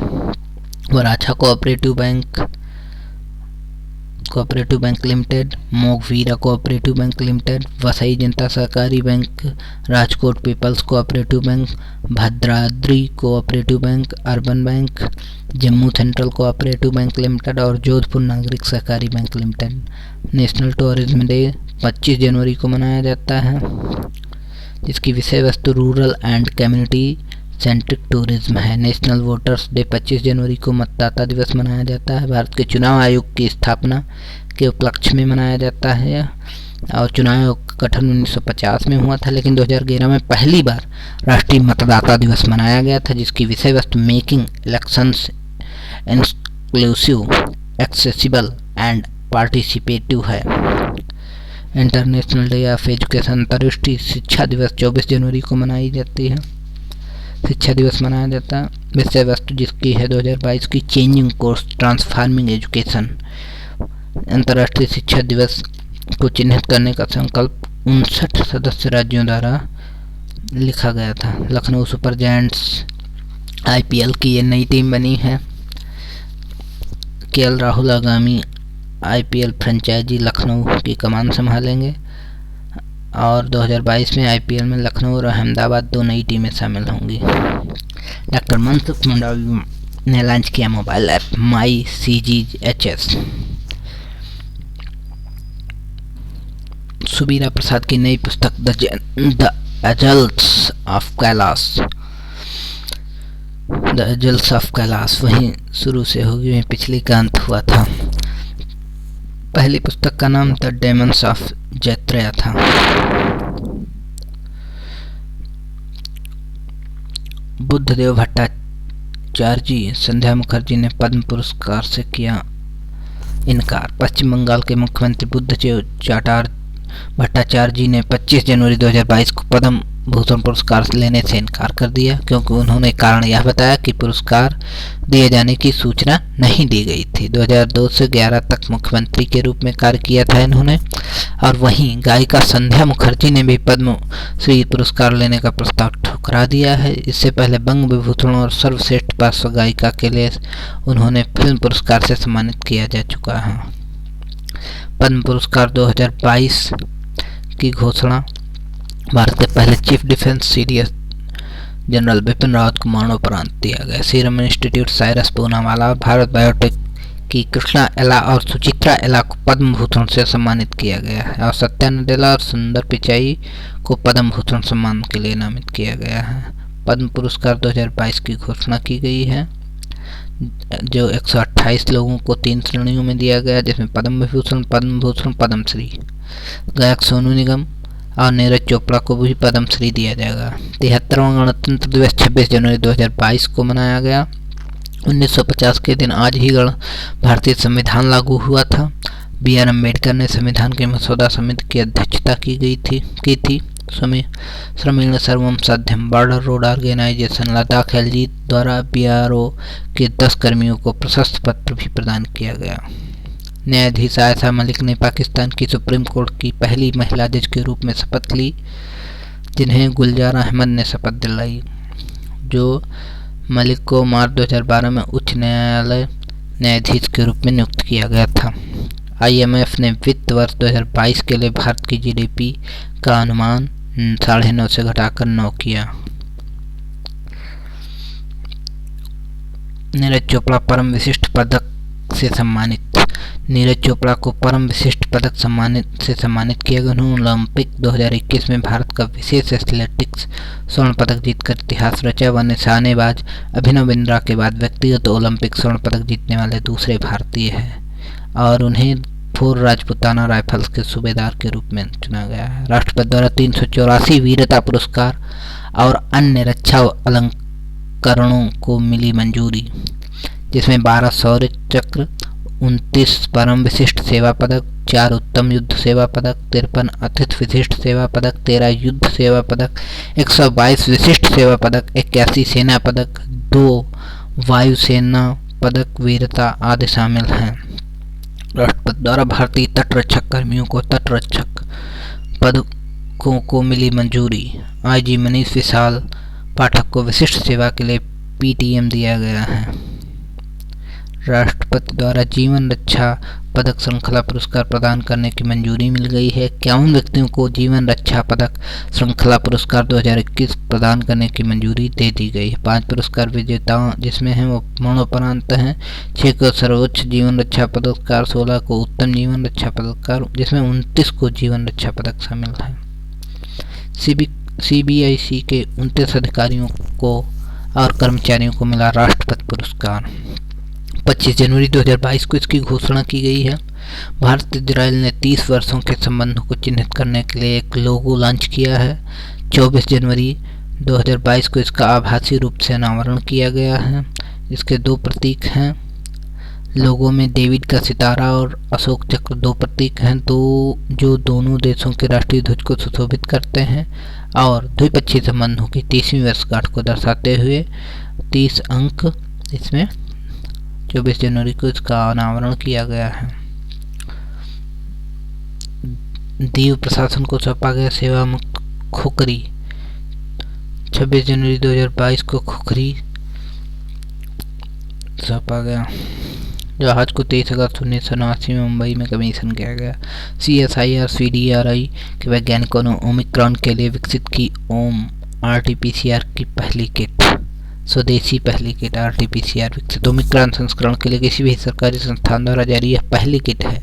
cooperative bank limited, Mogaveera cooperative bank limited, Vasai Janata Sahakari bank, Rajkot people's cooperative bank, Bhadradri cooperative bank, urban bank, Jammu central cooperative bank limited और Jodhpur Nagrik Sahakari bank limited. National tourism day 25 जनवरी को मनाया जाता है, जिसकी विषय वस्तु rural and community centric tourism है। नेशनल वोटर्स डे 25 जनवरी को मतदाता दिवस मनाया जाता है। भारत के चुनाव आयोग की स्थापना के उपलक्ष्य में मनाया जाता है और चुनाव आयोग का गठन 1950 में हुआ था, लेकिन 2011 में पहली बार राष्ट्रीय मतदाता दिवस मनाया गया था, जिसकी विषय वस्तु making elections inclusive, accessible and participative है। इंटरनेशनल डे ऑफ एजुकेशन, अंतर्राष्ट्रीय शिक्षा दिवस 24 जनवरी को मनाई जाती है। शिक्षा दिवस मनाया जाता है। विषय वस्तु जिसकी है 2022 की चेंजिंग कोर्स ट्रांसफार्मिंग एजुकेशन। अंतर्राष्ट्रीय शिक्षा दिवस को चिन्हित करने का संकल्प 59 सदस्य राज्यों द्वारा लिखा गया था। लखनऊ सुपर जायंट्स IPL की ये नई टीम बनी है। KL राहुल आगामी IPL फ्रेंचाइजी लखनऊ की कमान संभालेंगे और 2022 में IPL में लखनऊ और अहमदाबाद 2 नई टीमें शामिल होंगी। डॉक्टर मनसुख मंडावी ने लॉन्च किया मोबाइल ऐप MyCGHS। सुबीरा प्रसाद की नई पुस्तक द एजल्स ऑफ कैलाश वहीं शुरू से होगी, वहीं पिछली का अंत हुआ था। पहली पुस्तक का नाम द डेमन्स ऑफ जैत्रेया था। बुद्धदेव भट्टाचार्य संध्या मुखर्जी ने पद्म पुरस्कार से किया इनकार। पश्चिम बंगाल के मुख्यमंत्री बुद्धदेव भट्टाचार्य जी ने 25 जनवरी 2022 को पद्म भूषण पुरस्कार लेने से इनकार कर दिया, क्योंकि उन्होंने कारण यह बताया कि पुरस्कार दिए जाने की सूचना नहीं दी गई थी। 2002 से 2011 तक मुख्यमंत्री के रूप में कार्य किया था इन्होंने। और वहीं गायिका संध्या मुखर्जी ने भी पद्म श्री पुरस्कार लेने का प्रस्ताव ठुकरा दिया है। इससे पहले बंग विभूषण और सर्वश्रेष्ठ पार्श्व गायिका के लिए उन्होंने फिल्म पुरस्कार से सम्मानित किया जा चुका है। पद्म पुरस्कार 2022 की घोषणा भारत के पहले chief defence CDS general Bipin Rawat को मरणोपरांत दिया गया। Serum institute Cyrus Poonawalla, Bharat biotech की कृष्णा एला और सुचित्रा एला को पद्म भूषण से सम्मानित किया गया है और सत्या नडेला और सुंदर पिचाई को पद्म भूषण सम्मान के लिए नामित किया गया है। पद्म पुरस्कार 2022 की घोषणा की गई है, जो 128 लोगों को 3 श्रेणियों में दिया गया, जिसमें पद्म विभूषण, पद्म भूषण, पद्मश्री। गायक सोनू निगम और नीरज चोपड़ा को भी पद्मश्री दिया जाएगा। 73वां गणतंत्र दिवस 26 जनवरी 2022 को मनाया गया। 1950 के दिन आज ही भारतीय संविधान लागू हुआ था। BR अम्बेडकर ने संविधान के मसौदा समिति की अध्यक्षता की थी। श्रमेण सर्वम साध्यम border road organisation Ladakh LG द्वारा BRO के 10 कर्मियों को प्रशस्ति पत्र भी प्रदान किया गया। न्यायाधीश आयशा मलिक ने पाकिस्तान की सुप्रीम कोर्ट की पहली महिला जज के रूप में शपथ ली, जिन्हें गुलजार अहमद ने शपथ दिलाई, जो मलिक को मार्च 2012 में उच्च न्यायालय न्यायाधीश के रूप में नियुक्त किया गया था। IMF ने वित्त वर्ष 2022 के लिए भारत की GDP का अनुमान 9.5 से घटाकर 9 किया। नीरज चोपड़ा परम विशिष्ट पदक से सम्मानित। नीरज चोपड़ा को परम विशिष्ट पदक से सम्मानित किया गया। उन्होंने ओलंपिक 2021 में भारत का विशेष एथलेटिक्स स्वर्ण पदक जीतकर इतिहास रचा। वह निशानेबाज अभिनव बिंद्रा के बाद व्यक्तिगत ओलंपिक स्वर्ण पदक जीतने वाले दूसरे भारतीय हैं और उन्हें फोर राजपूताना राइफल्स के सूबेदार के रूप में चुना गया है। राष्ट्रपति द्वारा 384 वीरता पुरस्कार और अन्य रक्षा अलंकरणों को मिली मंजूरी, जिसमें 12 शौर्य चक्र, 29 परम विशिष्ट सेवा पदक, 4 उत्तम युद्ध सेवा पदक, 53 अतिथि विशिष्ट सेवा पदक, 13 युद्ध सेवा पदक, 122 विशिष्ट सेवा पदक, 81 सेना पदक, 2 वायुसेना पदक वीरता आदि शामिल हैं। राष्ट्रपति द्वारा भारतीय तटरक्षक कर्मियों को तटरक्षक पदकों को मिली मंजूरी। आईजी मनीष विशाल पाठक को विशिष्ट सेवा के लिए पीटीएम दिया गया है। राष्ट्रपति द्वारा जीवन रक्षा पदक श्रृंखला पुरस्कार प्रदान करने की मंजूरी मिल गई है। 51 व्यक्तियों को जीवन रक्षा पदक श्रृंखला पुरस्कार 2021 प्रदान करने की मंजूरी दे दी गई है। 5 पुरस्कार विजेताओं जिसमें हैं वो मरणोपरांत हैं। 6 को सर्वोच्च जीवन रक्षा पुरस्कार, 16 को उत्तम जीवन रक्षा पुरस्कार, जिसमें 29 को जीवन रक्षा पदक शामिल है। सीबीआईसी के 29 अधिकारियों को और कर्मचारियों को मिला राष्ट्रपति पुरस्कार। 25 जनवरी 2022 को इसकी घोषणा की गई है। भारत इजराइल ने 30 वर्षों के संबंधों को चिन्हित करने के लिए एक लोगो लॉन्च किया है। 24 जनवरी 2022 को इसका आभासी रूप से अनावरण किया गया है। इसके 2 प्रतीक हैं। लोगो में डेविड का सितारा और अशोक चक्र 2 प्रतीक हैं, जो दोनों देशों के राष्ट्रीय ध्वज को सुशोभित करते हैं और द्विपक्षीय संबंधों की 30वीं वर्षगांठ को दर्शाते हुए 30 अंक इसमें 24 जनवरी को इसका अनावरण किया गया है। दीव प्रशासन को सौंपा गया सेवा मुक्त खोखरी। 26 जनवरी 2022 को खोखरी सौंपा गया। जहाज को 23 अगस्त 1989 में मुंबई में कमीशन किया गया। CSIR CDRI के वैज्ञानिकों ने ओमिक्रॉन के लिए विकसित की ओम RT-PCR की पहली किट। स्वदेशी पहली किट RT-PCR विकसित ओमिक्रॉन संस्करण के लिए किसी भी सरकारी संस्थान द्वारा जारी यह पहली किट है।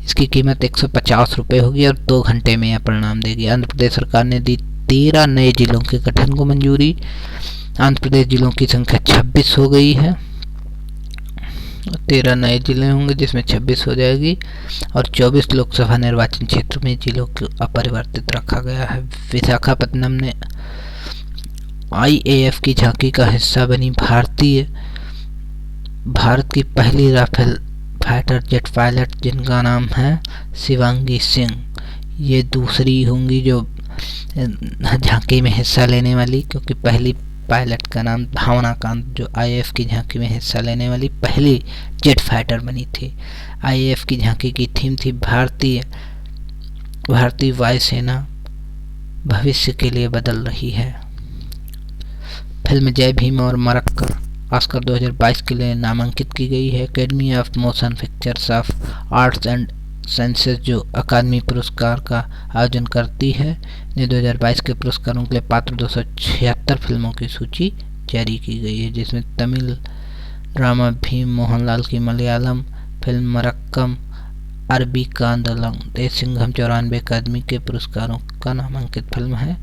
इसकी कीमत 150 रुपये होगी और 2 घंटे में यह परिणाम देगी। आंध्र प्रदेश सरकार ने दी 13 नए जिलों के गठन को मंजूरी। आंध्र प्रदेश जिलों की संख्या 26 हो गई है। 13 नए जिले होंगे जिसमें 26 हो जाएगी और 24 लोकसभा निर्वाचन क्षेत्र में जिलों को अपरिवर्तित रखा गया है। विशाखापत्तनम ने IAF की झांकी का हिस्सा बनी। भारत की पहली राफेल फाइटर जेट पायलट जिनका नाम है शिवांगी सिंह, ये दूसरी होंगी जो झांकी में हिस्सा लेने वाली, क्योंकि पहली पायलट का नाम भावना कांत जो IAF की झांकी में हिस्सा लेने वाली पहली जेट फाइटर बनी थी। IAF की झांकी की थीम थी भारतीय वायुसेना भविष्य के लिए बदल रही है। फिल्म जय भीम और मरक्कर ऑस्कर 2022 के लिए नामांकित की गई है। Academy of motion pictures of arts and sciences जो अकादमी पुरस्कार का आयोजन करती है ने 2022 के पुरस्कारों के लिए पात्र 276 फिल्मों की सूची जारी की गई है, जिसमें तमिल ड्रामा भीम मोहनलाल की मलयालम फिल्म मरक्कम, अरबी कांदलम, देश सिंघम 94 अकादमी के पुरस्कारों का नामांकित फिल्म है।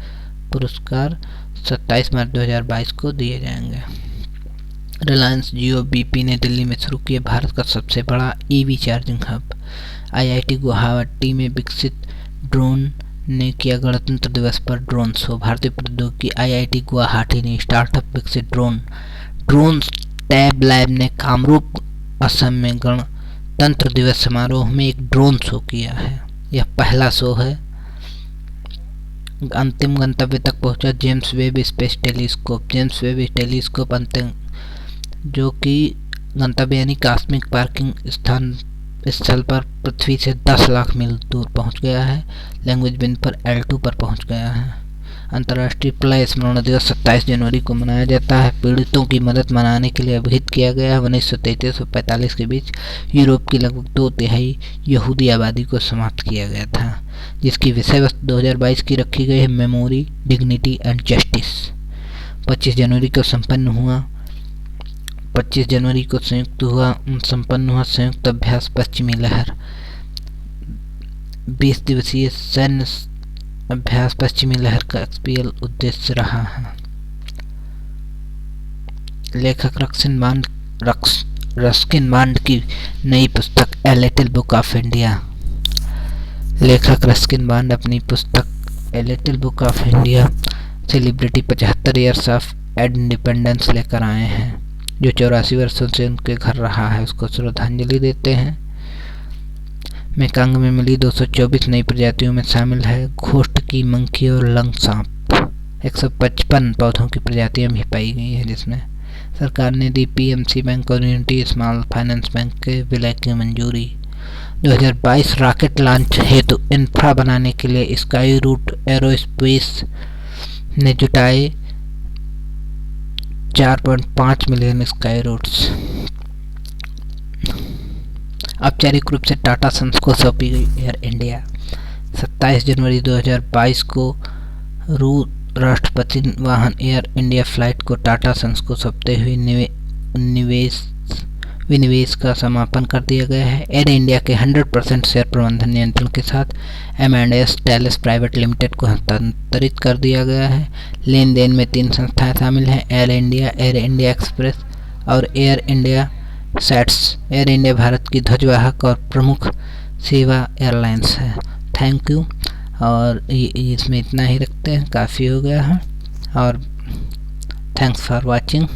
पुरस्कार 27 मार्च 2022 को दिए जाएंगे। रिलायंस जियो BP ने दिल्ली में शुरू किया भारत का सबसे बड़ा EV charging hub. IIT Guwahati में विकसित ड्रोन ने किया गणतंत्र दिवस पर ड्रोन शो। भारतीय प्रौद्योगिकी IIT गुवाहाटी ने स्टार्टअप विकसित ड्रोन टैब लैब ने कामरूप असम में गणतंत्र दिवस समारोह में एक ड्रोन शो किया है। यह पहला शो है। अंतिम गंतव्य तक पहुंचा James Webb space telescope. James Webb telescope अंतिम जो कि गंतव्य यानी कॉस्मिक पार्किंग स्थल पर पृथ्वी से 10 लाख मील दूर पहुंच गया है। लैंग्वेज बिन पर L2 पर पहुंच गया है। अंतर्राष्ट्रीय प्ले स्मरण दिवस 27 जनवरी को मनाया जाता है। पीड़ितों की मदद मनाने के लिए अभिहित किया गया है। 1933 और 45 के बीच यूरोप की लगभग 2/3 यहूदी आबादी को समाप्त किया गया था, जिसकी विषय वस्तु 2022 की रखी गई है मेमोरी, डिग्निटी एंड जस्टिस। 25 जनवरी को संपन्न हुआ 25 जनवरी को संपन्न हुआ संयुक्त अभ्यास पश्चिमी लहर। 20 दिवसीय सैन्य अभ्यास पश्चिमी लहर का एक्सपीएल उद्देश्य रहा है। लेखक रस्किन बॉन्ड की नई पुस्तक a little book of India. लेखक रस्किन बॉन्ड अपनी पुस्तक a little book of India celebrity 75 years of independence लेकर आए हैं, जो 84 वर्षों से उनके घर रहा है, उसको श्रद्धांजलि देते हैं। मेकांग में मिली 224 नई प्रजातियों में शामिल है घोस्ट की मंकी और लंग सांप। 155 पौधों की प्रजातियां भी पाई गई हैं, जिसमें सरकार ने दी पीएमसी बैंक और यूनिटी स्मॉल फाइनेंस बैंक के विलय की मंजूरी। 2022 रॉकेट लॉन्च हेतु इंफ्रा बनाने के लिए स्काई रूट एरोस्पेस ने जुटाए 4.5 मिलियन स्काई रूट्स। औपचारिक रूप से टाटा सन्स को सौंपी गई एयर इंडिया। 27 जनवरी 2022 को रूस राष्ट्रपति वाहन एयर इंडिया फ्लाइट को टाटा सन्स को सौंपते हुए विनिवेश का समापन कर दिया गया है। एयर इंडिया के 100% शेयर प्रबंधन नियंत्रण के साथ M&S टेलिस प्राइवेट लिमिटेड को हस्तांतरित कर दिया गया है। लेन देन में 3 संस्थाएं शामिल हैं, एयर इंडिया एक्सप्रेस और air India sets. Air India Bharat की ध्वजवाहक और प्रमुख सेवा एयरलाइंस है। थैंक यू, और इसमें इतना ही रखते हैं, काफ़ी हो गया है, और थैंक्स फॉर वॉचिंग।